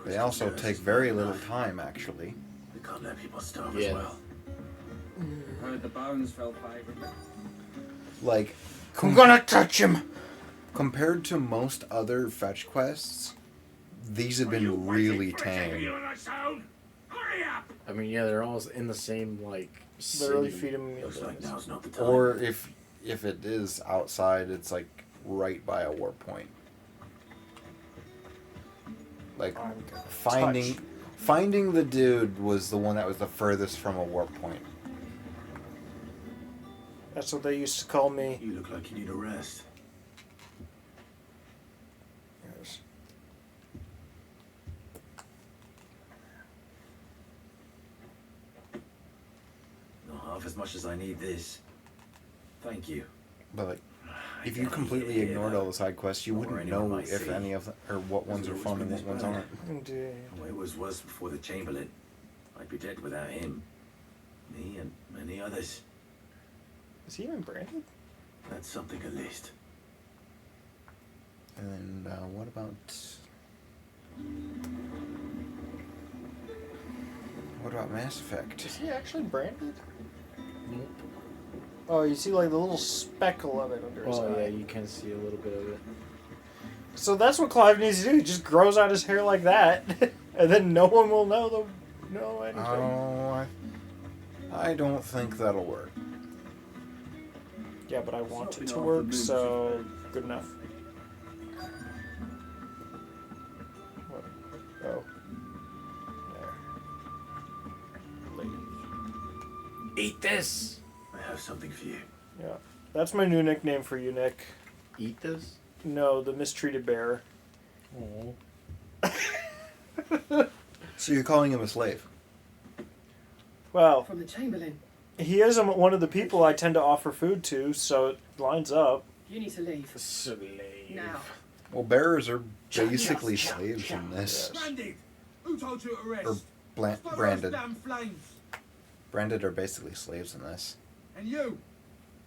They also take very little time, actually. We can't let people starve Yeah. as well. Heard the bones fell favourite. Like, I'm gonna touch him! compared to most other fetch quests, these have been really tame. I mean, yeah, they're all in the same, like, Literally city. feed him meal Looks like things. now's not the time. Or if it is outside, it's like right by a warp point. Like I'm gonna touch. finding the dude was the one that was the furthest from a warp point. That's what they used to call me. You look like you need a rest. Yes. Not half as much as I need this. Thank you. But like, I if you don't completely hear ignored that. all the side quests, you Or wouldn't anyone know might if see. any of them, or what ones are Has it fun always and been what this ones bad? aren't. Indeed. Oh, it was worse before the Chamberlain. I'd be dead without him. Me and many others. Is he even branded? That's something at least. And what about Mass Effect? Is he actually branded? Oh, you see like the little speckle of it under his Oh, eye. yeah, you can see a little bit of it. So that's what Clive needs to do. He just grows out his hair like that, and then no one will know anything. Oh, I don't think that'll work. Yeah, but I want it Something to off the work, moon, so good enough. What? Oh. There. Leave. Eat this! I have something for you. Yeah. That's my new nickname for you, Nick. Eat this? No, the mistreated bear. Oh. So you're calling him a slave? Well, From the Chamberlain. he is one of the people I tend to offer food to, so it lines up. You need to leave. Slave. Now. Well, bearers are basically slaves in this. Branded! Who told you to Or arrest? Stop those branded. damn flames! Branded are basically slaves in this. And you!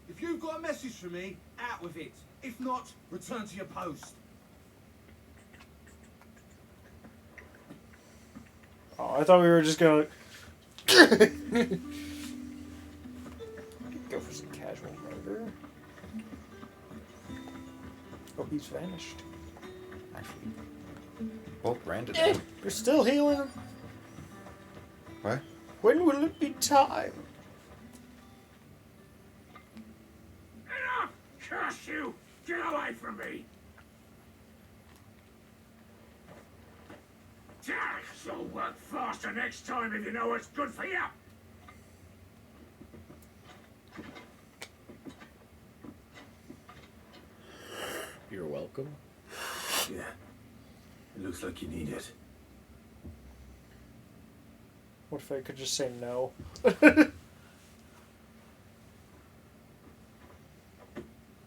If you've got a message for me, out with it. If not, return to your post. Oh, I thought we were just gonna go for some casual murder. Oh, he's vanished. Actually, both branded. You're still healing. What? When will it be time? Enough! Curse you! Get away from me! You'll work faster next time if you know what's good for you! You're welcome. Yeah. It looks like you need it. What if I could just say no?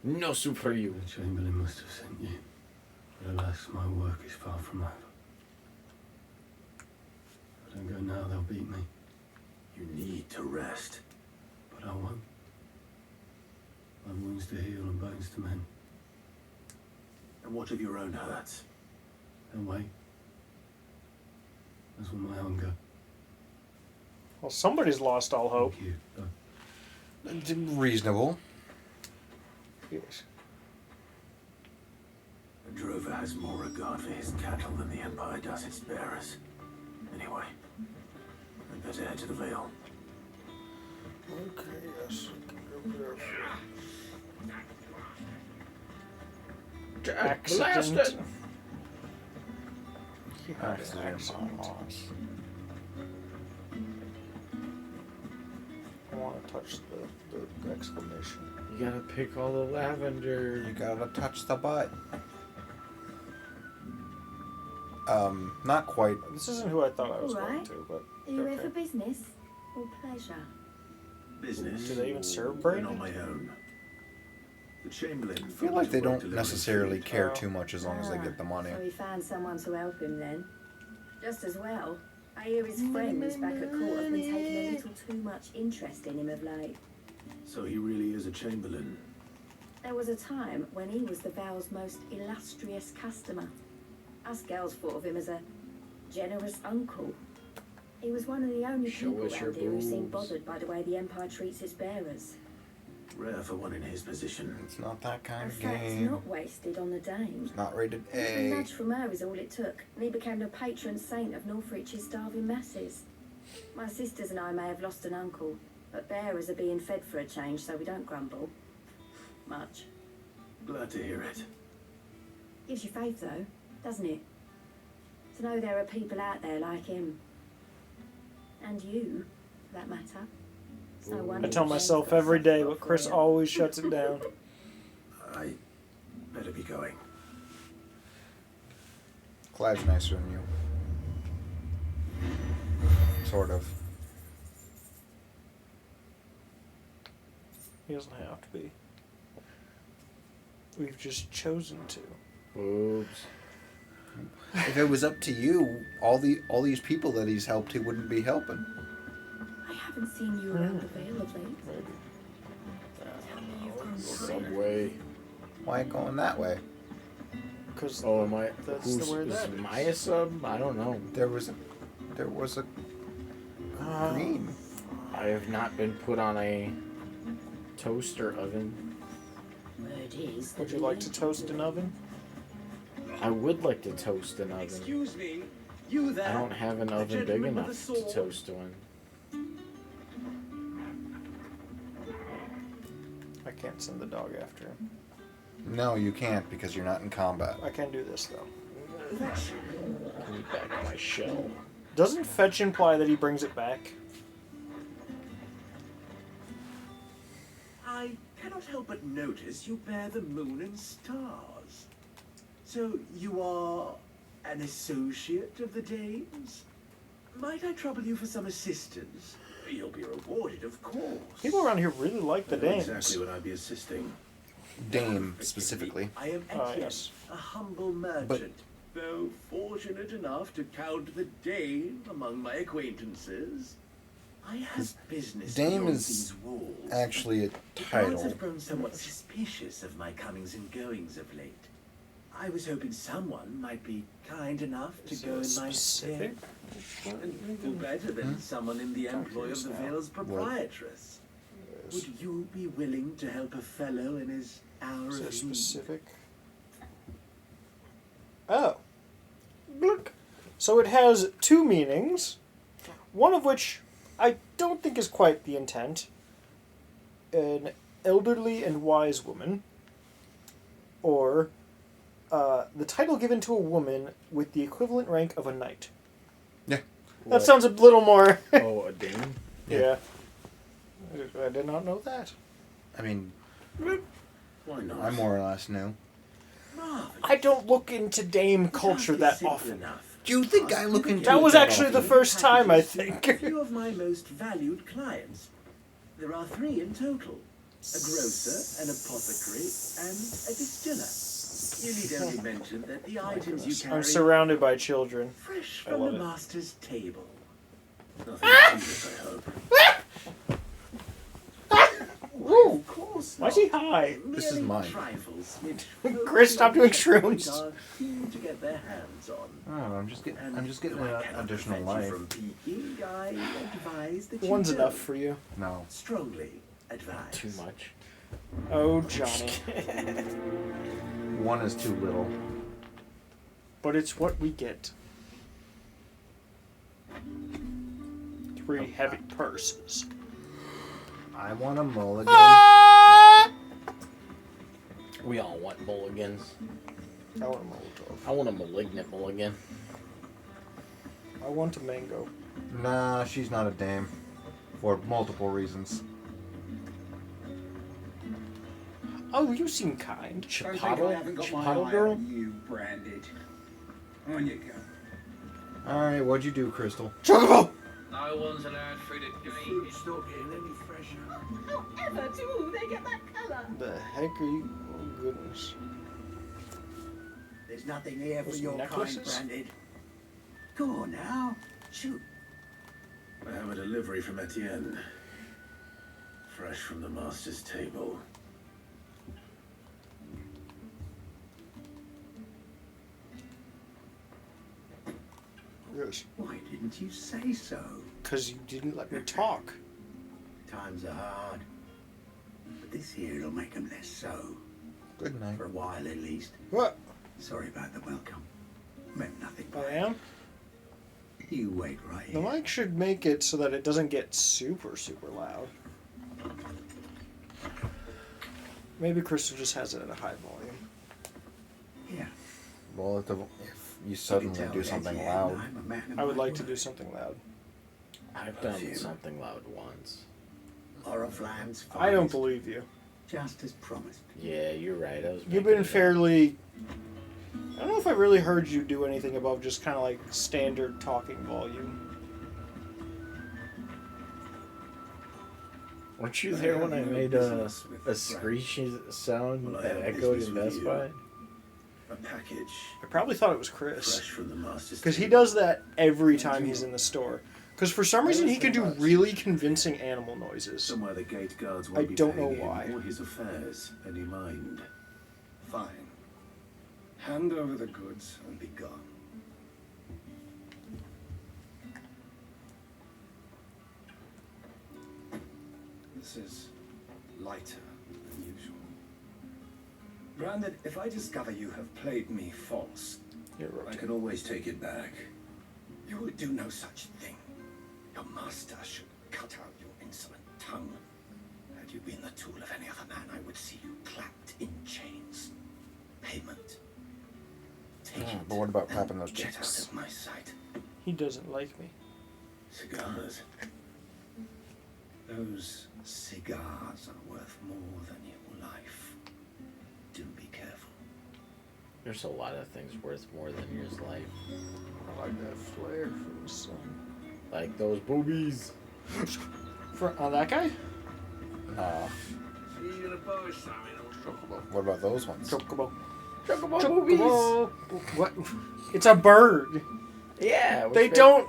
No soup for you. The Chamberlain must have sent you. But alas, my work is far from over. If I don't go now, they'll beat me. You need to rest. But I won't. I've wounds to heal and bones to mend. And what of your own hurts? They'll wait. As will my hunger. Well, somebody's lost all hope. Thank you. Reasonable. Yes. A drover has more regard for his cattle than the Empire does its bearers. Anyway, I'd better head to the Vale. Okay, yes. Accident. I want to touch the exclamation. You gotta pick all the lavender. You gotta touch the butt. Not quite. This isn't who I thought I was going Alright. to, but Are you here okay. for business or pleasure? Business. Do they even serve And brandy? on my own. The Chamberlain. I feel like they don't necessarily care too much as long as they get the money. So he found someone to help him then. Just as well. I hear his friends back at court have been taking a little too much interest in him of late. So he really is a Chamberlain. There was a time when he was the Vale's most illustrious customer. Us girls thought of him as a generous uncle. He was one of the only Show people us your around here who seemed boobs. bothered by the way the Empire treats its bearers. Rare for one in his position. It's not that kind In of fact, game. not wasted on the dame. It's not rated A A. nudge from her is all it took, and he became the patron saint of Northrich's starving masses. My sisters and I may have lost an uncle, but bearers are being fed for a change, so we don't grumble. Much. Glad to hear it. Gives you faith, though, doesn't it? To know there are people out there like him. And you, for that matter. It's no wonder I tell James myself got every soft day, spot but for Chris you. always shuts it down. I better be going. Clyde's nicer than you. Sort of. He doesn't have to be. We've just chosen to. Oops. If it was up to you, all these people that he's helped, he wouldn't be helping. I haven't seen you around the Vale of late. Tell me you've gone Subway. Why going that way? Because Oh, am I? that's Who's where is that is. Maya sub? I don't know. There was a green. I have not been put on a toaster oven. Word is Would you like to toast an oven? I would like to toast an oven. Excuse me, you there? I don't have an The oven big gentleman with enough the to sword? toast one. I can't send the dog after him. No, you can't because you're not in combat. I can do this though. Give me back my shell. Doesn't fetch imply that he brings it back? I cannot help but notice you bear the moon and stars. So you are an associate of the dames? Might I trouble you for some assistance? You'll be rewarded, of course. People around here really like the I know dames. exactly what I'd be assisting. Dame, specifically. I am Etienne, yes. a humble merchant. Though fortunate enough to count the dame among my acquaintances, I have business Dame beyond is these walls. actually a The guards title. have grown somewhat suspicious of my comings and goings of late. I was hoping someone might be kind enough to go in my stead. And who better than someone in the employ of the Vale's proprietress? Would you be willing to help a fellow in his hour of need? Specific. Oh. Look. So it has two meanings, one of which I don't think is quite the intent. An elderly and wise woman, or the title given to a woman with the equivalent rank of a knight. Yeah. That sounds a little more... Oh, a dame? Yeah. I did not know that. I mean, why not? I more or less knew. I don't look into dame culture that often. Do you think I look into That was it actually the first time, I think. A few of my most valued clients. There are 3 in total. A grocer, an apothecary, and a distiller. You need only mention that the items you carry I'm surrounded by children. fresh I from love the it. master's table. Nothing serious, I hope. Ooh. Of course Why is not. he high? This is Merely mine. Trifles which Chris, stop doing folks shrooms. are keen to get their hands on. Oh, I'm just getting And an I cannot additional prevent you life. from peeking. I advise that One's you enough don't. for you. No. Strongly advise. Too much. Oh, Johnny. One is too little. But it's what we get. 3 heavy purses. I want a mulligan. We all want mulligans. I want a Molotov. I want a malignant mulligan. I want a mango. Nah, she's not a dame. For multiple reasons. Oh, you seem kind. I think I haven't got my Chipotle eye girl? on you, Branded. On you go. Alright, what'd you do, Crystal? Chocobo! No one's allowed through the gate. It's not getting any fresher. However do they get that colour? The heck are you? Oh, goodness. There's nothing here for Those your necklaces? kind, Branded. Go on now. Shoot. I have a delivery from Etienne. Fresh from the master's table. Yes. Why didn't you say so? Because you didn't let me talk. Times are hard. But this here'll make them less so. Good night. For a while at least. What? Sorry about the welcome. Meant nothing by I it. am? You wait right The here. mic should make it so that it doesn't get super, super loud. Maybe Crystal just has it at a high volume. Yeah. Well, if you suddenly tell do something Etienne loud. I'm a man of I would my like to word. do something loud. I've A done few. something loud once. Oriflamme's I don't finest. believe you. Just as promised. Yeah, you're right. I was You've making been it up. fairly... I don't know if I really heard you do anything above just kind of like standard talking volume. Weren't you there when I made a screechy sound Well, I that have echoed business in with Best you. Buy? A package. I probably thought it was Chris. Fresh from the master's Because he table. does that every time he's in the store. Because for some reason he can do really convincing animal noises. Somewhere the gate guards I won't be don't know paying him why. or his affairs any mind. Fine. Hand over the goods and be gone. This is lighter than usual. Branded, if I discover you have played me false, I can always take it back. you will do no such thing. Your master should cut out your insolent tongue. Had you been the tool of any other man, I would see you clapped in chains. Payment. Take it But what about and clapping those get out chicks? of my sight. He doesn't like me. Cigars. Those cigars are worth more than your life. Do be careful. There's a lot of things worth more than your life. I like that flare from the sun. Like those boobies. That guy? See you in a bar, Simon. What about those ones? Chocobo. Chocobo Chocobo. What? It's a bird. Yeah. They don't.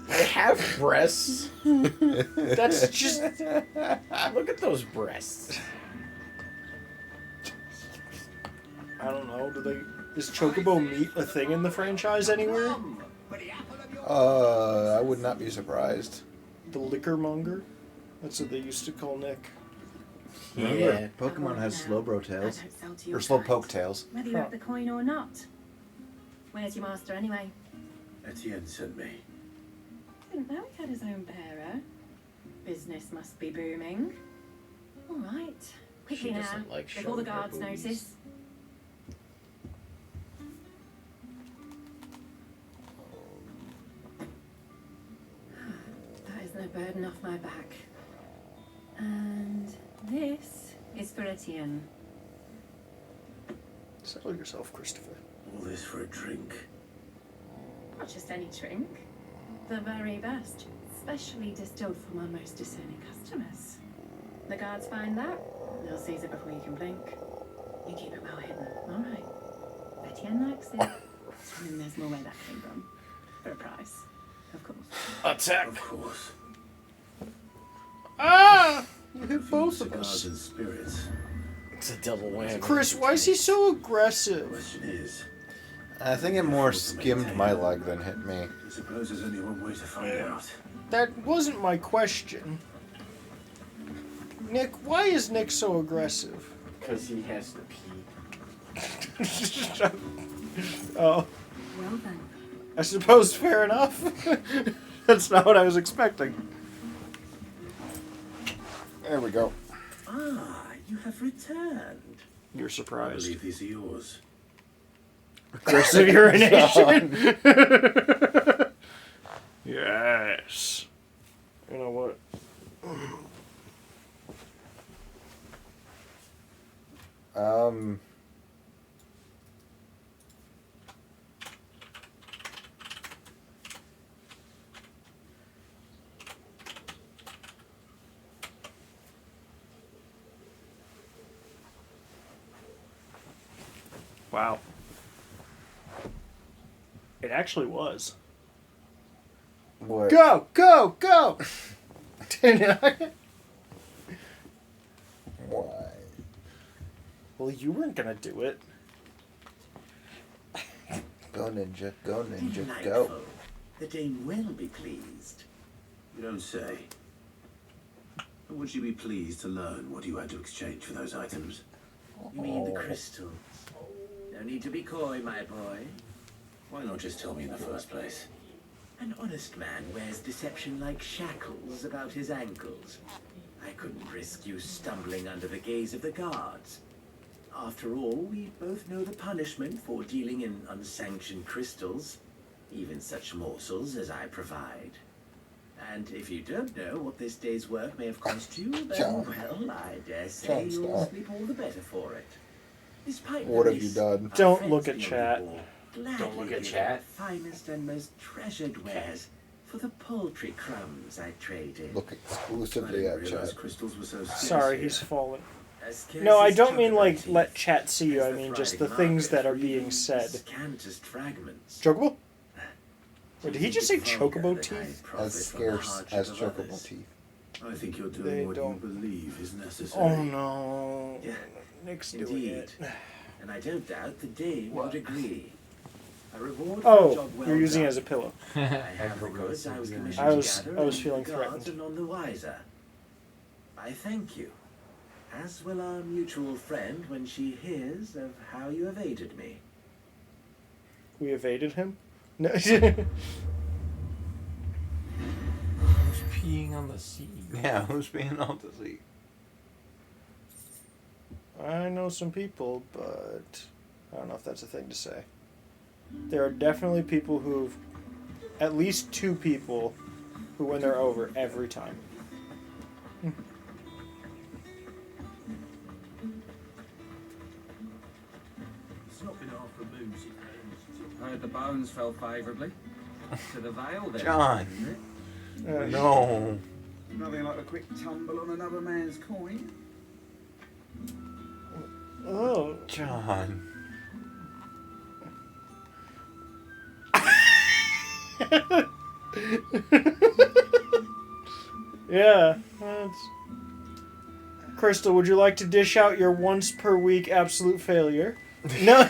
They have breasts. That's just. Look at those breasts. I don't know. Do they? Is chocobo meat a thing in the franchise anywhere? I would not be surprised. The liquormonger? That's what they used to call Nick. Remember, Pokemon has Slowbro tails. Or Slowpoke tails. Whether you have the coin or not. Where's your master anyway? Etienne sent me. Didn't know he had his own bearer. Business must be booming. All right. Quickly She now, doesn't like before the showing her guards boobies. notice. That is no burden off my back. And this is for Etienne. Settle yourself, Christopher. All this for a drink. Not just any drink. The very best. Specially distilled for my most discerning customers. The guards find that, they'll seize it before you can blink. You keep it well hidden, all right? Etienne likes it. And there's more where that came from. For a price, of course. Attack! Of course. Ah! You hit both of Cigars us. and spirits. It's a double whammy. Chris, why is he so aggressive? Question is, I think it more skimmed my leg than hit me. I suppose there's only one way to find out. That wasn't my question. Nick, why is Nick so aggressive? Because he has to pee. Oh. Well then. I suppose fair enough. That's not what I was expecting. There we go. Ah, you have returned. You're I surprised. believe these are yours. Aggressive urination. Yes. You know what? Wow. It actually was. What? Go, go, go! Why? Well, you weren't gonna do it. Go ninja, go ninja, Delightful. go. The dame will be pleased. You don't say. But would she be pleased to learn what you had to exchange for those items? You mean the crystals? No need to be coy, my boy. Why not just tell me in the first place? An honest man wears deception like shackles about his ankles. I couldn't risk you stumbling under the gaze of the guards. After all, we both know the punishment for dealing in unsanctioned crystals, even such morsels as I provide. And if you don't know what this day's work may have cost you, then, well, I dare say you'll sleep all the better for it. Despite What the have you risk, done? our Don't friends look at beyond chat. the wall Don't gladly look at give chat. their finest and most treasured wares for the paltry crumbs I traded. Look exclusively at chat. Crystals were so scarce Sorry, here. he's fallen. As scarce No, I as don't mean like chocolate let teeth, chat see you. as I the mean just thriving the things market that are for being even said. Scantest fragments. Chocobo? Wait, did he just say Vulgar chocobo that I teeth? profit As from the scarce hardship as of chocobo others. teeth. I think you're They doing what don't- you believe is necessary. Oh no. Yeah, Nick's doing indeed. it. And I don't doubt the dame would agree. A reward for a Oh, job well you're using it done. as a pillow. I have the goods I was commissioned I was- to gather, I was and feeling the guards threatened. are none the wiser. I thank you, as will our mutual friend when she hears of how you have aided me. We evaded him? No. Who's peeing on the seat? Yeah, who's being on the seat? I know some people, but I don't know if that's a thing to say. There are definitely people who've, at least two people, who win their over every time. It's not been half removed since Heard the bones fell favourably. To the veil then. John. isn't it? No. Nothing like a quick tumble on another man's coin. Oh. John. Yeah. That's... Crystal, would you like to dish out your once per week absolute failure? No.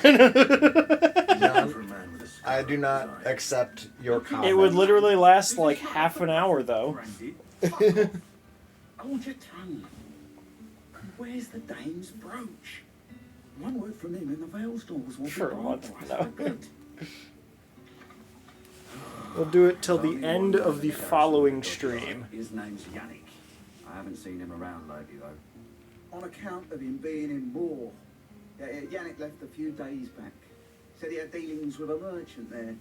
I do not accept your comment. It would literally last like half an hour, though. I want your tongue. Where's the dame's brooch? One word from him and the veil stalls will For be a gone month, for us no. for good. We'll do it till the end of the following stream. His name's Yannick. I haven't seen him around lately, though. On account of him being in war. Yannick left a few days back. Said he had dealings with a merchant there.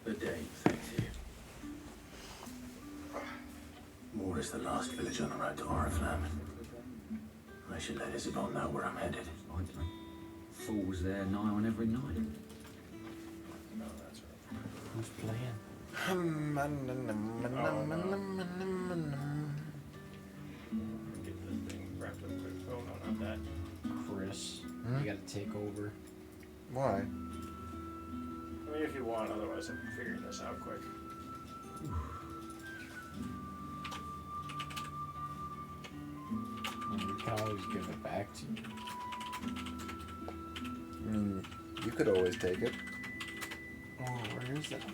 The Dame, thanks you. Moore is the last village on the road to Oriflamme. I should let Isabel know where I'm headed. Falls there nigh on every night. Who's playing? Get this thing wrapped up quick. Oh no, not that. Chris, you gotta take over. Why? I mean, if you want, otherwise I'm figuring this out quick. We can always give it back to you. I mean, you could always take it. Oh, where is that?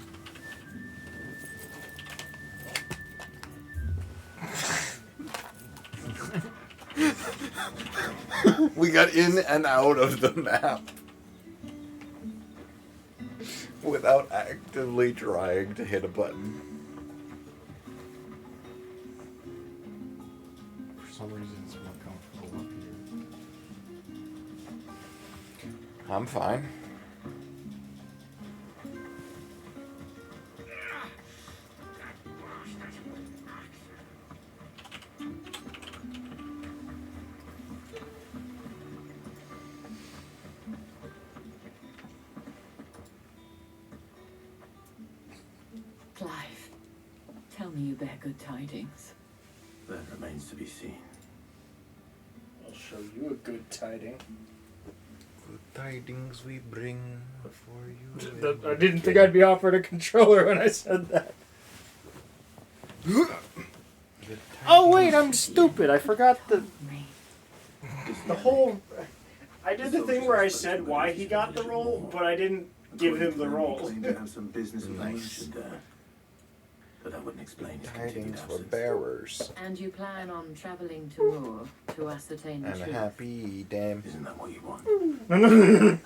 We got in and out of the map without actively trying to hit a button. For some reason, it's more comfortable up here. I'm fine. Clive, tell me you bear good tidings. That remains to be seen. I'll show you a good tiding. Good tidings we bring before you. I didn't think I'd be offered a controller when I said that. Oh wait, I'm stupid. I forgot the whole. I did the thing where I said why he got the role, but I didn't give him the role. Claimed to have some business with the merchant there. But that wouldn't explain his continued Tidings for absence. bearers. And you plan on travelling to Moor to ascertain the And a truth? happy damn. Isn't that what you want? Oh,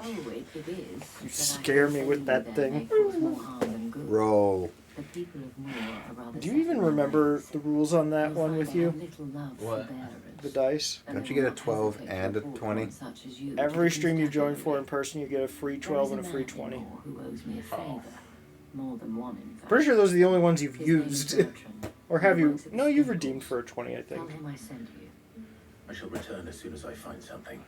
it is. You scare me with that thing. More harm than good. Roll. The people of Moor are rather Do you even remember the rules on that one with you? little love What? for bearers. The dice? Don't you get a 12 and a 20? Such as you. Every stream you join for in person, you get a free 12 and a free 20. Who owes me a favour. More than one, in fact. Pretty sure those are the only ones you've His name is used. Bertrand. Or have He you? works at the No, you've stable. redeemed for a 20, I Tell think. him I sent you. I shall return as soon as I find something.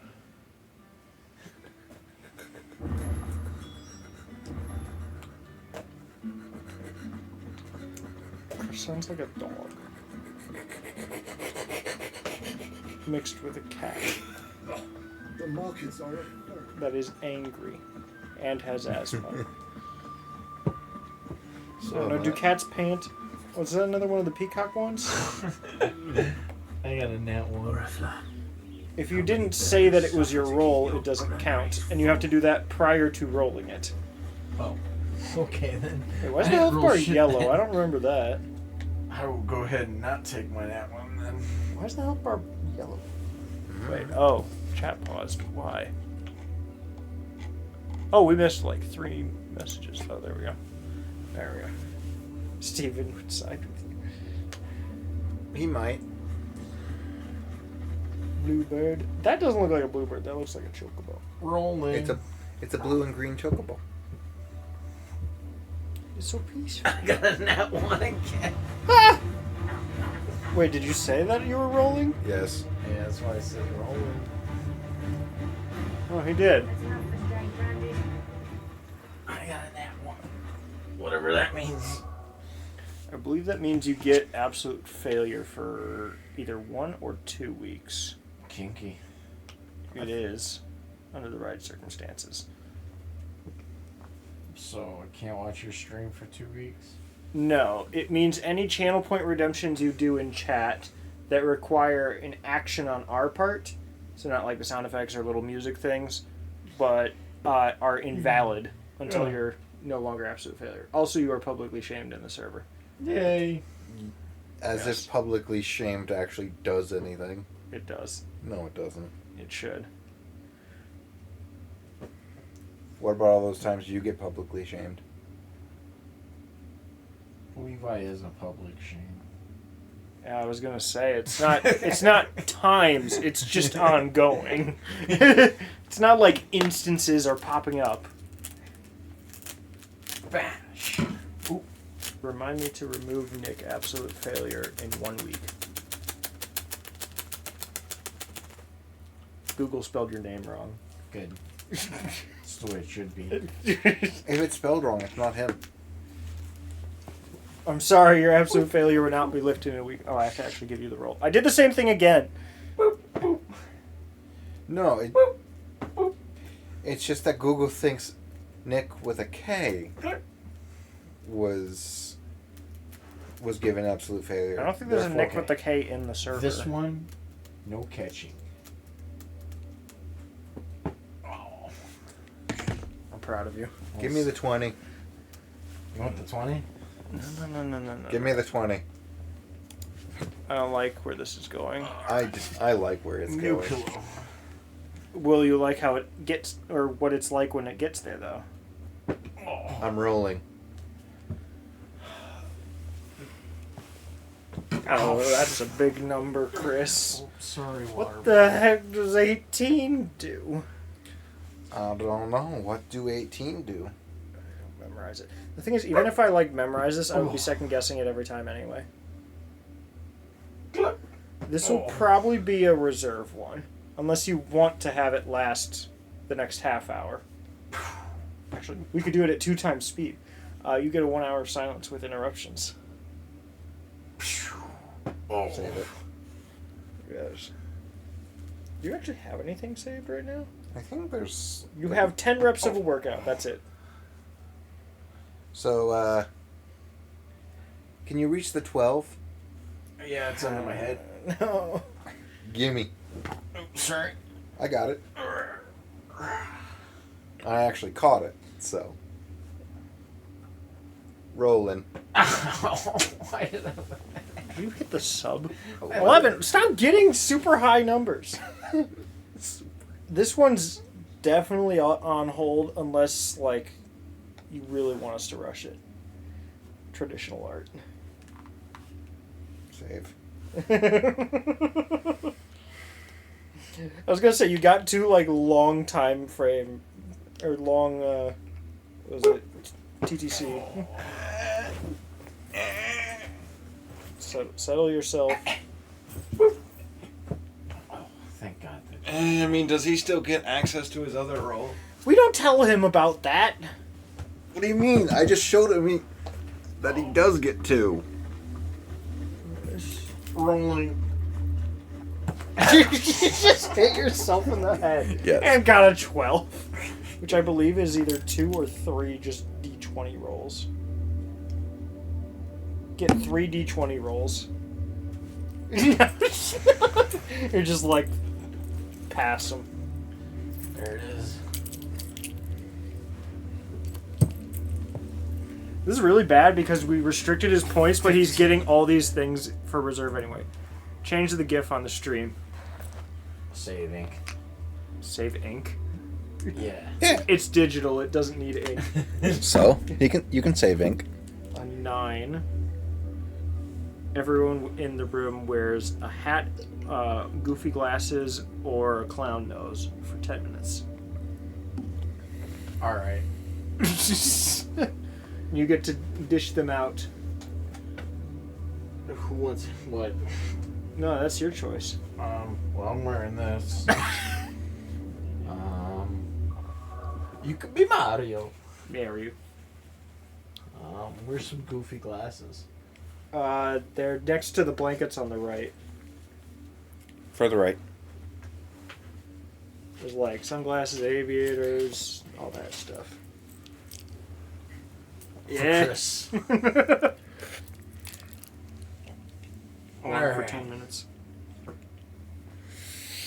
Sounds like a dog. Mixed with a cat The markets are that is angry and has asthma. So no, do cats pant? Was that another one of the peacock ones? I got a nat one. If you didn't say that it was your roll, it doesn't count, and you have to do that prior to rolling it. Oh, okay then. Hey, why is I the didn't health roll bar shit yellow? then. I don't remember that. I will go ahead and not take my nat one then. Why is the health bar yellow? Wait, oh, chat paused. Why? Oh, we missed like 3 messages. Oh, there we go. There we go. Steven would side with you. He might. Bluebird. That doesn't look like a bluebird. That looks like a chocobo. Rolling. It's a blue and green chocobo. It's so peaceful. I got a nat one again. Ah! Wait, did you say that you were rolling? Yes. Yeah, that's why I said rolling. Oh, he did. I got a nat one. Whatever that means. I believe that means you get absolute failure for either 1 or 2 weeks. Kinky. It is, under the right circumstances. So I can't watch your stream for 2 weeks? No, it means any channel point redemptions you do in chat that require an action on our part, so not like the sound effects or little music things, but are invalid until you're no longer absolute failure. Also, you are publicly shamed in the server. Yay. As if publicly shamed actually does anything. It does. No, it doesn't. It should. What about all those times you get publicly shamed? Levi is a public shame. Yeah, I was gonna say it's not. It's not times. It's just ongoing. It's not like instances are popping up. Bash. Ooh. Remind me to remove Nick absolute failure in 1 week. Google spelled your name wrong. Good. That's the way it should be. If it's spelled wrong, it's not him. I'm sorry, your absolute failure will not be lifted in a week. Oh, I have to actually give you the roll. I did the same thing again. Boop, boop. No, it's just that Google thinks Nick with a K was given absolute failure. I don't think there's a Therefore, Nick with the K in the server. This one, no catching. I'm proud of you. Give me the 20. You want the 20? No. Give me the 20. I don't like where this is going. I like where it's New going. pillow. Will you like how it gets, or what it's like when it gets there, though? I'm rolling. Oh, that's a big number, Chris. Sorry, What the heck does 18 do? I don't know. What do 18 do? Memorize it. The thing is, even if I memorize this, I would be second guessing it every time anyway. This will probably be a reserve one, unless you want to have it last the next half hour. Actually, we could do it at 2 times speed. You get a 1 hour of silence with interruptions. Save it. Yes. Do you actually have anything saved right now? I think there's... You have 10 reps of a workout. That's it. So, can you reach the 12? Yeah, it's under my head. No. Gimme. Sorry. I got it. I actually caught it, so. Rolling. Why did I... You hit the sub. 11. Stop getting super high numbers. This one's definitely on hold unless, you really want us to rush it. Traditional art. Save. I was gonna say, you got 2, long time frame, or long, what was it? TTC. Settle yourself. Thank God. I mean, does he still get access to his other role? We don't tell him about that. What do you mean? I just showed him that he does get 2. Rolling. You just hit yourself in the head. Yes. And got a 12. Which I believe is either 2 or 3 just D20 rolls. Get 3 D20 rolls. You're just pass them. There it is. This is really bad because we restricted his points, but he's getting all these things for reserve anyway. Change the GIF on the stream. Save ink. Save ink? Yeah. It's digital, it doesn't need ink. So, you can save ink. A 9. Everyone in the room wears a hat, goofy glasses, or a clown nose for 10 minutes. Alright. You get to dish them out. Who wants what? No, that's your choice. Well, I'm wearing this. You could be Mario. Mario. Where's some goofy glasses? They're next to the blankets on the right. Further right. There's sunglasses, aviators, all that stuff. Yeah. Chris. For 10 minutes.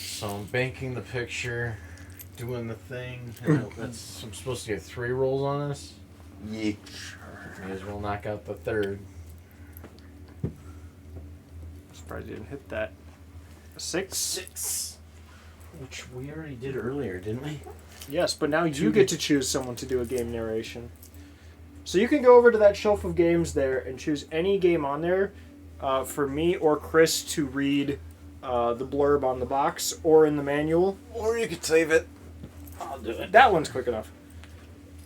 So I'm banking the picture. doing the thing. That's I'm supposed to get 3 rolls on this. Yeah. May as well knock out the 3rd. Surprised you didn't hit that. A 6? 6. Which we already did earlier, didn't we? Yes, but now you get to choose someone to do a game narration. So you can go over to that shelf of games there and choose any game on there for me or Chris to read the blurb on the box or in the manual. Or you could save it. I'll do it. That one's quick enough.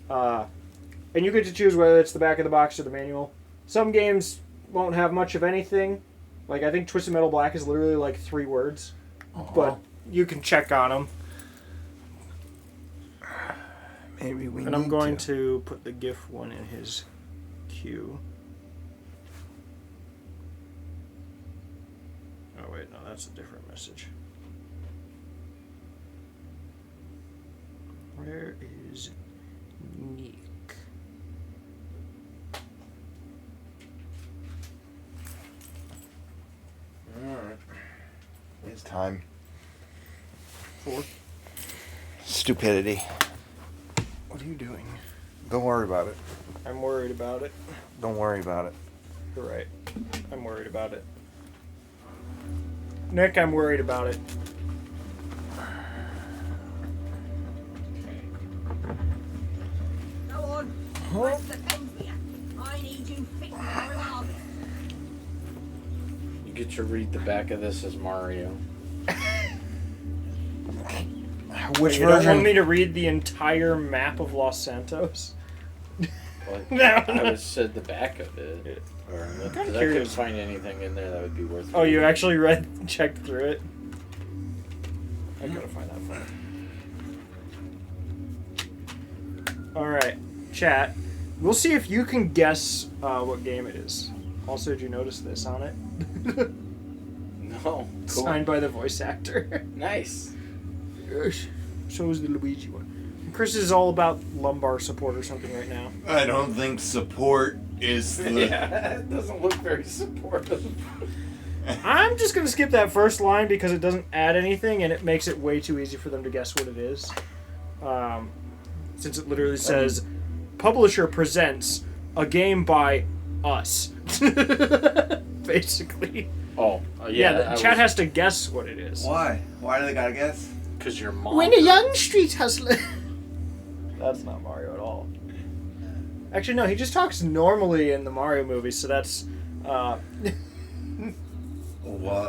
And you get to choose whether it's the back of the box or the manual. Some games won't have much of anything. Like, I think Twisted Metal Black is literally like 3 words. But you can check on them. Maybe we And I'm going to put the GIF one in his queue. Oh, wait, no, that's a different message. Where is Nich? Alright. It's time. 4. Stupidity. What are you doing? Don't worry about it. I'm worried about it. Don't worry about it. You're right. I'm worried about it. Nick, I'm worried about it. Go on. What's the pen here? I need you fit for the harvest. You get to read the back of this as Mario. Which you version? don't want me to read the entire map of Los Santos? But No. I would said the back of it. I'm Because kinda I couldn't curious. find anything in there that would be worth Oh, you reading. actually checked through it? I gotta find that file. Alright, chat. We'll see if you can guess what game it is. Also, did you notice this on it? No. Cool. Signed by the voice actor. Nice. Yes. So is the Luigi one. And Chris is all about lumbar support or something right now. I don't think support is the... Yeah, it doesn't look very supportive. I'm just gonna skip that first line because it doesn't add anything and it makes it way too easy for them to guess what it is. Since it literally says, publisher presents a game by us. Basically. Oh, yeah. The chat has to guess what it is. Why? Why do they gotta guess? Because your mom... When a young street hustler... That's not Mario at all. Actually, no, he just talks normally in the Mario movie, so that's... What?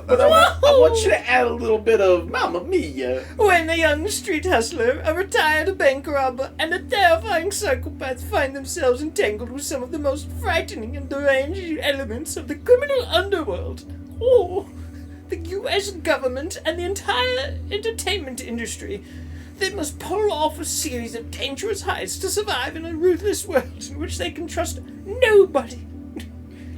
But I want you to add a little bit of Mamma Mia. When a young street hustler, a retired bank robber, and a terrifying psychopath find themselves entangled with some of the most frightening and deranged elements of the criminal underworld. Oh, the U.S. government and the entire entertainment industry. They must pull off a series of dangerous heists to survive in a ruthless world in which they can trust nobody.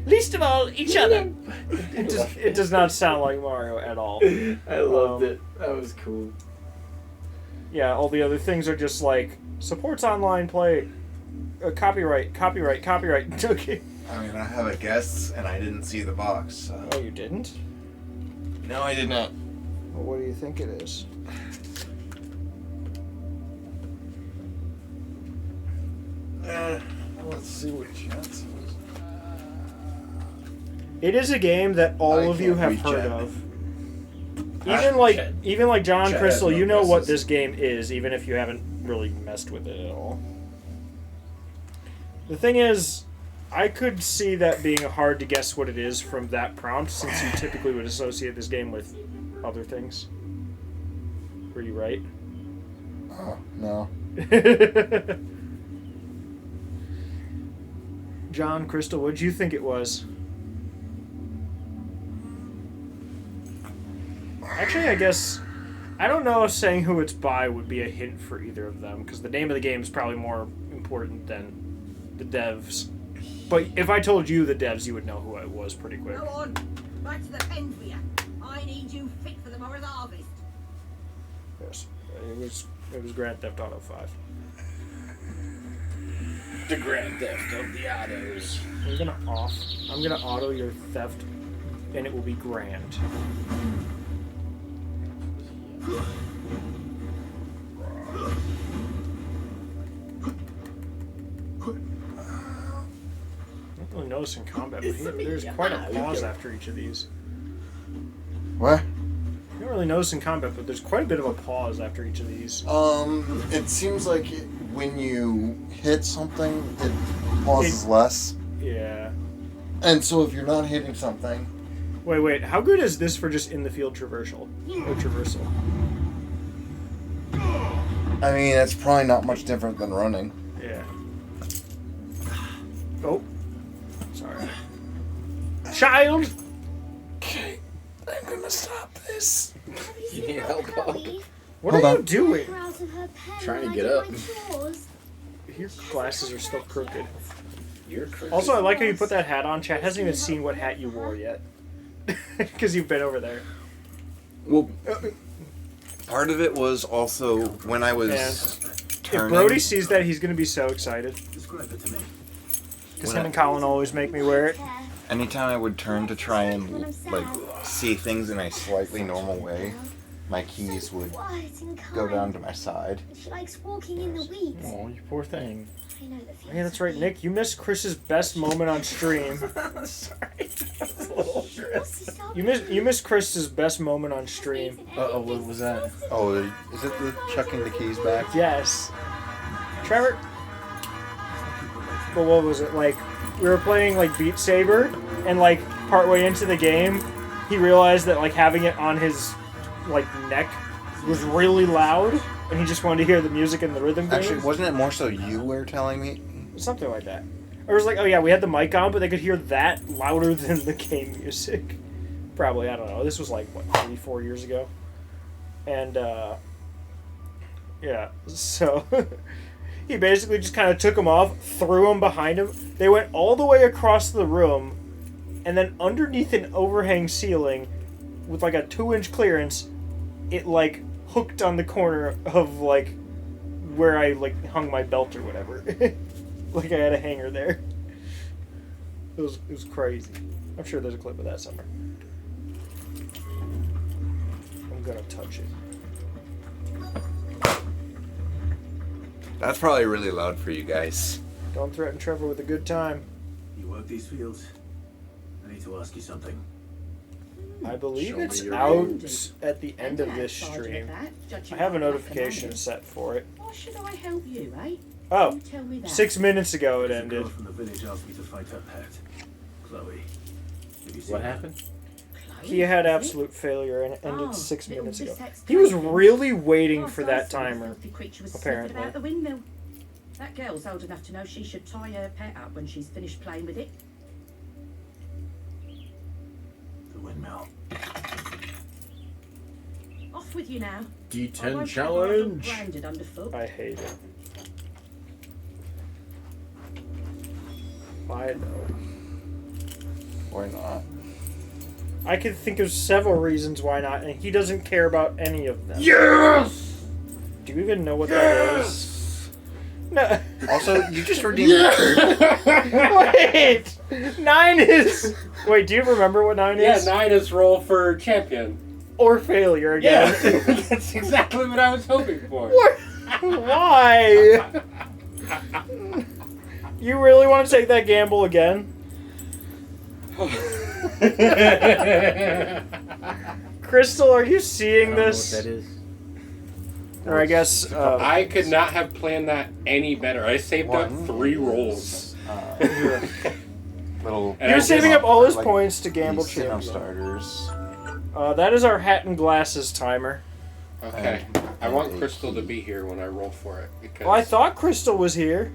Least of all, each other. It does not sound like Mario at all. I loved it. That was cool. Yeah, all the other things are just like, supports online play, copyright. Okay. I mean, I have a guess, and I didn't see the box. So. Oh, you didn't? No, I did not. Well, what do you think it is? Let's see what chat says. It is a game that all I of you can't have read heard chat. of. Chat. Even like John Chat Crystal, has no you know what guesses. this game is, even if you haven't really messed with it at all. The thing is, I could see that being hard to guess what it is from that prompt, since you typically would associate this game with other things. Were you right? Oh, no. John Crystal, what did you think it was? Actually, I guess... I don't know if saying who it's by would be a hint for either of them, because the name of the game is probably more important than the devs. But if I told you the devs, you would know who it was pretty quick. Go on. Back to the pen for you. I need you fit for the morrow's harvest. Yes, it was Grand Theft Auto 5. The Grand Theft of the Autos. I'm gonna auto your theft, and it will be grand. I don't really notice in combat, but there's quite a pause after each of these. What? You don't really notice in combat, but there's quite a bit of a pause after each of these. It seems like when you hit something, it pauses less. Yeah. And so if you're not hitting something... Wait, how good is this for just in-the-field traversal? Or traversal? I mean, it's probably not much different than running. Yeah. Oh. Sorry. Child! Okay, I'm gonna stop this. You need help? What are you doing? Trying to get up. Your glasses are still crooked. You're crooked. Also, I like how you put that hat on. Chat hasn't even seen what hat you wore yet. Because you've been over there. Well, part of it was also when I was turning... If Brody sees that, he's going to be so excited. Describe it to me. Because him and Colin always make me wear it. Anytime I would turn to try and like see things in a slightly normal way, my keys would go down to my side. She likes walking in the weeds. Oh, you poor thing. I know the feeling. Yeah, that's right, Nick. You missed Chris's best moment on stream. Sorry. You missed Chris's best moment on stream. Uh-oh, what was that? Oh, is it the chucking the keys back? Yes. Trevor? But what was it? Like, we were playing, like, Beat Saber, and, like, partway into the game, he realized that, like, having it on his, like, neck was really loud, and he just wanted to hear the music and the rhythm. Actually, wasn't it more so you were telling me? Something like that. Or it was like, oh yeah, we had the mic on, but they could hear that louder than the game music. Probably, I don't know. This was like, what, 3-4 years ago? And, yeah, so... he basically just kind of took them off, threw them behind him. They went all the way across the room, and then underneath an overhang ceiling, with like a 2-inch clearance, it like hooked on the corner of like where I like hung my belt or whatever. Like I had a hanger there. It was crazy. I'm sure there's a clip of that somewhere. I'm gonna touch it. That's probably really loud for you guys. Don't threaten Trevor with a good time. You work these fields? I need to ask you something. I believe Show me it's your out rules. at the end of this stream. I have a notification set for it. Why should I help you, eh? Oh, You tell me that. 6 minutes ago it The ended. girl from the village asked me to fight her pet, Chloe. Have you seen What her? happened? He had absolute failure and it ended Oh, 6 little minutes ago. sex He was token. really waiting Last for I that saw, the timer, filthy creature was sniffing apparently. about the windmill. That girl's old enough to know she should tie her pet up when she's finished playing with it. The windmill. Off with you now. I D10 won't challenge. have branded underfoot. I hate it. Why though? Why not? I could think of several reasons why not, and he doesn't care about any of them. Yes! Do you even know what that is? No. Also, you just redeemed Wait! 9 is... Wait, do you remember what 9 Yeah, is? 9 is roll for champion. Or failure again. Yeah, that's exactly what I was hoping for. What? Why? You really want to take that gamble again? Crystal, are you seeing this? What that is. Or I guess... I could not have planned that any better. I saved up 3 rolls. Little. You're saving up all his like points to gamble these Sinnoh champion. starters. That is our hat and glasses timer. Okay. I want Crystal to be here when I roll for it. Because Well, I thought Crystal was here.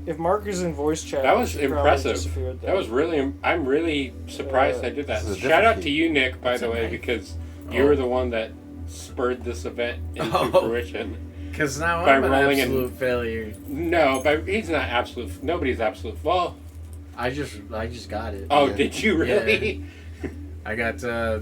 If Mark is in voice chat, that was she probably impressive. disappeared That then. was really... I'm really surprised I did that. this is a Shout out different to you, Nick, by the way, because you were the one that spurred this event into fruition. Because now By I'm an rolling absolute failure. No, but he's not absolute. Nobody's absolute. Well, I just got it. oh, Yeah. did you really? Yeah. I got the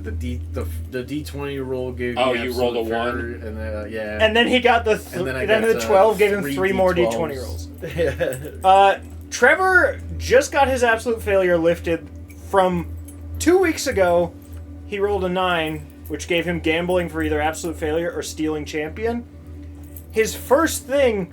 D20 roll gave Oh, me you rolled a absolute 1? failure, and yeah. And then he got the And then I then got, the 12 gave him 3 3 more D12s. D20 rolls. Trevor just got his absolute failure lifted from 2 weeks ago. He rolled a 9, which gave him gambling for either absolute failure or stealing champion. His first thing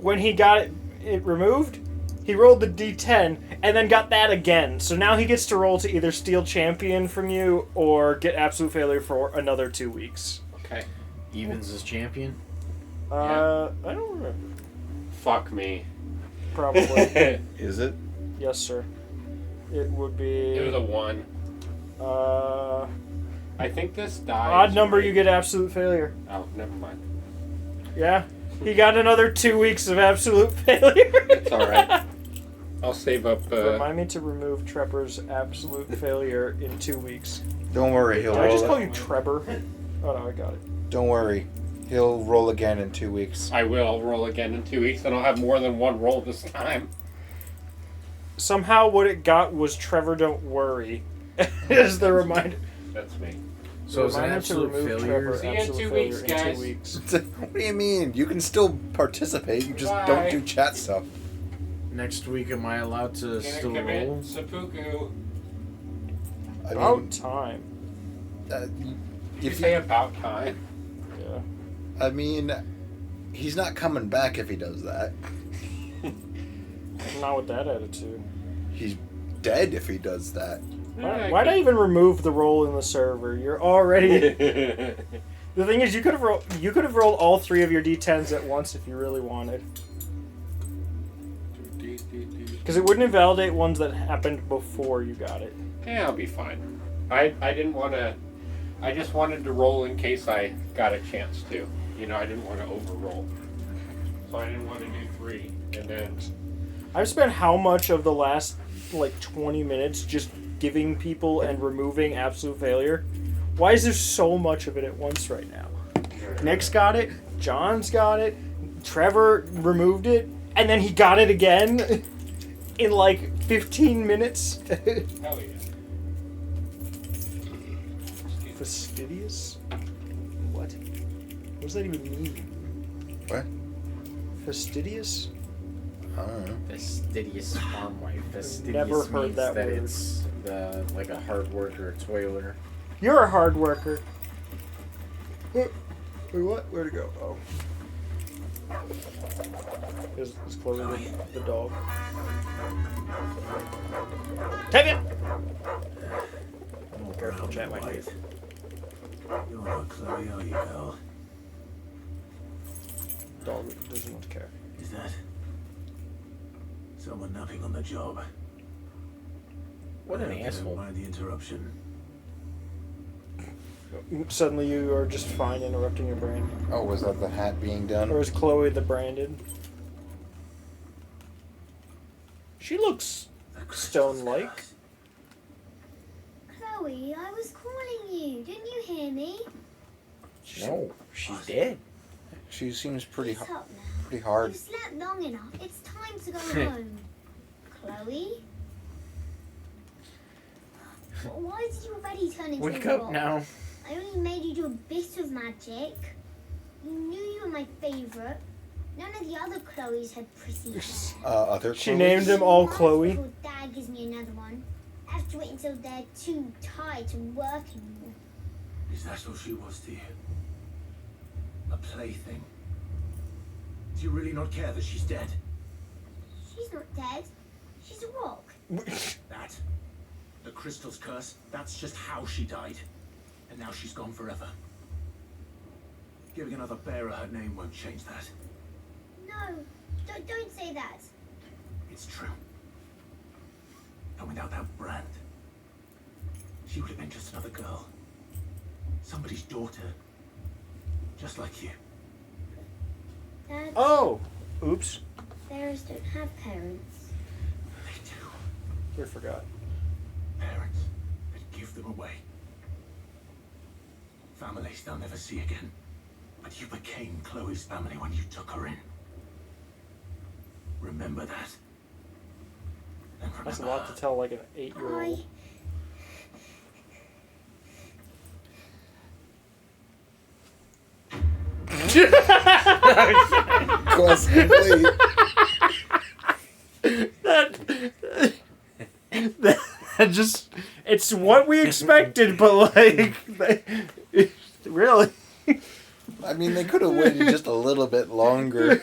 when he got it removed he rolled the D10 and then got that again. So now he gets to roll to either steal champion from you or get absolute failure for another 2 weeks. Okay. Evens is champion? I don't remember. Fuck me. Probably. Is it? Yes, sir. It would be... It was a 1. I think this dies. Odd number, right? you get absolute failure. Oh, never mind. Yeah. He got another 2 weeks of absolute failure. It's alright. I'll save up... Remind me to remove Trevor's absolute failure in 2 weeks. Don't worry, he'll Did I just roll call it. you Trevor? Oh no, I got it. Don't worry. He'll roll again in 2 weeks. I will roll again in 2 weeks, and I'll have more than one roll this time. Somehow what it got was Trevor don't worry. Is the reminder. That's me. So it's an Reminder to absolute remove failure. Trevor, See you in absolute 2 failure weeks, in guys. 2 weeks. What do you mean? You can still participate. You just Bye. don't do chat stuff. Next week, am I allowed to Gonna still commit roll? seppuku. I About mean, time. Did you if say you, about time? Yeah. I mean, he's not coming back if he does that. Not with that attitude. He's dead if he does that. Why'd I even remove the roll in the server? You're already. The thing is, you could have rolled all 3 of your d10s at once if you really wanted. Because it wouldn't invalidate ones that happened before you got it. Yeah, I'll be fine. I didn't want to... I just wanted to roll in case I got a chance to. You know, I didn't want to over-roll. So I didn't want to do 3. And then... I've spent how much of the last, 20 minutes just giving people and removing absolute failure? Why is there so much of it at once right now? Nick's got it, John's got it, Trevor removed it, and then he got it again in 15 minutes. Hell yeah. Fastidious? What? What does that even mean? What? Fastidious? I don't know. Fastidious farm wife. Fastidious Never heard means that that word. it's like a hard worker, a toiler. You're a hard worker. Wait, what? Where'd it go? Oh. Is Chloe the dog? Take it! Oh, careful, chat my face. You're not Chloe, are you, girl? Dog doesn't care. Is that someone napping on the job? What an I hope you asshole. don't mind the interruption. Suddenly you are just fine interrupting your brain. Oh, was that the hat being done? Or is Chloe the branded? She looks stone-like. Chloe, I was calling you. Didn't you hear me? No, she's dead. She seems pretty Get up now. pretty hard. You slept long enough. It's time to go home. Chloe? Why did you already turn into Wake a up rock? now. I only made you do a bit of magic. You knew you were my favourite. None of the other Chloes had pretty hair. Other She Chloes? named them all Chloe. Before Dad gives me another one. I have to wait until they're too tired to work anymore. Is that all she was to you? A plaything? Do you really not care that she's dead? She's not dead. She's a rock. That? The crystal's curse? That's just how she died. And now she's gone forever. Giving another bearer her name won't change that. No, don't say that. It's true. And without that brand, she would have been just another girl. Somebody's daughter. Just like you. Dad, Oh! Oops. bears don't have parents. They do. I forgot. Parents that give them away. Families they'll never see again. But you became Chloe's family when you took her in. Remember that. And remember That's a lot to tell like an 8-year-old. Quest complete. That just, it's what we expected, but really. I mean, they could have waited just a little bit longer.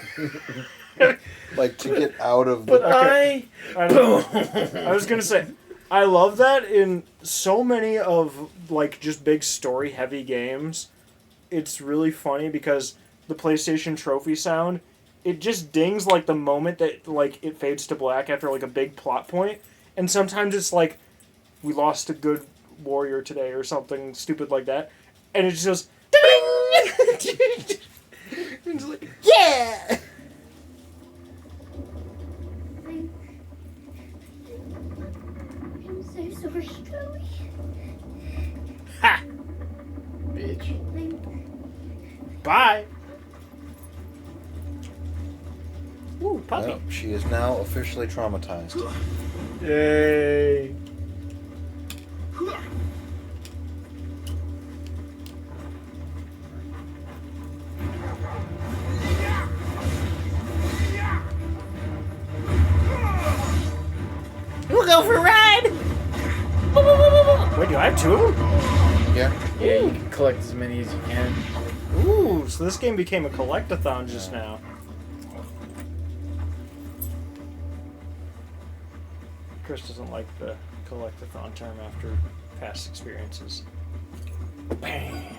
Like, to get out of the... But I was gonna say, I love that in so many of, like, just big story-heavy games. It's really funny because the PlayStation trophy sound, it just dings, like, the moment that, like, it fades to black after, like, a big plot point. And sometimes it's like, we lost a good warrior today or something stupid like that. And it's just, ding! It's like, yeah! I'm so sorry, Chloe. Ha! Bitch. Bye! Ooh, puppy. Well, she is now officially traumatized. Yay! We'll go for a ride! Wait, do I have two of them? Yeah. Yeah, you can collect as many as you can. Ooh, so this game became a collect-a-thon just now. Chris doesn't like the collect-a-thon term after past experiences. Bang!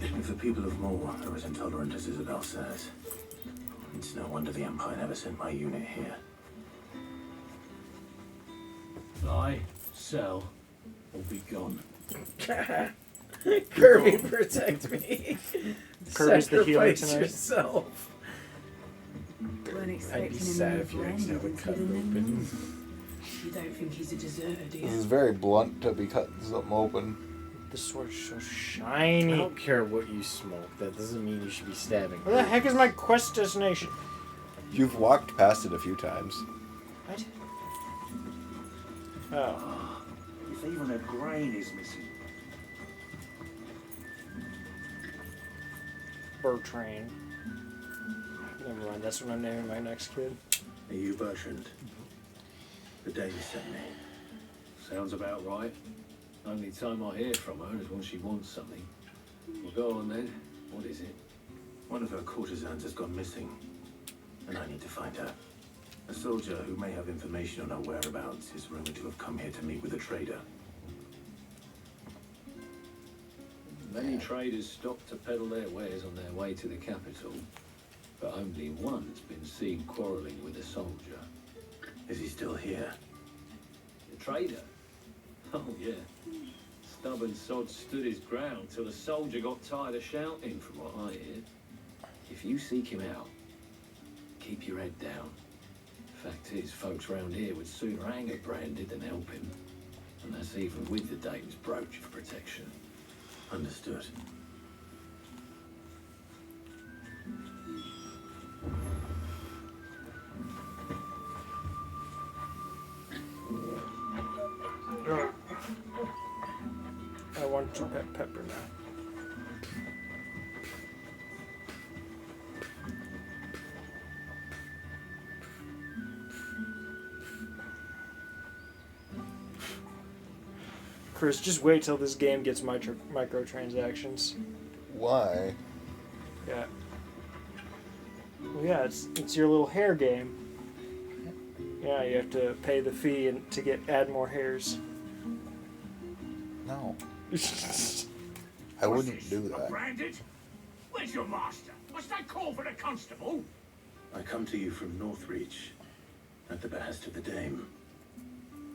If the people of Moor are as intolerant as Isabel says, it's no wonder the Empire never sent my unit here. Buy, sell, or be gone. Kirby, protect me. Kirby's the healer Sacrifice tonight. yourself. Weren't I'd expecting be him sad to if you have accidentally landed cut it until open. then. You don't think he's a deserter, do This you? is very blunt to be cutting something open. The sword's so I shiny. don't care what you smoke. That doesn't mean you should be stabbing. Where the heck is my quest destination? You've walked past it a few times. What? Oh. If even a grain is missing. Bertrand. Never mind, that's what I'm naming my next kid. Are you Bertrand? The Dame sent me. Sounds about right. Only time I hear from her is when she wants something. Well, go on then. What is it? One of her courtesans has gone missing, and I need to find her. A soldier who may have information on her whereabouts is rumored to have come here to meet with a trader. Many traders stop to peddle their wares on their way to the capital, but only one's been seen quarrelling with a soldier. Is he still here? The trader? Oh, yeah. Stubborn sod stood his ground till the soldier got tired of shouting, from what I hear. If you seek him out, keep your head down. Fact is, folks round here would sooner hang a branded than help him. And that's even with the Dame's brooch for protection. Understood. I want to pet Pepper now. Chris, just wait till this game gets microtransactions. Why? Yeah. Well, yeah, it's your little hair game. Yeah, you have to pay the fee and to add more hairs. No. I wouldn't do that. Branded? Where's your master? Must I call for the constable? I come to you from Northreach, at the behest of the Dame.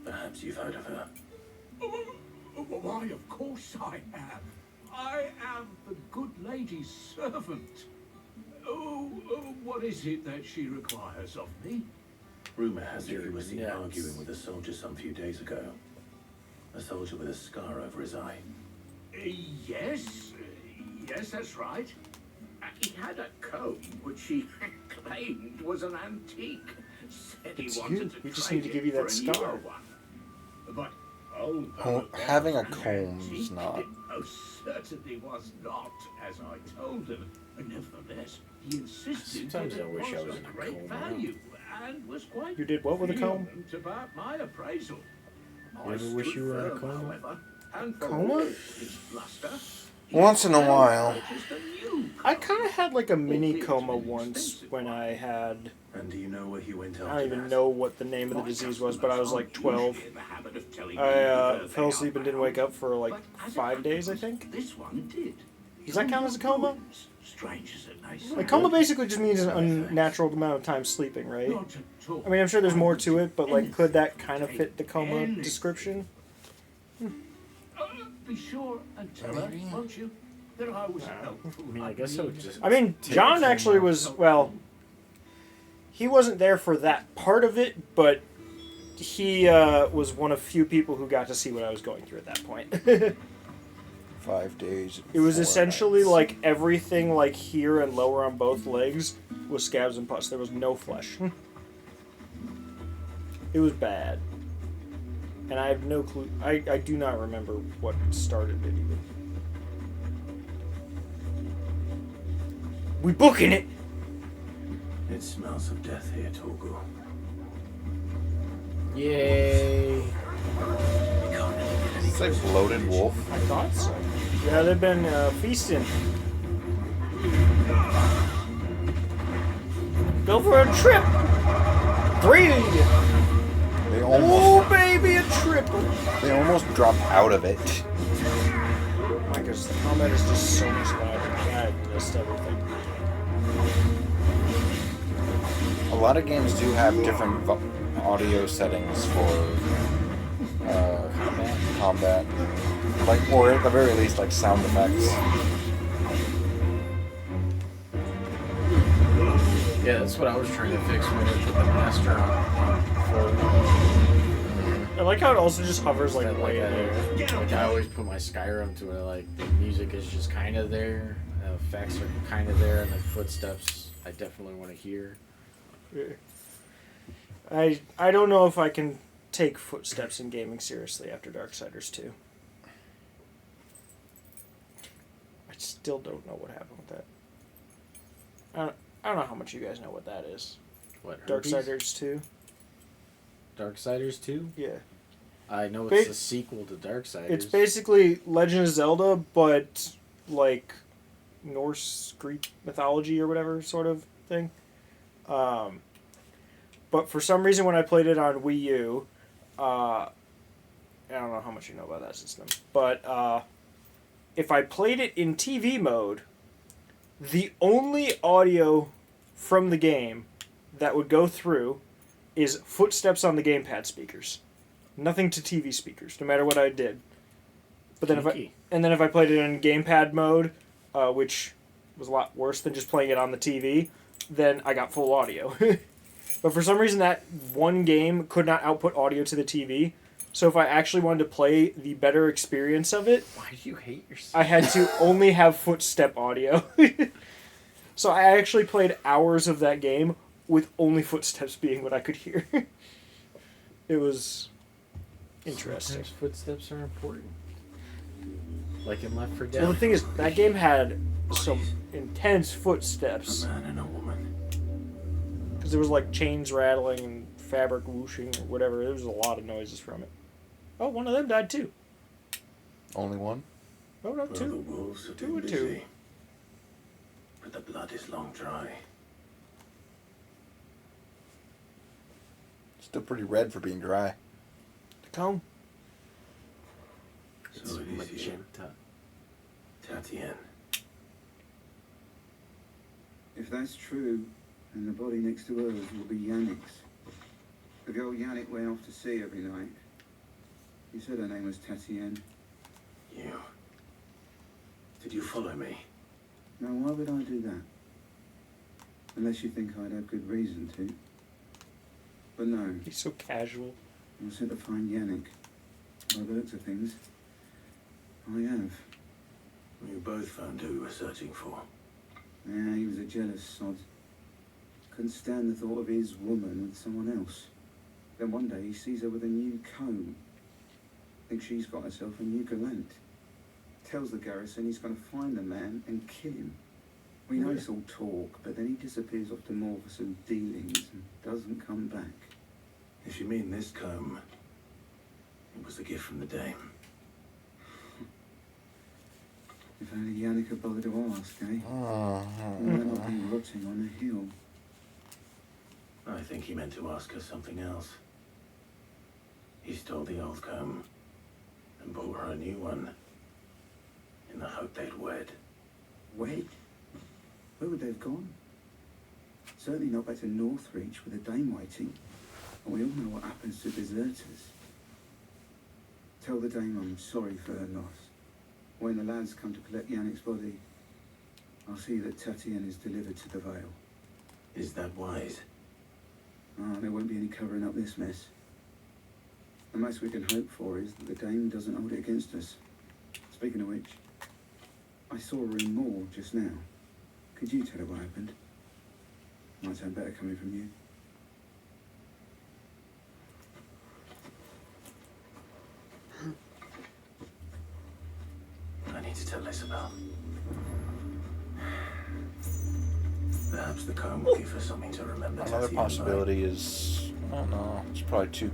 Perhaps you've heard of her. Why, of course I am. I am the good lady's servant. What is it that she requires of me? Rumor has it you were seen Yes. arguing with a soldier some few days ago. A soldier with a scar over his eye. Yes, that's right. He had a comb which he claimed was an antique. Said he It's wanted you. to We just trade need to give it you that for a newer scar. one. But Oh, having a comb is not. It most certainly was not, as I told him. Nevertheless, he insisted Sometimes that I it wish I was was of in a great comb, value and was quite You did what with a comb? vehement about my appraisal. You I ever wish stood you were in a firm, coma? however, and for Coma? all his bluster, Once in a while. I kind of had like a mini coma once when I had. And do you know where he went I don't even know what the name of the disease was, but I was like 12. I fell asleep and didn't wake up for like 5 days, I think. This one did. Does that count as a coma? Strange as it may Like, sound. coma basically just means an unnatural amount of time sleeping, right? I mean, I'm sure there's more to it, but like, could that kind of fit the coma description? Be sure and tell her, won't you? That I was helpful. I mean, I guess I would just. I mean, John actually was, well, he wasn't there for that part of it, but he was one of few people who got to see what I was going through at that point. 5 days. It was 4 essentially nights. like everything like here and lower on both legs was scabs and pus. There was no flesh. It was bad. And I have no clue. I do not remember what started it even. We booking it! It smells of death here, Torgo. Yay! It's like bloated wolf. I thought so. Yeah, they've been feasting. Go for a trip! 3! They Oh, almost, baby, a triple! they almost dropped out of it. My gosh, the combat is just so much louder. I missed everything. A lot of games do have different audio settings for combat, like, or at the very least, like sound effects. Yeah, that's what I was trying to fix when I put the master on. I like how it also just hovers like Like, way in there. like I always put my Skyrim to it. Like the music is just kind of there, the effects are kind of there, and the footsteps I definitely want to hear. I don't know if I can take footsteps in gaming seriously after Darksiders 2. I still don't know what happened with that. I don't know how much you guys know what that is. What, herpes? Darksiders 2? Darksiders 2? Yeah. I know it's a sequel to Darksiders. It's basically Legend of Zelda, but like Norse Greek mythology or whatever sort of thing. But for some reason, when I played it on Wii U, I don't know how much you know about that system, but if I played it in TV mode, the only audio from the game that would go through is footsteps on the gamepad speakers. Nothing to TV speakers, no matter what I did. But then if I played it in gamepad mode, which was a lot worse than just playing it on the TV, then I got full audio. But for some reason, that one game could not output audio to the TV. So if I actually wanted to play the better experience of it, why do you hate yourself? I had to only have footstep audio. So I actually played hours of that game with only footsteps being what I could hear. It was interesting. Sometimes footsteps are important. Like in Left 4 Dead. Well, the thing is, that game had some intense footsteps. A man and a woman. Because there was like chains rattling and fabric whooshing or whatever. There was a lot of noises from it. Oh, one of them died too. Only one? Oh, no, The two. wolves have Two been and two. busy, but the blood is long dry. Still pretty red for being dry. The comb. So it is you, Tatienne. If that's true, then the body next to hers will be Yannick's. The girl Yannick went off to sea every night. He said her name was Tatienne. You. Did you follow me? Now, why would I do that? Unless you think I'd have good reason to. But no. He's so casual. I was sent to find Yannick. By the looks of things, I have. You both found who you were searching for. Yeah, he was a jealous sod. Couldn't stand the thought of his woman with someone else. Then one day he sees her with a new comb. Thinks she's got herself a new gallant. Tells the garrison he's going to find the man and kill him. We know it's all talk, but then he disappears off to more for some dealings and doesn't come back. If you mean this comb, it was a gift from the dame. If only Yannick had bothered to ask, eh? He might not be rotting on a hill. I think he meant to ask her something else. He stole the old comb and bought her a new one in the hope they'd wed. Wed? Where would they have gone? Certainly not back to Northreach with a dame waiting. And we all know what happens to deserters. Tell the dame I'm sorry for her loss. When the lads come to collect Yannick's body, I'll see that Tatian is delivered to the Vale. Is that wise? Oh, there won't be any covering up this mess. The most we can hope for is that the dame doesn't hold it against us. Speaking of which, I saw her in Moor just now. Could you tell her what happened? Might sound better coming from you. I need to tell Isabel. Perhaps the comb will give her something to remember. Another Tatian by. possibility is, I don't know, it's probably too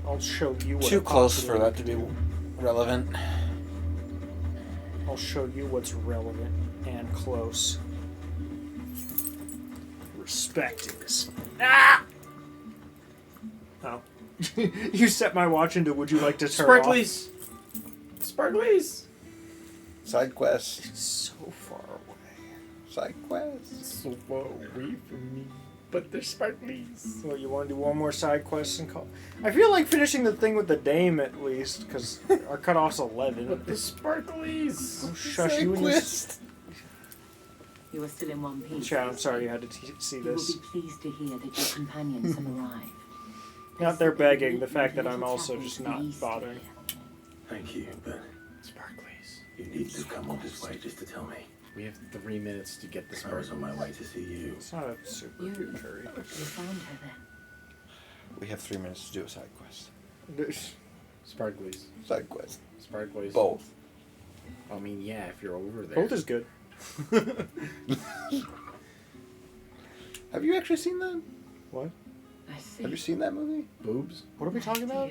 I'll show you what too a close for that possibility to be relevant. I'll show you what's relevant and close. Respect is. Ah! Oh. You set my watch into would you like to turn Sparklies! Sparklies! Side quest. It's so far away. Side quest. So far away from me. But they're sparklies. Well, you want to do one more side quest and call? I feel like finishing the thing with the dame at least, because our cutoff's 11. But the sparklies! Oh, shush you and your... You are still in one piece. Chad, I'm sorry you had to see You will this. be pleased to hear that your companions have arrived. Not they're begging, the fact that I'm also just not bothering. Thank you, but Sparklies. you need to come all this way just to tell me. We have 3 minutes to get the I was on my sparklies. way to see you. It's not a super good hurry. You found her then. We have 3 minutes to do a side quest. Sparklies. Side quest. Sparklies. Both. I mean, yeah, if you're over there. Both is good. Have you actually seen that? What? I see. Have you seen that movie? Boobs? What are we talking about?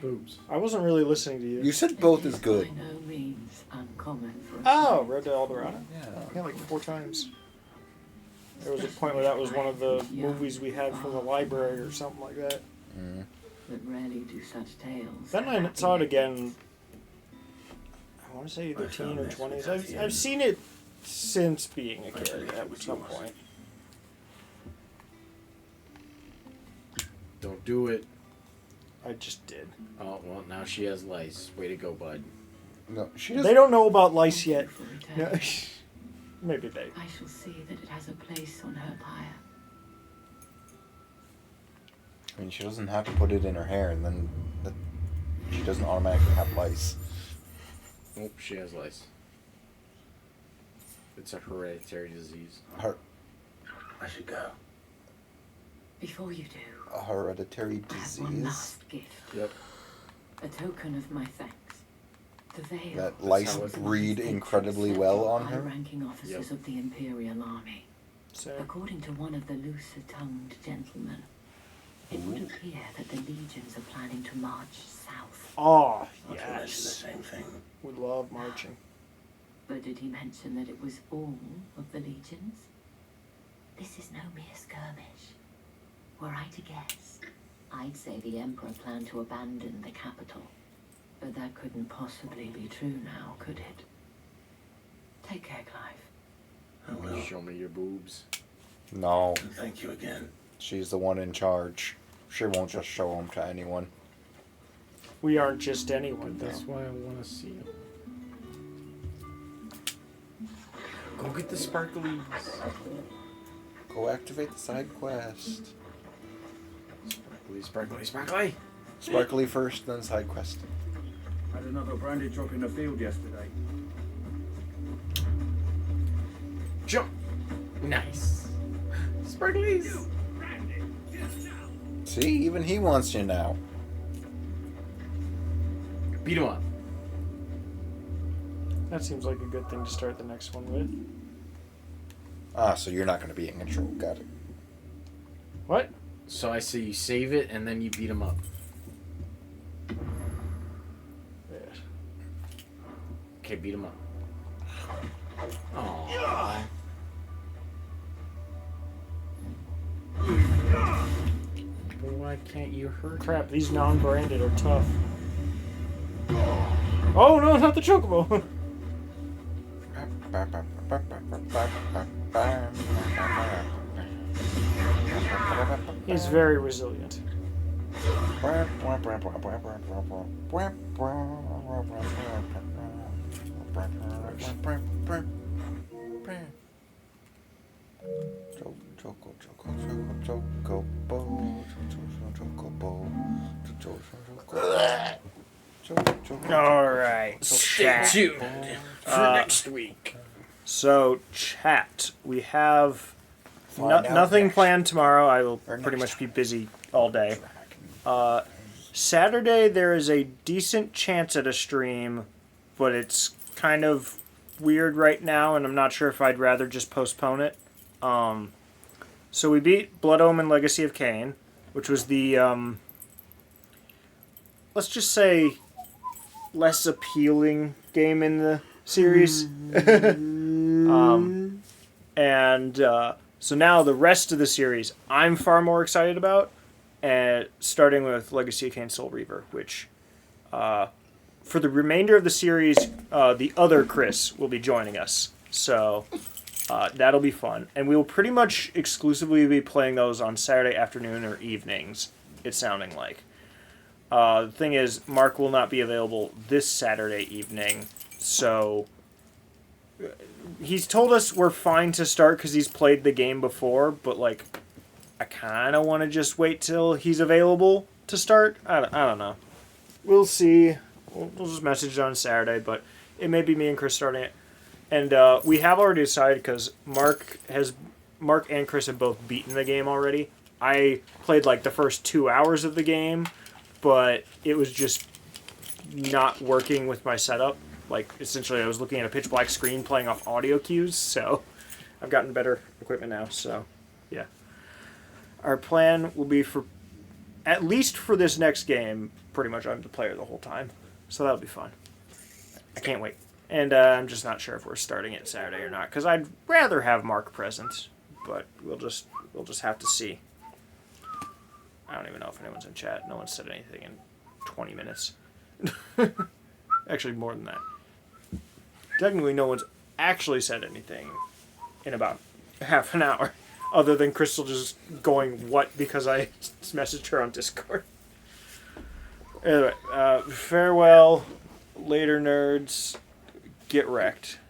Boobs. I wasn't really listening to you. You said both is good. By no means uncommon for a Oh, Red Dead Eldorado? Yeah. Yeah, like 4 times. There was a point where that was one of the movies we had from the library or something like that. Mm. But rarely do such tales. Then I saw it again, I want to say either I teen found or this 20s. with I've Tatiana. seen it since being a I kid believe it at was some yours. point. Don't do it. I just did. Oh, well, now she has lice. Way to go, bud. No, she They doesn't. don't know about lice yet. No, maybe they. I shall see that it has a place on her pyre. I mean, she doesn't have to put it in her hair, and then she doesn't automatically have lice. Nope, she has lice. It's a hereditary disease. I should go. Before you do, A hereditary I have one disease. last gift. Yep. A token of my thanks. The veil. That lice breed incredibly well on her. High-ranking officers of the Imperial Army. So, According to one of the looser-tongued gentlemen, it would appear that the legions are planning to march south. oh, Not to mention the yes. same thing. We love marching. But did he mention that it was all of the legions? This is no mere skirmish. Were I to guess, I'd say the Emperor planned to abandon the capital. But that couldn't possibly be true now, could it? Take care, Clive. I will. Show me your boobs. No, And thank you again. she's the one in charge. She won't just show them to anyone. We aren't just anyone, That's though. why I want to see them. Go get the sparklies. Go activate the side quest. Sparkly, sparkly, sparkly. Sparkly first, then side quest. Had another branded drop in the field yesterday. Jump. Nice. Sparklies. See, even he wants you now. Beat him up. That seems like a good thing to start the next one with. Ah, so you're not going to be in control. Got it. What? So I say you save it and then you beat him up. Yeah. Okay, beat him up. Aww. Why can't you hurt? Crap, these non-branded are tough. Oh no, not the chocobo! He's very resilient. Alright, Stay tuned for next week. So, chat, we have Find out nothing next. planned tomorrow. I will Or pretty next much be busy all day. Saturday, there is a decent chance at a stream, but it's kind of weird right now, and I'm not sure if I'd rather just postpone it. So we beat Blood Omen Legacy of Kain, which was the, let's just say, less appealing game in the series. So now the rest of the series I'm far more excited about, and starting with Legacy of Kain Soul Reaver, which for the remainder of the series, the other Chris will be joining us. So that'll be fun. And we will pretty much exclusively be playing those on Saturday afternoon or evenings, it's sounding like. The thing is, Mark will not be available this Saturday evening, so he's told us we're fine to start because he's played the game before, but like, I kind of want to just wait till he's available to start. I don't know. We'll see. We'll just message on Saturday, but it may be me and Chris starting it. And we have already decided because Mark and Chris have both beaten the game already. I played like the first 2 hours of the game, but it was just not working with my setup. Like, essentially, I was looking at a pitch black screen playing off audio cues, so I've gotten better equipment now, so yeah. Our plan will be for, at least for this next game, pretty much I'm the player the whole time, so that'll be fun. I can't wait. And I'm just not sure if we're starting it Saturday or not, because I'd rather have Mark present, but we'll just have to see. I don't even know if anyone's in chat. No one said anything in 20 minutes. Actually, more than that. Technically, no one's actually said anything in about half an hour, other than Crystal just going, what, because I messaged her on Discord. Anyway, farewell, later nerds, get wrecked.